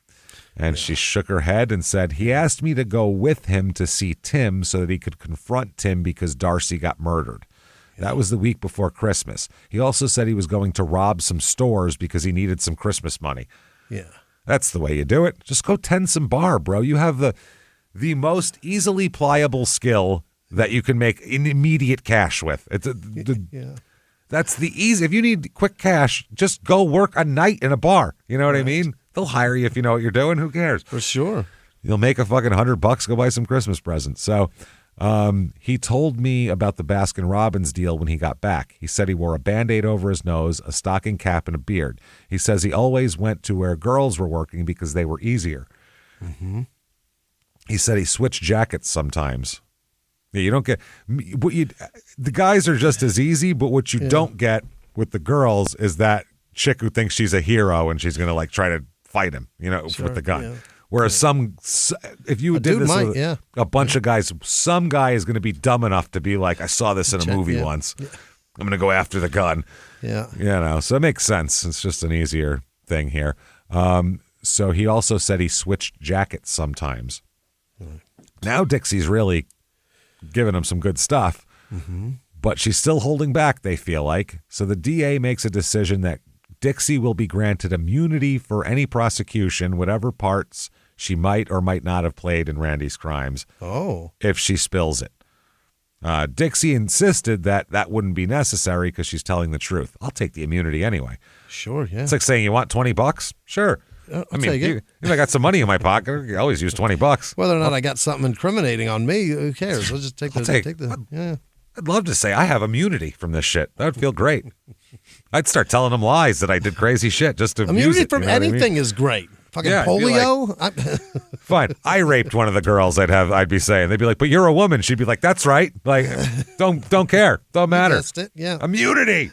Speaker 1: And she shook her head and said, he asked me to go with him to see Tim so that he could confront Tim because Darcy got murdered. That was the week before Christmas. He also said he was going to rob some stores because he needed some Christmas money.
Speaker 2: Yeah.
Speaker 1: That's the way you do it. Just go tend some bar, bro. You have the most easily pliable skill that you can make immediate cash with. That's the easy. If you need quick cash, just go work a night in a bar. You know what I mean? They'll hire you if you know what you're doing. Who cares?
Speaker 2: For sure.
Speaker 1: You'll make a fucking $100. Go buy some Christmas presents. So he told me about the Baskin-Robbins deal when he got back. He said he wore a Band-Aid over his nose, a stocking cap, and a beard. He says he always went to where girls were working because they were easier.
Speaker 2: Mm-hmm.
Speaker 1: He said he switched jackets sometimes. Yeah, you don't get the guys are just as easy, but what you don't get with the girls is that chick who thinks she's a hero and she's going to try to fight him, with the gun. Yeah. Whereas if you did this with a bunch of guys, some guy is going to be dumb enough to be like, I saw this in a movie once. Yeah. I'm going to go after the gun.
Speaker 2: Yeah.
Speaker 1: So it makes sense. It's just an easier thing here. So he also said he switched jackets sometimes. Now Dixie's really giving him some good stuff, but she's still holding back, they feel like. So the DA makes a decision that Dixie will be granted immunity for any prosecution, whatever parts she might or might not have played in Randy's crimes. If she spills it. Dixie insisted that wouldn't be necessary because she's telling the truth. I'll take the immunity anyway.
Speaker 2: Sure, yeah.
Speaker 1: It's like saying, you want $20? Sure.
Speaker 2: I'll take it.
Speaker 1: I got some money in my pocket. I always use $20.
Speaker 2: Whether or not I got something incriminating on me, who cares? We'll just take the.
Speaker 1: I'd love to say I have immunity from this shit. That would feel great. I'd start telling them lies that I did crazy shit just to
Speaker 2: immunity
Speaker 1: use it,
Speaker 2: from anything is great. Fucking polio.
Speaker 1: Fine. I raped one of the girls. I'd be saying. They'd be like, "But you're a woman." She'd be like, "That's right." Like, don't care. Don't matter. Immunity.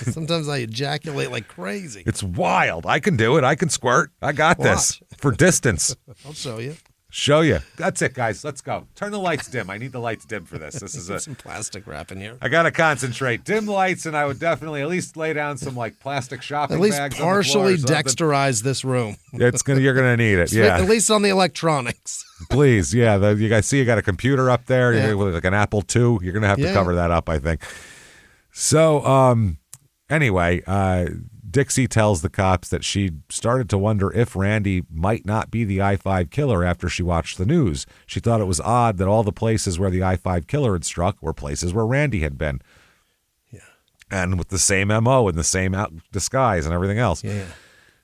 Speaker 2: Sometimes I ejaculate like crazy.
Speaker 1: It's wild. I can do it. I can squirt. I got this for distance.
Speaker 2: I'll show you.
Speaker 1: Show you. That's it, guys. Let's go. Turn the lights dim. I need the lights dim for this. This is
Speaker 2: some plastic wrap in here.
Speaker 1: I gotta concentrate. Dim lights, and I would definitely at least lay down some plastic shopping bags.
Speaker 2: At least partially dexterize this room.
Speaker 1: You're gonna need it. Yeah.
Speaker 2: At least on the electronics.
Speaker 1: Please, yeah. You guys see, you got a computer up there. With like an Apple II. You're gonna have to cover that up, I think. So, anyway, Dixie tells the cops that she started to wonder if Randy might not be the I-5 killer after she watched the news. She thought it was odd that all the places where the I-5 killer had struck were places where Randy had been.
Speaker 2: Yeah.
Speaker 1: And with the same MO and the same disguise and everything else.
Speaker 2: Yeah.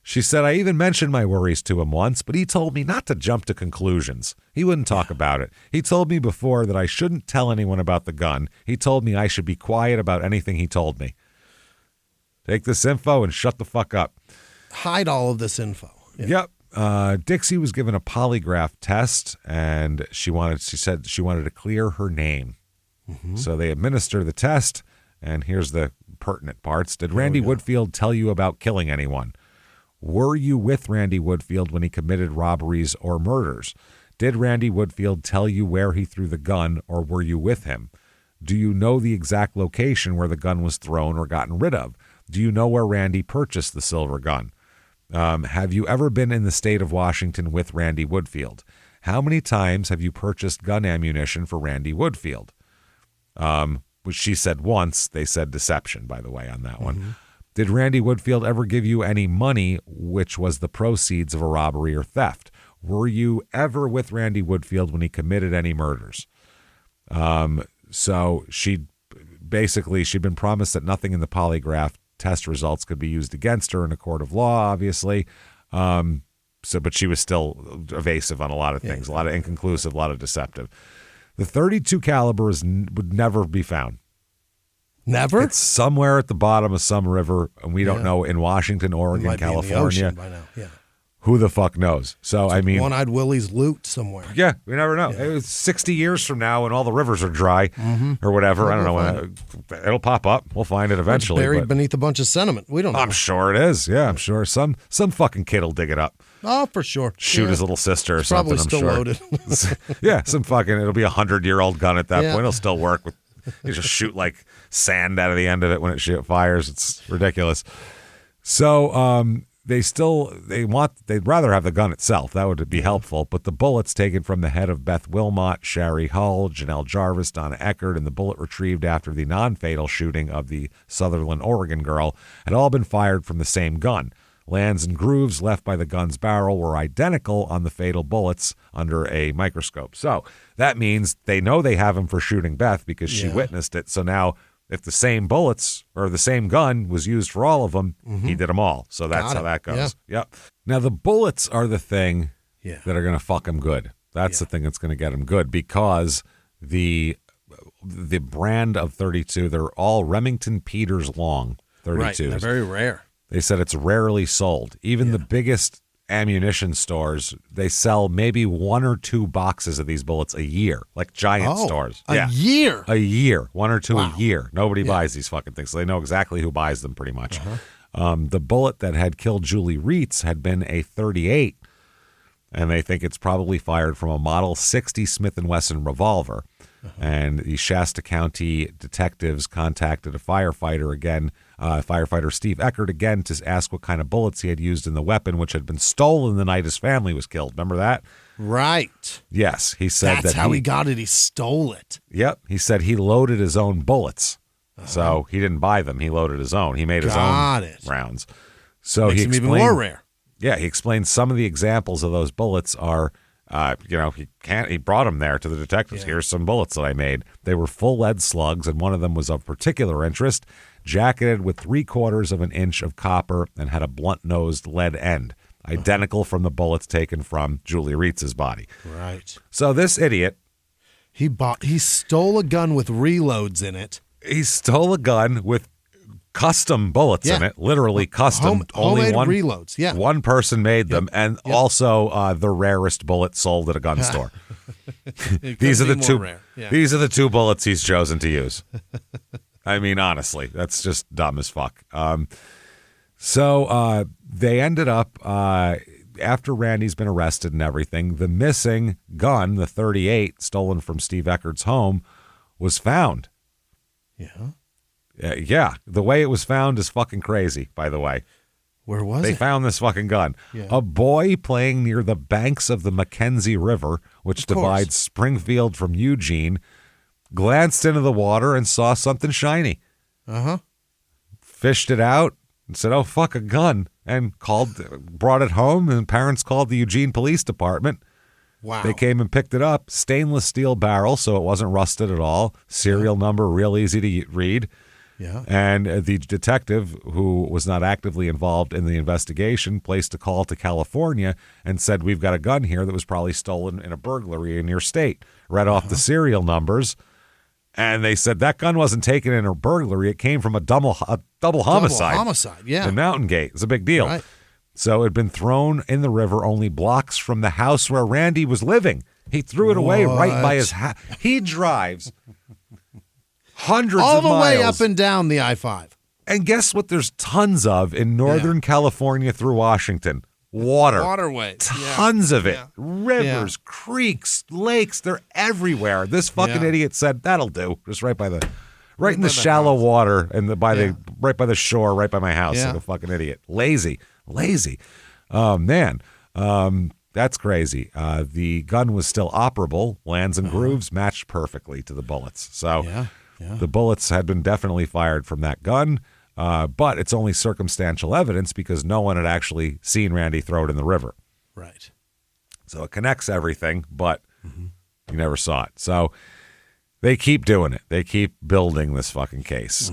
Speaker 1: She said, I even mentioned my worries to him once, but he told me not to jump to conclusions. He wouldn't talk about it. He told me before that I shouldn't tell anyone about the gun. He told me I should be quiet about anything he told me. Take this info and shut the fuck up.
Speaker 2: Hide all of this info.
Speaker 1: Yeah. Yep. Dixie was given a polygraph test, and she said she wanted to clear her name. Mm-hmm. So they administer the test, and here's the pertinent parts. Did Randy Woodfield tell you about killing anyone? Were you with Randy Woodfield when he committed robberies or murders? Did Randy Woodfield tell you where he threw the gun, or were you with him? Do you know the exact location where the gun was thrown or gotten rid of? Do you know where Randy purchased the silver gun? Have you ever been in the state of Washington with Randy Woodfield? How many times have you purchased gun ammunition for Randy Woodfield? Which she said once. They said deception, by the way, on that one. Mm-hmm. Did Randy Woodfield ever give you any money, which was the proceeds of a robbery or theft? Were you ever with Randy Woodfield when he committed any murders? So she'd been promised that nothing in the polygraph test results could be used against her in a court of law, obviously. but she was still evasive on a lot of things, a lot of inconclusive, a lot of deceptive. The .32 caliber would never be found.
Speaker 2: Never?
Speaker 1: It's somewhere at the bottom of some river, and we don't know, in Washington, Oregon, California.
Speaker 2: By now. Yeah.
Speaker 1: Who the fuck knows? So, I mean,
Speaker 2: One-Eyed Willie's loot somewhere.
Speaker 1: Yeah, we never know. It was 60 years from now when all the rivers are dry or whatever. I don't know. It'll pop up. We'll find it eventually.
Speaker 2: It's buried beneath a bunch of sediment. We don't know.
Speaker 1: I'm sure it is. Yeah, I'm sure some fucking kid will dig it up.
Speaker 2: Oh, for sure.
Speaker 1: Shoot his little sister or
Speaker 2: it's
Speaker 1: something.
Speaker 2: Probably still loaded.
Speaker 1: Yeah, it'll be a 100-year-old gun at that point. It'll still work. You just shoot like sand out of the end of it when it fires. It's ridiculous. So, they'd rather have the gun itself. That would be helpful. But the bullets taken from the head of Beth Wilmot, Shari Hull, Janelle Jarvis, Donna Eckert, and the bullet retrieved after the non-fatal shooting of the Sutherland, Oregon girl had all been fired from the same gun. Lands and grooves left by the gun's barrel were identical on the fatal bullets under a microscope. So that means they know they have him for shooting Beth because she witnessed it. So now, if the same bullets or the same gun was used for all of them, he did them all. So that's how that goes.
Speaker 2: Yeah.
Speaker 1: Yep. Now, the bullets are the thing that are going to fuck him good. That's the thing that's going to get him good because the brand of .32, they're all Remington Peters long .32s.
Speaker 2: Right, they're very rare.
Speaker 1: They said it's rarely sold. Even the biggest ammunition stores, they sell maybe 1 or 2 boxes of these bullets a year, like giant stores.
Speaker 2: A year?
Speaker 1: A year. 1 or 2 a year. Nobody buys these fucking things, so they know exactly who buys them pretty much. The bullet that had killed Julie Reitz had been a .38, and they think it's probably fired from a Model 60 Smith & Wesson revolver. And the Shasta County detectives contacted a firefighter again, firefighter Steve Eckert again, to ask what kind of bullets he had used in the weapon, which had been stolen the night his family was killed. Remember that?
Speaker 2: Right.
Speaker 1: Yes. He said
Speaker 2: that's how he got it. He stole it.
Speaker 1: Yep. He said he loaded his own bullets. So he didn't buy them. He loaded his own. He made his own rounds. So
Speaker 2: Makes
Speaker 1: he
Speaker 2: him
Speaker 1: explained,
Speaker 2: even more rare.
Speaker 1: Yeah. He explained some of the examples of those bullets are, he brought them there to the detectives. Yeah. Here's some bullets that I made. They were full lead slugs, and one of them was of particular interest, jacketed with 3/4 of an inch of copper and had a blunt-nosed lead end, identical from the bullets taken from Julie Reitz's body.
Speaker 2: Right.
Speaker 1: So this idiot,
Speaker 2: he stole a gun with reloads in it.
Speaker 1: He stole a gun with custom bullets in it, literally custom.
Speaker 2: Only one reloads. Yeah,
Speaker 1: one person made them, and also the rarest bullet sold at a gun store. These are the two. These are the 2 bullets he's chosen to use. I mean, honestly, that's just dumb as fuck. So they ended up after Randy's been arrested and everything. The missing gun, the .38, stolen from Steve Eckert's home, was found.
Speaker 2: Yeah.
Speaker 1: Yeah, the way it was found is fucking crazy, by the way.
Speaker 2: Where was it?
Speaker 1: They found this fucking gun. Yeah. A boy playing near the banks of the Mackenzie River, which divides Springfield from Eugene, glanced into the water and saw something shiny. Fished it out and said, oh, fuck, a gun, and brought it home, and parents called the Eugene Police Department.
Speaker 2: Wow.
Speaker 1: They came and picked it up. Stainless steel barrel, so it wasn't rusted at all. Serial number, real easy to read.
Speaker 2: Yeah.
Speaker 1: And the detective, who was not actively involved in the investigation, placed a call to California and said, we've got a gun here that was probably stolen in a burglary in your state. Read off the serial numbers, and they said that gun wasn't taken in a burglary. It came from a double homicide.
Speaker 2: Double homicide, yeah.
Speaker 1: In Mountain Gate. It's a big deal.
Speaker 2: Right.
Speaker 1: So it had been thrown in the river only blocks from the house where Randy was living. He threw it away right by his house. He drives hundreds
Speaker 2: all
Speaker 1: of
Speaker 2: the
Speaker 1: miles.
Speaker 2: way up and down the I-5.
Speaker 1: And guess what there's tons of in Northern California through Washington? Water.
Speaker 2: Waterways.
Speaker 1: Tons of it. Rivers, creeks, lakes, they're everywhere. This fucking idiot said, that'll do. Just right in the shallow water and right by the shore, right by my house. Like a fucking idiot. Lazy. Oh, man. That's crazy. The gun was still operable. Lands and grooves matched perfectly to the bullets. So the bullets had been definitely fired from that gun, but it's only circumstantial evidence because no one had actually seen Randy throw it in the river.
Speaker 2: Right.
Speaker 1: So it connects everything, but you never saw it. So They keep doing it. They keep building this fucking case.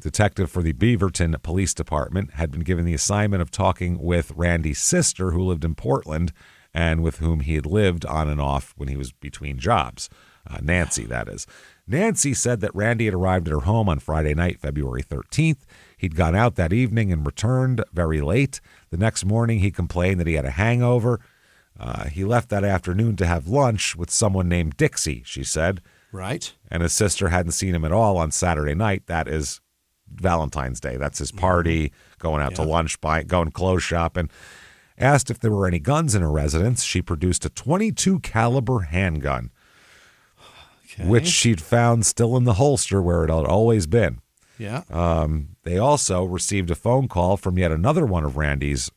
Speaker 1: Detective for the Beaverton Police Department had been given the assignment of talking with Randy's sister, who lived in Portland, and with whom he had lived on and off when he was between jobs. Nancy, that is. Nancy said that Randy had arrived at her home on Friday night, February 13th. He'd gone out that evening and returned very late. The next morning, he complained that he had a hangover. He left that afternoon to have lunch with someone named Dixie, she said.
Speaker 2: Right.
Speaker 1: And his sister hadn't seen him at all on Saturday night. That is Valentine's Day. That's his party, going out to lunch, going clothes shopping. Asked if there were any guns in her residence. She produced a .22 caliber handgun, which she'd found still in the holster where it had always been.
Speaker 2: Yeah.
Speaker 1: They also received a phone call from yet another one of Randy's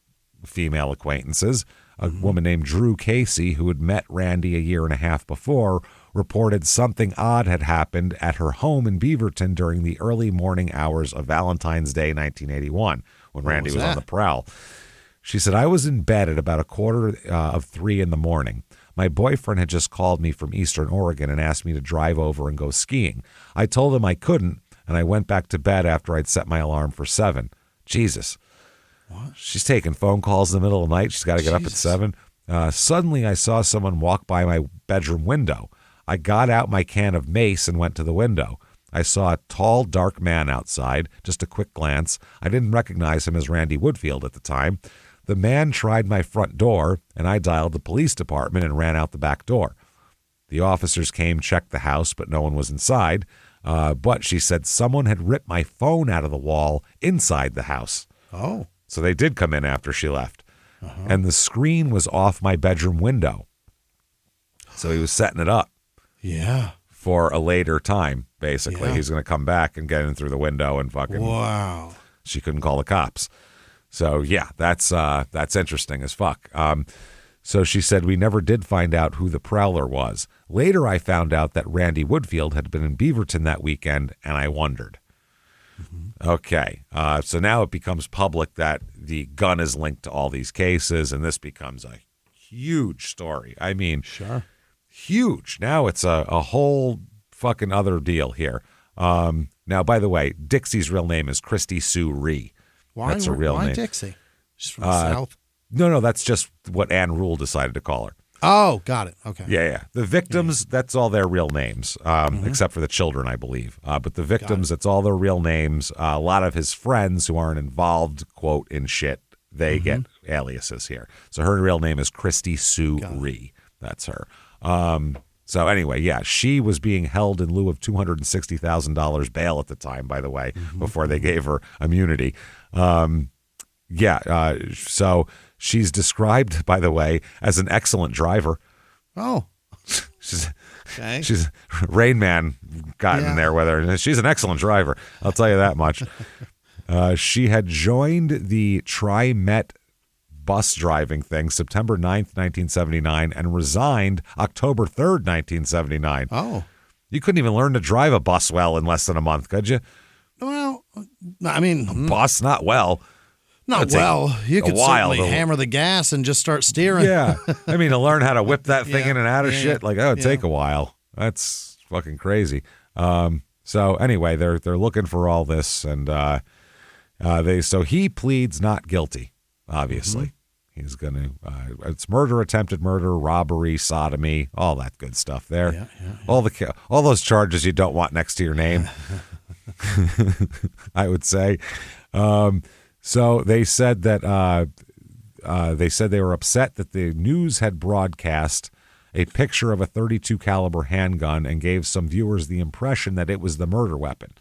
Speaker 1: female acquaintances, a woman named Drew Casey, who had met Randy a year and a half before, reported something odd had happened at her home in Beaverton during the early morning hours of Valentine's Day, 1981, when Randy was on the prowl. She said, I was in bed at about 2:45 in the morning. My boyfriend had just called me from Eastern Oregon and asked me to drive over and go skiing. I told him I couldn't, and I went back to bed after I'd set my alarm for 7. Jesus.
Speaker 2: What?
Speaker 1: She's taking phone calls in the middle of the night. She's got to get up at 7. Suddenly, I saw someone walk by my bedroom window. I got out my can of mace and went to the window. I saw a tall, dark man outside, just a quick glance. I didn't recognize him as Randy Woodfield at the time. The man tried my front door, and I dialed the police department and ran out the back door. The officers came, checked the house, but no one was inside. But she said someone had ripped my phone out of the wall inside the house.
Speaker 2: Oh.
Speaker 1: So they did come in after she left. And the screen was off my bedroom window. So he was setting it up.
Speaker 2: Yeah.
Speaker 1: For a later time, basically.
Speaker 2: Yeah.
Speaker 1: He's going to come back and get in through the window and fucking...
Speaker 2: Wow.
Speaker 1: She couldn't call the cops. So, yeah, that's interesting as fuck. So she said, we never did find out who the prowler was. Later, I found out that Randy Woodfield had been in Beaverton that weekend, and I wondered. Okay, so now it becomes public that the gun is linked to all these cases, and this becomes a huge story. I mean,
Speaker 2: sure,
Speaker 1: huge. Now it's a whole fucking other deal here. Now, by the way, Dixie's real name is Christy Sue Ree.
Speaker 2: Why?
Speaker 1: That's her real name.
Speaker 2: Why Dixie? She's from the South?
Speaker 1: No, that's just what Ann Rule decided to call her.
Speaker 2: Oh, got it. Okay.
Speaker 1: Yeah. The victims, that's all their real names, except for the children, I believe. But the victims, that's all their real names. A lot of his friends who aren't involved, quote, in shit, they get aliases here. So her real name is Christy Sue Ree. That's her. So anyway, yeah, she was being held in lieu of $260,000 bail at the time, by the way, before they gave her immunity. So she's described, by the way, as an excellent driver.
Speaker 2: Oh.
Speaker 1: She's Rain Man got in there with her. She's an excellent driver. I'll tell you that much. She had joined the Tri-Met bus driving thing September 9th, 1979, and resigned October 3rd, 1979.
Speaker 2: Oh.
Speaker 1: You couldn't even learn to drive a bus well in less than a month, could you?
Speaker 2: Well, I mean...
Speaker 1: A bus, not well.
Speaker 2: Not well. You could certainly hammer the gas and just start steering.
Speaker 1: Yeah. I mean, to learn how to whip that thing in and out of shit, it'd take a while. That's fucking crazy. So anyway, they're looking for all this, and so he pleads not guilty, obviously. He's going to, it's murder, attempted murder, robbery, sodomy, all that good stuff there. All those charges you don't want next to your name, I would say. So they said that they were upset that the news had broadcast a picture of a .32 caliber handgun and gave some viewers the impression that it was the murder weapon.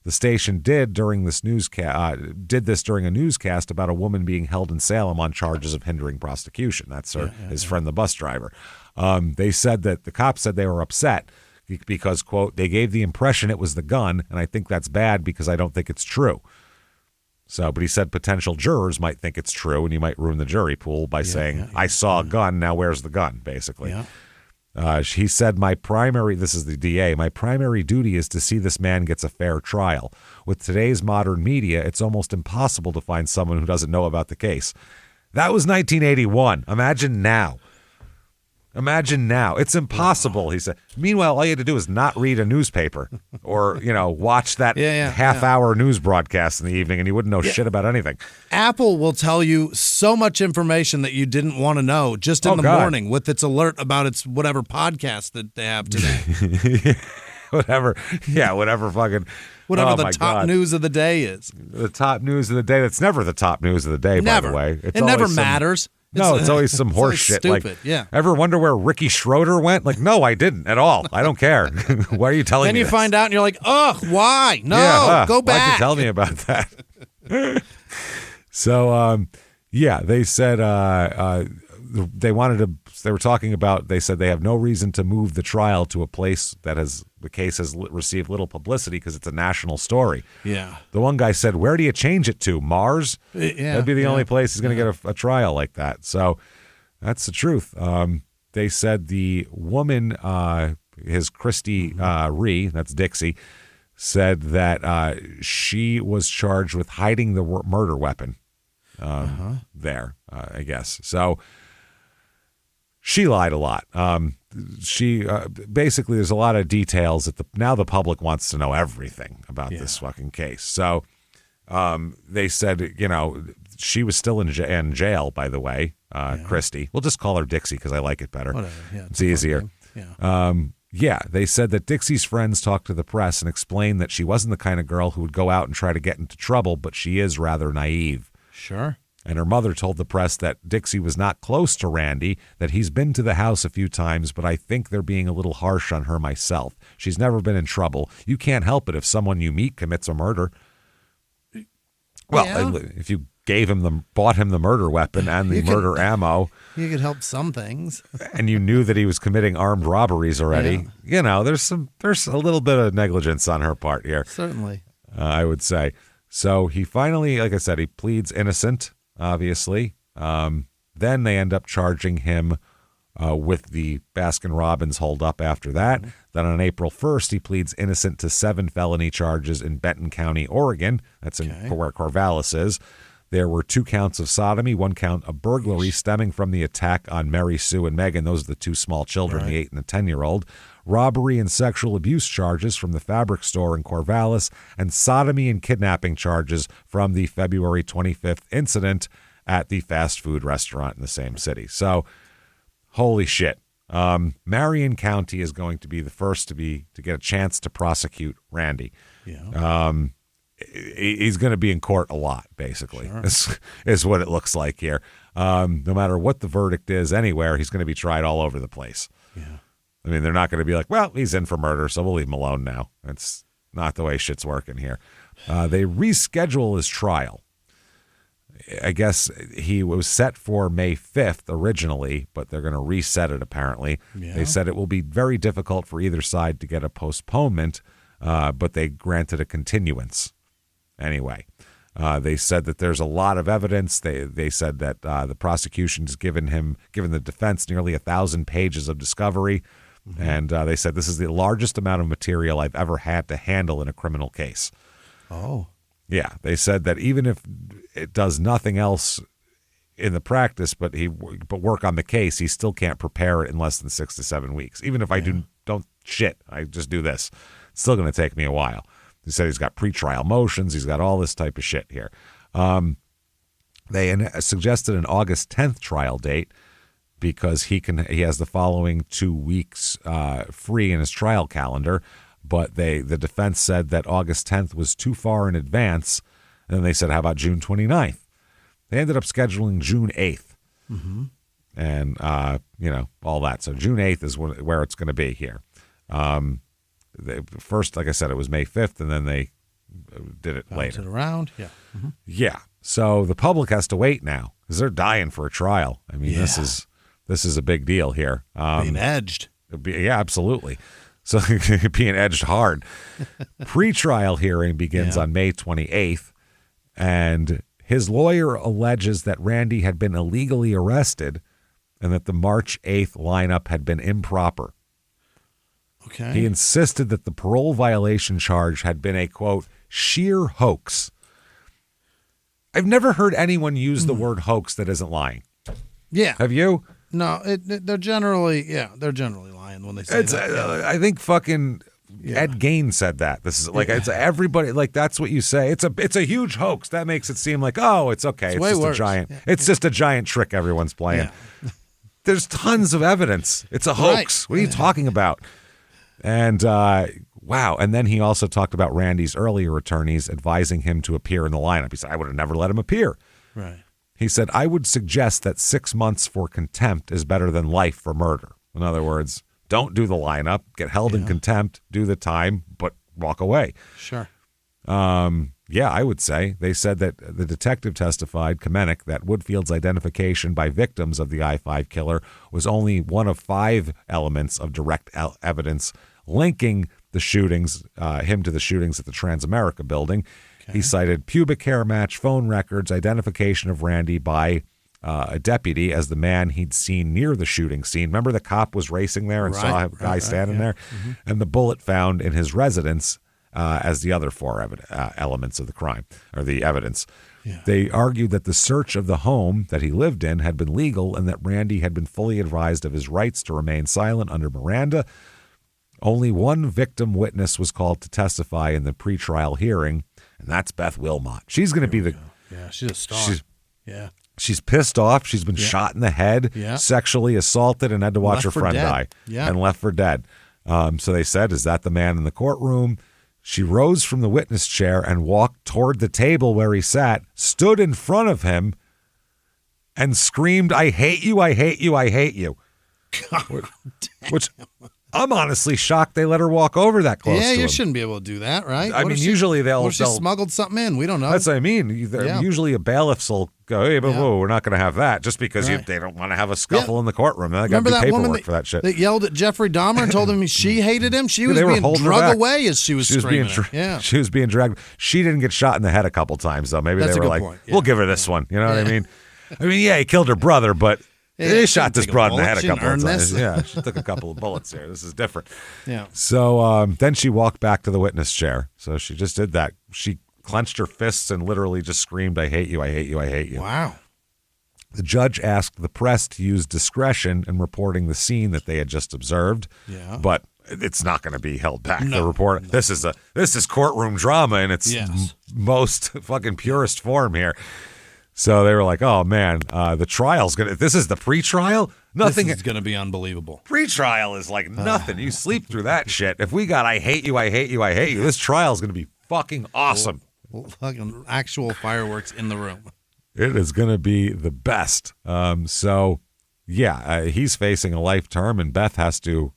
Speaker 1: The station did during this during a newscast about a woman being held in Salem on charges of hindering prosecution. That's his friend, the bus driver. They said that the cops said they were upset because, quote, they gave the impression it was the gun, and I think that's bad because I don't think it's true. So, but he said potential jurors might think it's true, and you might ruin the jury pool by saying, I saw a gun, now where's the gun, basically. He said, this is the DA, my primary duty is to see this man gets a fair trial. With today's modern media, it's almost impossible to find someone who doesn't know about the case. That was 1981. Imagine now. Imagine now. It's impossible, he said. Meanwhile, all you had to do is not read a newspaper or, watch that half-hour news broadcast in the evening, and you wouldn't know shit about anything.
Speaker 2: Apple will tell you so much information that you didn't want to know just in the morning with its alert about its whatever podcast that they have today.
Speaker 1: Whatever fucking...
Speaker 2: Whatever the top news of the day is.
Speaker 1: The top news of the day. That's never the top news of the day,
Speaker 2: never.
Speaker 1: By the way.
Speaker 2: It never matters.
Speaker 1: It's always some horse shit.
Speaker 2: Stupid.
Speaker 1: Ever wonder where Ricky Schroeder went? No, I didn't at all. I don't care. Why are you telling me
Speaker 2: Then you
Speaker 1: this?
Speaker 2: find out and you're like, ugh, why? No, go back.
Speaker 1: Why'd you tell me about that? So, they said they were talking about, they said they have no reason to move the trial to a place that the case has received little publicity because it's a national story.
Speaker 2: Yeah.
Speaker 1: The one guy said, where do you change it to? Mars? That'd be the only place he's going to get a trial like that. So that's the truth. They said the woman, his Christy Ree, that's Dixie, said that she was charged with hiding the murder weapon there, I guess. So she lied a lot. She basically, there's a lot of details that now the public wants to know everything about this fucking case. So they said, she was still in jail, by the way, Christy. We'll just call her Dixie because I like it better.
Speaker 2: Whatever. Yeah,
Speaker 1: it's easier. They said that Dixie's friends talked to the press and explained that she wasn't the kind of girl who would go out and try to get into trouble, but she is rather naive.
Speaker 2: Sure.
Speaker 1: And her mother told the press that Dixie was not close to Randy, that he's been to the house a few times, but I think they're being a little harsh on her myself. She's never been in trouble. You can't help it if someone you meet commits a murder. Well, if you bought him the murder weapon and the murder ammo.
Speaker 2: You could help some things.
Speaker 1: And you knew that he was committing armed robberies already. There's a little bit of negligence on her part here.
Speaker 2: Certainly.
Speaker 1: I would say. So he finally, like I said, he pleads innocent. Obviously. Then they end up charging him with the Baskin-Robbins holdup after that. Mm-hmm. Then on April 1st, he pleads innocent to 7 felony charges in Benton County, Oregon. That's where Corvallis is. There were 2 counts of sodomy, 1 count of burglary stemming from the attack on Mary Sue and Megan. Those are the 2 small children, the 8 and the 10-year-old. Robbery and sexual abuse charges from the fabric store in Corvallis, and sodomy and kidnapping charges from the February 25th incident at the fast food restaurant in the same city. So, holy shit. Marion County is going to be the first to get a chance to prosecute Randy. Yeah. He's going to be in court a lot, basically, is what it looks like here. No matter what the verdict is anywhere, he's going to be tried all over the place. Yeah. I mean, they're not going to be like, well, he's in for murder, so we'll leave him alone now. It's not the way shit's working here. They reschedule his trial. I guess he was set for May 5th originally, but they're going to reset it apparently. Yeah. They said it will be very difficult for either side to get a postponement, but they granted a continuance anyway. They said that there's a lot of evidence. They said that the prosecution's given the defense nearly 1,000 pages of discovery. Mm-hmm. And they said this is the largest amount of material I've ever had to handle in a criminal case.
Speaker 2: Oh.
Speaker 1: Yeah. They said that even if it does nothing else in the practice, but work on the case, he still can't prepare it in less than 6 to 7 weeks. Even if I don't shit, I just do this. It's still going to take me a while. He said he's got pretrial motions. He's got all this type of shit here. They suggested an August 10th trial date because he has the following 2 weeks free in his trial calendar. But the defense said that August 10th was too far in advance. And then they said, how about June 29th? They ended up scheduling June 8th. Mm-hmm. And, all that. So June 8th is where it's going to be here. First, like I said, it was May 5th, and then they did it later.
Speaker 2: It around, yeah. Mm-hmm.
Speaker 1: Yeah. So the public has to wait now because they're dying for a trial. I mean, this is a big deal here.
Speaker 2: Being edged.
Speaker 1: Yeah, absolutely. So being edged hard. Pre-trial hearing begins on May 28th, and his lawyer alleges that Randy had been illegally arrested and that the March 8th lineup had been improper.
Speaker 2: Okay.
Speaker 1: He insisted that the parole violation charge had been a, quote, sheer hoax. I've never heard anyone use the word hoax that isn't lying.
Speaker 2: Yeah.
Speaker 1: Have you?
Speaker 2: No, they're generally lying when they say that.
Speaker 1: I think fucking Ed Gain said that. This is like it's everybody like that's what you say. It's a huge hoax. That makes it seem like it's okay. It's just a giant. It's just a giant trick everyone's playing. Yeah. There's tons of evidence. It's a hoax. Right. What are you talking about? And wow. And then he also talked about Randy's earlier attorneys advising him to appear in the lineup. He said, I would have never let him appear.
Speaker 2: Right.
Speaker 1: He said, I would suggest that 6 months for contempt is better than life for murder. In other words, don't do the lineup, get held in contempt, do the time, but walk away.
Speaker 2: Sure.
Speaker 1: Yeah, I would say. They said that the detective testified, Kamenick, that Woodfield's identification by victims of the I-5 killer was only one of 5 elements of direct evidence linking the shootings, him to the shootings at the Transamerica building. Okay. He cited pubic hair match, phone records, identification of Randy by a deputy as the man he'd seen near the shooting scene. Remember the cop was racing there and saw a guy standing there? Mm-hmm. And the bullet found in his residence as the other 4 elements of the crime, or the evidence. Yeah. They argued that the search of the home that he lived in had been legal and that Randy had been fully advised of his rights to remain silent under Miranda. Only one victim witness was called to testify in the pretrial hearing, and that's Beth Wilmot. She's going to be the...
Speaker 2: Yeah, she's a star.
Speaker 1: She's pissed off. She's been shot in the head, sexually assaulted, and had to watch her friend die and left for dead. So they said, is that the man in the courtroom? She rose from the witness chair and walked toward the table where he sat, stood in front of him, and screamed, I hate you, I hate you, I hate you. Which I'm honestly shocked they let her walk over that close to him.
Speaker 2: Yeah, you shouldn't be able to do that, right?
Speaker 1: I mean, usually they'll...
Speaker 2: she smuggled something in? We don't know.
Speaker 1: That's what I mean. Usually a bailiffs will go, hey, but whoa, we're not going to have that, just because they don't want to have a scuffle in the courtroom. They got to do paperwork for that shit.
Speaker 2: That yelled at Jeffrey Dahmer and told him she hated him? She was being drugged away as she was screaming.
Speaker 1: She was being dragged. She didn't get shot in the head a couple times, though. Maybe they were like, we'll give her this one. You know what I mean? I mean, he killed her brother, but... They shot this broad in the head a couple of times. Yeah, she took a couple of bullets here. This is different.
Speaker 2: Yeah.
Speaker 1: So then she walked back to the witness chair. So she just did that. She clenched her fists and literally just screamed, I hate you, I hate you, I hate you.
Speaker 2: Wow.
Speaker 1: The judge asked the press to use discretion in reporting the scene that they had just observed.
Speaker 2: Yeah.
Speaker 1: But it's not going to be held back. No, the report. No. This is courtroom drama in its most fucking purest form here. So they were like, oh, man, the trial's going to... This is the pretrial? Nothing...
Speaker 2: This is going to be unbelievable.
Speaker 1: Pretrial is like nothing. You sleep through that shit. If we got I hate you, I hate you, I hate you, this trial's going to be fucking awesome.
Speaker 2: Fucking actual fireworks in the room.
Speaker 1: It is going to be the best. He's facing a life term, and Beth has to...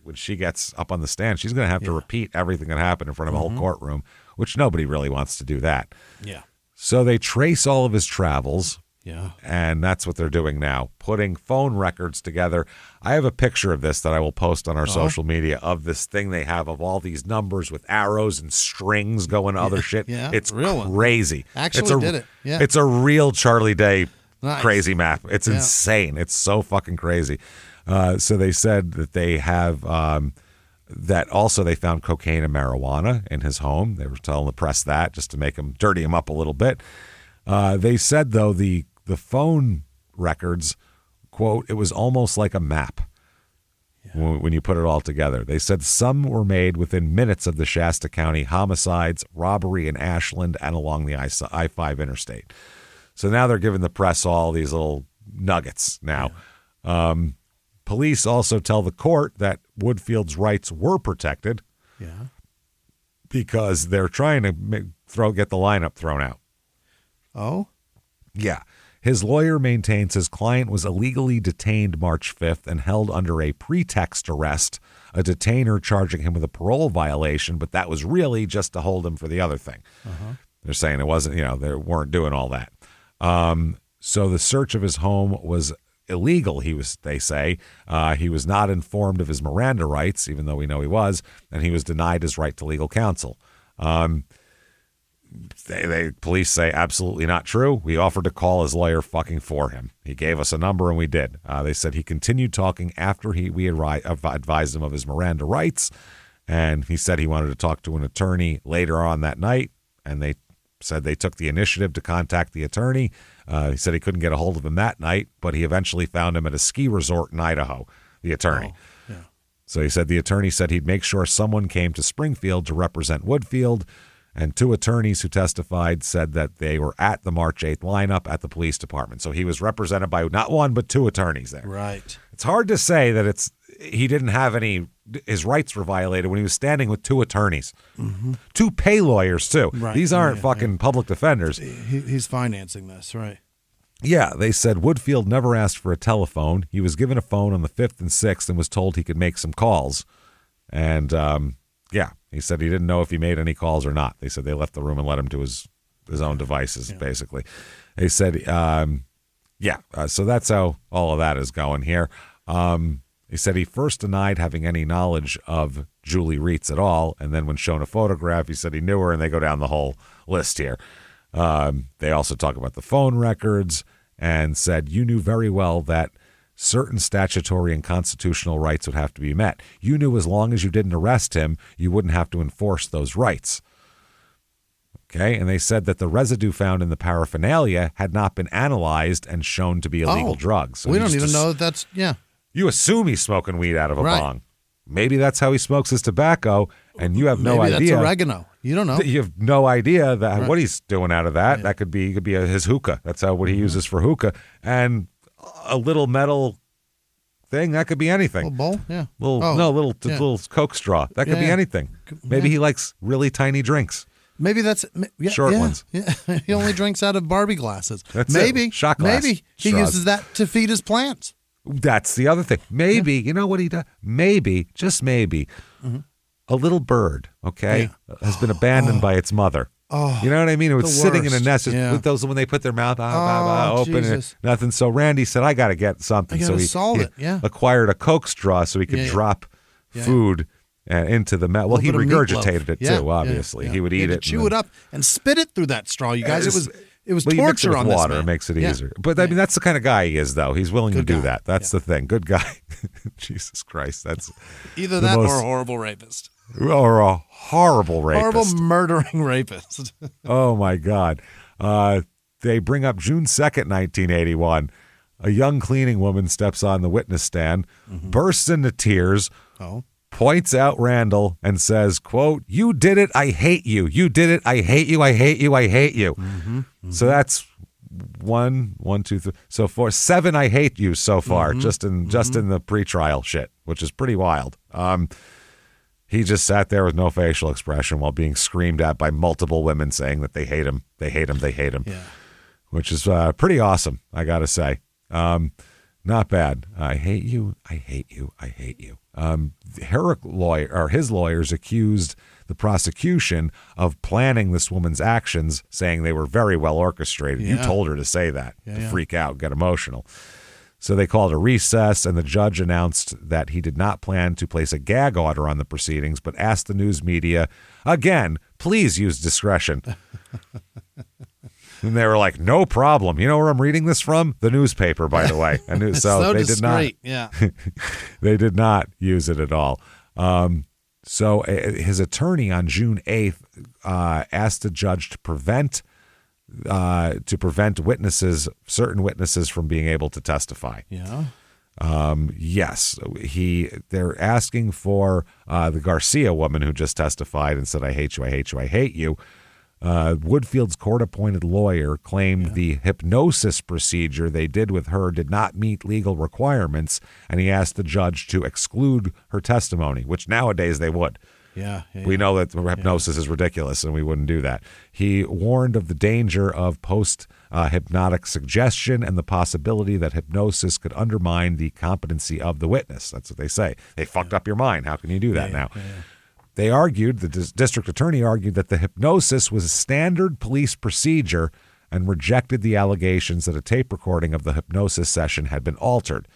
Speaker 1: When she gets up on the stand, she's going to have to repeat everything that happened in front of a whole courtroom, which nobody really wants to do that.
Speaker 2: Yeah.
Speaker 1: So they trace all of his travels,
Speaker 2: Yeah.
Speaker 1: And that's what they're doing now, putting phone records together. I have a picture of this that I will post on our social media of this thing they have of all these numbers with arrows and strings going to other shit.
Speaker 2: Yeah,
Speaker 1: it's
Speaker 2: real
Speaker 1: crazy.
Speaker 2: Actually did it. Yeah.
Speaker 1: It's a real Charlie Day crazy map. It's insane. It's so fucking crazy. So they said that they have that also they found cocaine and marijuana in his home. They were telling the press that just to make him dirty him up a little bit. They said, though, the phone records, quote, it was almost like a map when you put it all together. They said some were made within minutes of the Shasta County homicides, robbery in Ashland, and along the I-5 interstate. So now they're giving the press all these little nuggets now. Yeah. Police also tell the court that Woodfield's rights were protected because they're trying to get the lineup thrown out.
Speaker 2: Oh?
Speaker 1: Yeah. His lawyer maintains his client was illegally detained March 5th and held under a pretext arrest, a detainer charging him with a parole violation, but that was really just to hold him for the other thing. They're saying it wasn't, they weren't doing all that. So the search of his home was illegal, they say. He was not informed of his Miranda rights, even though we know he was, and he was denied his right to legal counsel. Police say absolutely not true. We offered to call his lawyer fucking for him. He gave us a number and we did. They said he continued talking after we had advised him of his Miranda rights, and he said he wanted to talk to an attorney later on that night, and they said they took the initiative to contact the attorney. He said he couldn't get a hold of him that night, but he eventually found him at a ski resort in Idaho, the attorney.
Speaker 2: Oh, yeah.
Speaker 1: So he said the attorney said he'd make sure someone came to Springfield to represent Woodfield, and 2 attorneys who testified said that they were at the March 8th lineup at the police department. So he was represented by not 1 but 2 attorneys there.
Speaker 2: Right.
Speaker 1: It's hard to say that he didn't have his rights were violated when he was standing with 2 attorneys. 2 pay lawyers, too.
Speaker 2: Right.
Speaker 1: These aren't fucking public defenders.
Speaker 2: He's financing this, right?
Speaker 1: Yeah, they said Woodfield never asked for a telephone. He was given a phone on the 5th and 6th and was told he could make some calls. And, he said he didn't know if he made any calls or not. They said they left the room and let him to his own devices, basically. They said, so that's how all of that is going here. He said he first denied having any knowledge of Julie Reitz at all, and then when shown a photograph, he said he knew her, and they go down the whole list here. They also talk about the phone records and said, you knew very well that certain statutory and constitutional rights would have to be met. You knew as long as you didn't arrest him, you wouldn't have to enforce those rights. Okay, and they said that the residue found in the paraphernalia had not been analyzed and shown to be illegal drugs. So
Speaker 2: we don't even know that's,
Speaker 1: You assume he's smoking weed out of a bong. Maybe that's how he smokes his tobacco, and you have no idea.
Speaker 2: Maybe that's oregano. You don't know.
Speaker 1: You have no idea that what he's doing out of that. Yeah. That could be his hookah. That's what he uses for hookah. And a little metal thing, that could be anything.
Speaker 2: A bowl, yeah.
Speaker 1: Little Coke straw. That could be anything. Maybe he likes really tiny drinks.
Speaker 2: Maybe that's
Speaker 1: short ones.
Speaker 2: Yeah. He only drinks out of Barbie glasses.
Speaker 1: That's
Speaker 2: maybe
Speaker 1: it. Shot glass.
Speaker 2: Maybe he uses that to feed his plants.
Speaker 1: That's the other thing. Maybe, you know what he does? Maybe, just maybe, a little bird, has been abandoned by its mother. Oh, you know what I mean? It was sitting in a nest with those when they put their mouth open and nothing. So Randy said, I got to get something. So he acquired a Coke straw so he could drop food into the mouth. Well, he regurgitated it too, obviously. He would eat it.
Speaker 2: Chew it up and spit it through that straw, you guys. It was
Speaker 1: torture
Speaker 2: you
Speaker 1: mix it with
Speaker 2: on
Speaker 1: water.
Speaker 2: This man.
Speaker 1: It makes it easier. But I mean, that's the kind of guy he is, though. He's willing to do that. That's the thing. Good guy. Jesus Christ. That's
Speaker 2: either that or a horrible rapist.
Speaker 1: Or a horrible rapist.
Speaker 2: Horrible murdering rapist.
Speaker 1: Oh, my God. They bring up June 2nd, 1981. A young cleaning woman steps on the witness stand, bursts into tears, points out Randall, and says, quote, you did it, I hate you. You did it, I hate you, I hate you, I hate you. So that's 1, 2, 3. So 4, 7 I hate you so far, just in the pretrial shit, which is pretty wild. He just sat there with no facial expression while being screamed at by multiple women saying that they hate him, they hate him, they hate him, which is pretty awesome, I got to say. Not bad. I hate you, I hate you, I hate you. His lawyers accused the prosecution of planning this woman's actions, saying they were very well orchestrated. You told her to say that, to freak out, get emotional. So they called a recess, and the judge announced that he did not plan to place a gag order on the proceedings, but asked the news media, again, please use discretion. And they were like, no problem. You know where I'm reading this from? The newspaper, by the way. So they did not.
Speaker 2: Yeah.
Speaker 1: They did not use it at all. So his attorney on June 8th asked the judge to prevent certain witnesses from being able to testify.
Speaker 2: Yeah.
Speaker 1: Yes. They're asking for the Garcia woman who just testified and said, I hate you, I hate you, I hate you. Woodfield's court-appointed lawyer claimed the hypnosis procedure they did with her did not meet legal requirements, and he asked the judge to exclude her testimony, which nowadays they would. We know that hypnosis is ridiculous, and we wouldn't do that. He warned of the danger of post-hypnotic suggestion and the possibility that hypnosis could undermine the competency of the witness. That's what they say. They fucked up your mind. How can you do that now? They argued, the district attorney argued, that the hypnosis was a standard police procedure and rejected the allegations that a tape recording of the hypnosis session had been altered.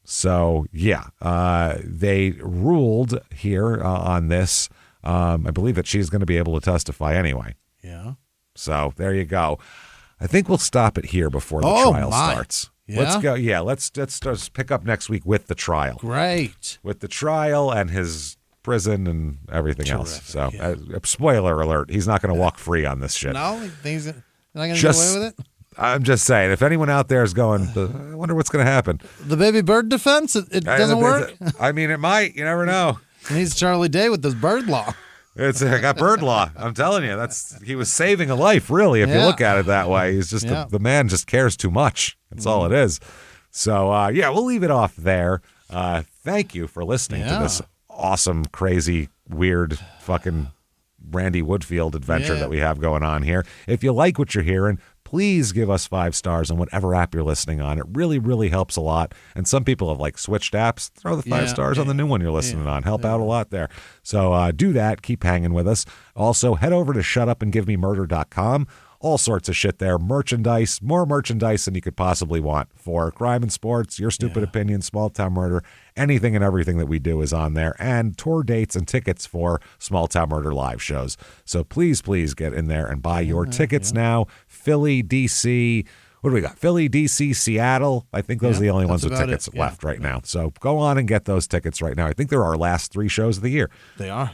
Speaker 1: So, they ruled here on this. I believe that she's going to be able to testify anyway. So there you go. I think we'll stop it here before the trial starts. Let's go. Let's pick up next week with the trial.
Speaker 2: Great.
Speaker 1: With the trial and his prison and everything else. So, spoiler alert, he's not going to walk free on this shit.
Speaker 2: No, he's not going to get away with it?
Speaker 1: I'm just saying, if anyone out there is going, I wonder what's going to happen.
Speaker 2: The baby bird defense, it doesn't work?
Speaker 1: I mean, it might. You never know.
Speaker 2: He needs Charlie Day with this bird law.
Speaker 1: I got bird law. I'm telling you, he was saving a life, really, if you look at it that way. He's just, the man just cares too much. That's all it is. So, we'll leave it off there. Thank you for listening to this awesome, crazy, weird, fucking Randy Woodfield adventure that we have going on here. If you like what you're hearing, please give us 5 stars on whatever app you're listening on. It really, really helps a lot. And some people have switched apps. Throw the 5 stars on the new one you're listening on. Help out a lot there. So do that. Keep hanging with us. Also, head over to shutupandgivememurder.com. All sorts of shit there. Merchandise, more merchandise than you could possibly want for crime and sports, your stupid opinion, small town murder, anything and everything that we do is on there. And tour dates and tickets for small town murder live shows. So please, please get in there and buy your tickets now. Philly, DC, what do we got? Philly, DC, Seattle. I think those are the only ones with tickets left right now. So go on and get those tickets right now. I think they're our last 3 shows of the year.
Speaker 2: They are.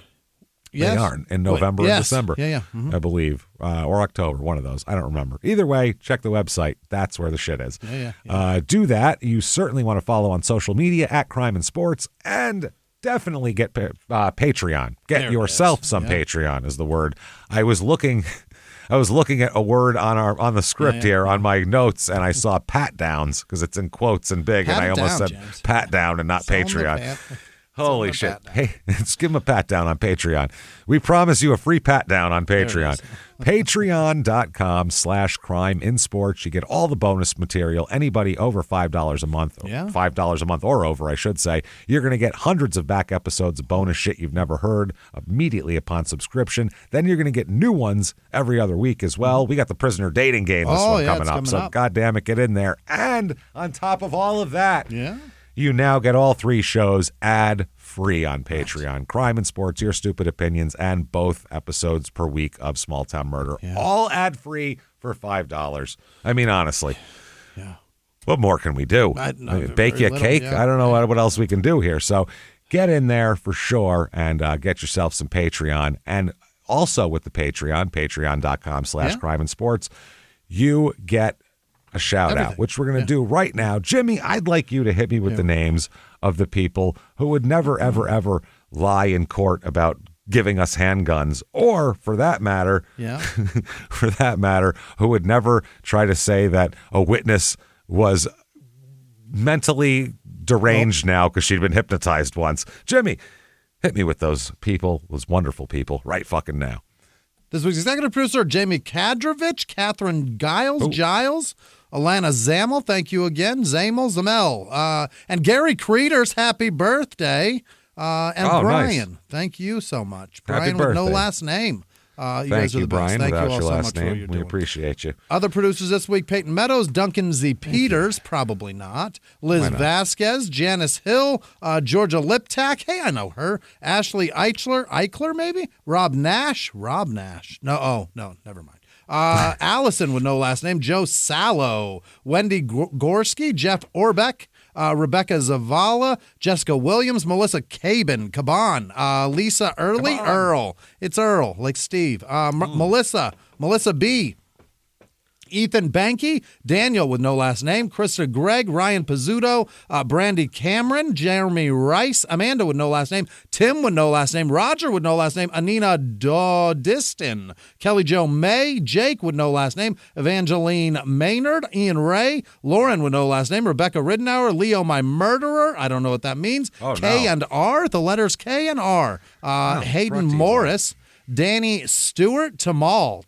Speaker 1: They are in November and December, I believe, or October, one of those. I don't remember. Either way, check the website. That's where the shit is. Do that. You certainly want to follow on social media at Crime and Sports, and definitely get Patreon. Get yourself some Patreon is the word. I was looking at a word on the script here on my notes, and I saw pat downs because it's in quotes and big, and I almost said James. Pat down and not Patreon. Holy shit. Hey, let's give him a pat down on Patreon. We promise you a free pat down on Patreon. Patreon.com/crime in sports. You get all the bonus material. Anybody over $5 a month, $5 a month or over, I should say, you're going to get hundreds of back episodes of bonus shit you've never heard immediately upon subscription. Then you're going to get new ones every other week as well. We got the prisoner dating game this one coming up. So God damn it, get in there. And on top of all of that, you now get all 3 shows ad-free on Patreon. Crime and Sports, Your Stupid Opinions, and both episodes per week of Small Town Murder. All ad-free for $5. I mean, honestly. What more can we do? Bake you a cake? I don't know what else we can do here. So get in there for sure and get yourself some Patreon. And also with the Patreon, patreon.com/crime and sports, you get a shout out, which we're going to do right now. Jimmy, I'd like you to hit me with the names of the people who would never, ever, ever lie in court about giving us handguns, or for that matter, who would never try to say that a witness was mentally deranged now because she'd been hypnotized once. Jimmy, hit me with those people, those wonderful people, right fucking now.
Speaker 2: This week's executive producer, Jamie Kadrovich, Catherine Giles, Alana Zamel, thank you again, Zamel, and Gary Creeders, happy birthday, and Brian, thank you so much. Brian with no last name.
Speaker 1: Thank you, Brian, without your last name. We appreciate you.
Speaker 2: Other producers this week, Peyton Meadows, Duncan Z. Peters, probably not, Liz Vasquez, Janice Hill, Georgia Liptak, hey, I know her, Ashley Eichler maybe, Rob Nash, no, never mind. Allison with no last name, Joe Sallow, Wendy Gorski, Jeff Orbeck, Rebecca Zavala, Jessica Williams, Melissa Caban, Lisa Earl. It's Earl, like Steve. Melissa B. Ethan Banky, Daniel with no last name, Krista Gregg, Ryan Pizzuto, Brandy Cameron, Jeremy Rice, Amanda with no last name, Tim with no last name, Roger with no last name, Anina Dodiston, Kelly Jo May, Jake with no last name, Evangeline Maynard, Ian Ray, Lauren with no last name, Rebecca Ridenour, Leo My Murderer, I don't know what that means, K and R, the letters K and R, Hayden Morris, Danny Stewart, Tamal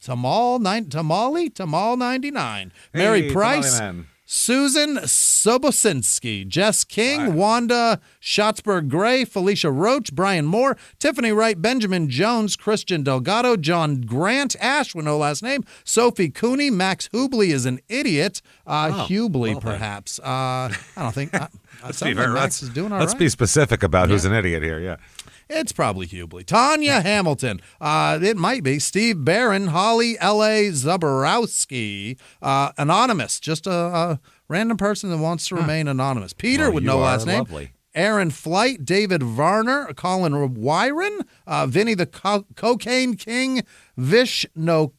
Speaker 2: 99, Mary Price, Susan Sobosinski, Jess King, Wanda Schatzberg Gray, Felicia Roach, Brian Moore, Tiffany Wright, Benjamin Jones, Christian Delgado, John Grant, Ash with no last name, Sophie Cooney, Max Hubley is an idiot, Hubley perhaps. I don't think. Max is doing all right.
Speaker 1: Let's be specific about who's an idiot here,
Speaker 2: It's probably Hubley. Tanya Hamilton. It might be. Steve Barron. Holly L.A. Zaborowski. Anonymous. Just a random person that wants to remain anonymous. Peter with no last name.
Speaker 1: Lovely.
Speaker 2: Aaron Flight, David Varner, Colin Wyron, Vinny the Cocaine King, Vishnoknishki.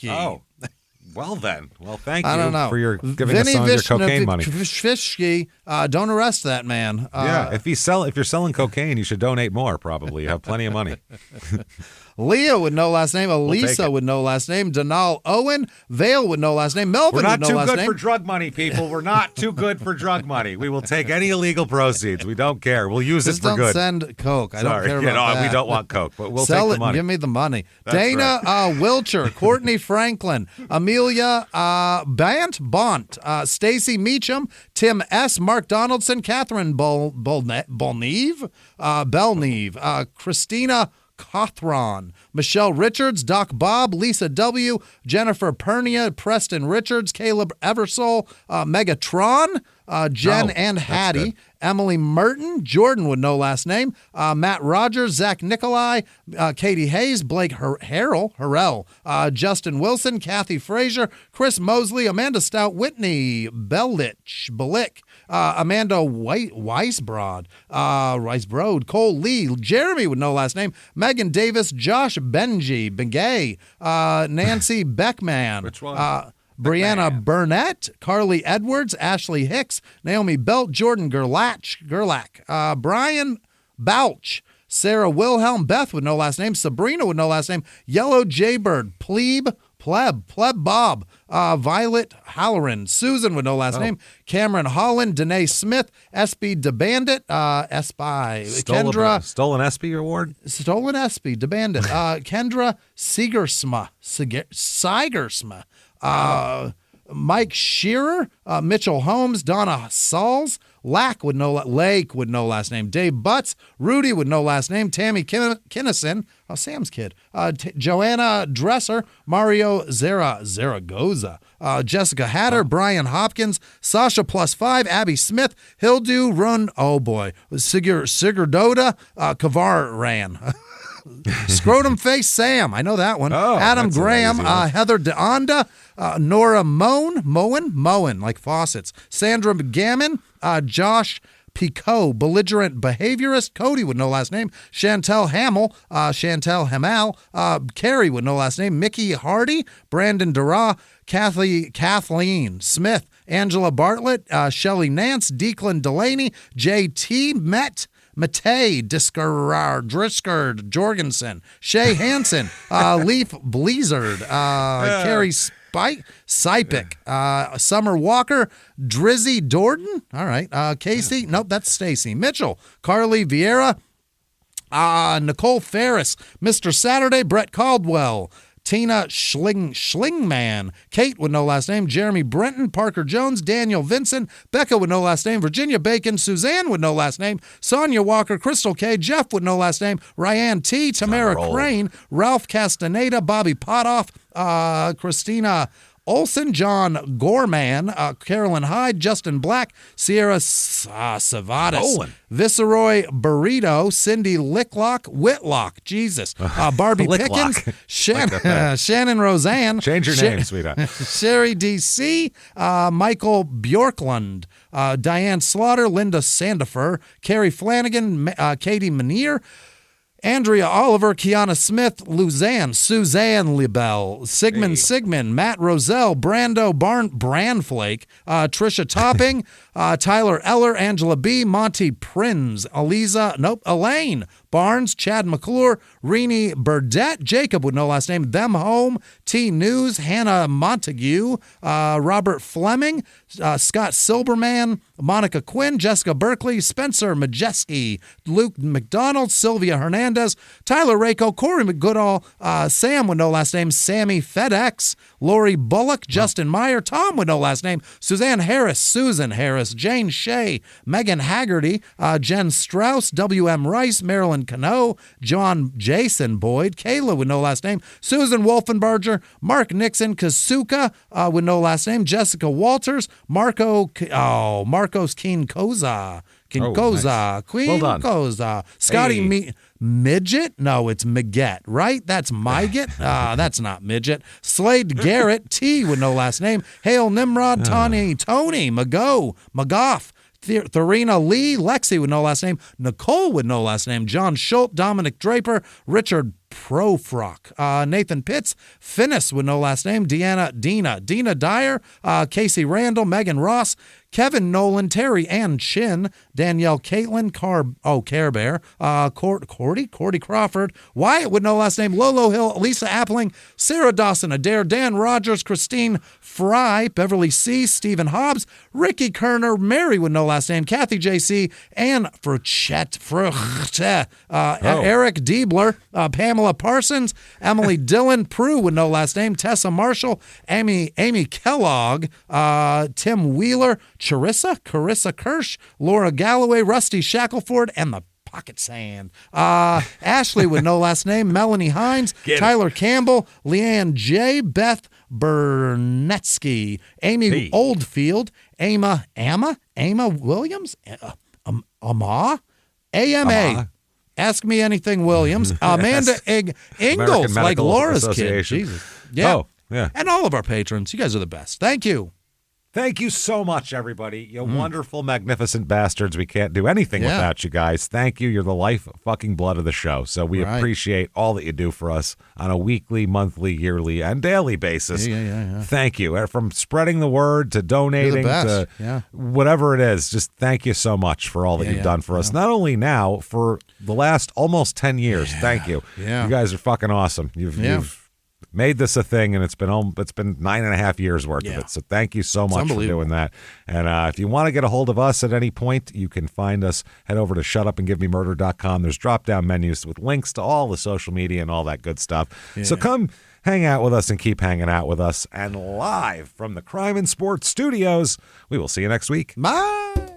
Speaker 1: Oh. Well then. Well, thank you
Speaker 2: I don't know.
Speaker 1: for your giving us some of your cocaine money.
Speaker 2: Don't arrest that man.
Speaker 1: Yeah, if you're selling cocaine, you should donate more. Probably you have plenty of money.
Speaker 2: Leah with no last name. Elisa with no last name. Donal Owen. Vale with no last name. Melvin with no last name.
Speaker 1: We're not too good for drug money, people. We're not too good for drug money. We will take any illegal proceeds. We don't care. We'll use it for good.
Speaker 2: Just don't send coke. I don't care about that.
Speaker 1: We don't want coke, but we'll
Speaker 2: Sell
Speaker 1: take
Speaker 2: it
Speaker 1: the money.
Speaker 2: And give me the money.
Speaker 1: That's
Speaker 2: Dana Wilcher. Courtney Franklin. Amelia Bont. Stacy Meacham. Tim S. Mark Donaldson. Catherine Belneve. Christina Cothron, Michelle Richards, Doc Bob, Lisa W., Jennifer Pernia, Preston Richards, Caleb Eversole, Megatron, Jen and Hattie, Emily Merton, Jordan with no last name, Matt Rogers, Zach Nikolai, Katie Hayes, Blake Harrell, Justin Wilson, Kathy Frazier, Chris Mosley, Amanda Stout, Whitney Belick, Amanda Weisbrod, Cole Lee, Jeremy with no last name, Megan Davis, Josh Bengay, Nancy Beckman.
Speaker 1: Which one?
Speaker 2: Brianna Burnett, Carly Edwards, Ashley Hicks, Naomi Belt, Jordan Gerlach, Brian Bouch, Sarah Wilhelm, Beth with no last name, Sabrina with no last name, Yellow Jaybird, Pleb Bob, Violet Halloran, Susan with no last name, Cameron Holland, Danae Smith, SB DeBandit, Espy, Kendra.
Speaker 1: Stolen SB award?
Speaker 2: Stolen SB DeBandit, Kendra Sigersma, Mike Shearer, Mitchell Holmes, Donna Sauls, Lake with no last name, Dave Butts, Rudy with no last name, Tammy Kinnison, Sam's kid, Joanna Dresser, Mario Zaragoza, Jessica Hatter, Brian Hopkins, Sasha +5, Abby Smith, Hildu Run, Sigurdoda, Kavar Ran. Scrotum Face Sam, I know that one. Adam Graham, Heather DeAnda, Nora Moen, like faucets. Sandra Gammon, Josh Picot, belligerent behaviorist. Cody with no last name. Chantel Hamal, Carrie with no last name. Mickey Hardy, Brandon Dura, Kathleen Smith, Angela Bartlett, Shelley Nance, Declan Delaney, JT Matei, Driskard, Jorgensen, Shay Hansen, Leaf Blizzard, Carrie Sipik, Summer Walker, Drizzy Dorden, all right, Casey, nope, that's Stacy Mitchell, Carly Vieira, Nicole Ferris, Mr. Saturday, Brett Caldwell, Tina Schlingman, Kate with no last name, Jeremy Brenton, Parker Jones, Daniel Vincent, Becca with no last name, Virginia Bacon, Suzanne with no last name, Sonia Walker, Crystal K, Jeff with no last name, Ryan T, Tamara Crane, Ralph Castaneda, Bobby Potoff, Christina Olson, John Gorman, Carolyn Hyde, Justin Black, Sierra Savadas, Viceroy Burrito, Cindy Whitlock, Jesus, Barbie Pickens, Shannon Roseanne.
Speaker 1: Change your name, sweetheart.
Speaker 2: Sherry DC, Michael Bjorklund, Diane Slaughter, Linda Sandifer, Carrie Flanagan, Katie Manier, Andrea Oliver, Kiana Smith, Suzanne Libel, Sigmund, Matt Roselle, Brando Brandflake, Trisha Topping, Tyler Eller, Angela B, Monty Prinz, Elaine Barnes, Chad McClure, Renee Burdett, Jacob with no last name, Them Home, T News, Hannah Montague, Robert Fleming, Scott Silberman, Monica Quinn, Jessica Berkeley, Spencer Majeski, Luke McDonald, Sylvia Hernandez, Tyler Rako, Corey McGoodall, Sam with no last name, Sammy FedEx, Lori Bullock, Justin Meyer, Tom with no last name, Suzanne Harris, Susan Harris, Jane Shea, Megan Haggerty, Jen Strauss, W.M. Rice, Marilyn Cano, John Jason Boyd, Kayla with no last name, Susan Wolfenbarger, Mark Nixon, Kazuka with no last name, Jessica Walters, Marcos Kinkoza,
Speaker 1: nice.
Speaker 2: Queen
Speaker 1: well
Speaker 2: Koza, Scotty Midget? No, it's Miget, right? That's Myget? That's not Midget. Slade Garrett, T with no last name, Hale Nimrod, Tony, McGough, Therina Lee, Lexi with no last name, Nicole with no last name, John Schultz, Dominic Draper, Richard Profrock, Nathan Pitts, Finnis with no last name, Dina Dyer, Casey Randall, Megan Ross, Kevin Nolan, Terry Ann Chin, Danielle Caitlin, Care Bear, Cordy Crawford, Wyatt with no last name, Lolo Hill, Lisa Appling, Sarah Dawson Adair, Dan Rogers, Christine Fry, Beverly C., Stephen Hobbs, Ricky Kerner, Mary with no last name, Kathy J.C., Ann Fruchette, Eric Diebler, Pamela Parsons, Emily Dillon, Prue with no last name, Tessa Marshall, Amy Kellogg, Tim Wheeler, Carissa Kirsch, Laura Galloway, Rusty Shackleford, and the Pocket Sand. Ashley with no last name, Melanie Hines, Tyler Campbell, Leanne J., Beth Bernetsky, Amy Oldfield, Ama Williams, Ama. Ask Me Anything Williams, Amanda Ingalls, like Laura's kid. Jesus. Yeah.
Speaker 1: Oh, yeah.
Speaker 2: And all of our patrons. You guys are the best. Thank you.
Speaker 1: Thank you so much, everybody. You wonderful, magnificent bastards. We can't do anything without you guys. Thank you. You're the life fucking blood of the show. So we appreciate all that you do for us on a weekly, monthly, yearly, and daily basis.
Speaker 2: Yeah.
Speaker 1: Thank you. From spreading the word to donating to whatever it is, just thank you so much for all that you've done for us. Not only now, for the last almost 10 years. Thank you.
Speaker 2: Yeah.
Speaker 1: You guys are fucking awesome. You've made this a thing, and it's been 9.5 years worth of it. So thank you so much for doing that. And if you want to get a hold of us at any point, you can find us. Head over to shutupandgivememurder.com. There's drop-down menus with links to all the social media and all that good stuff. So come hang out with us and keep hanging out with us. And live from the Crime and Sports Studios, we will see you next week.
Speaker 2: Bye.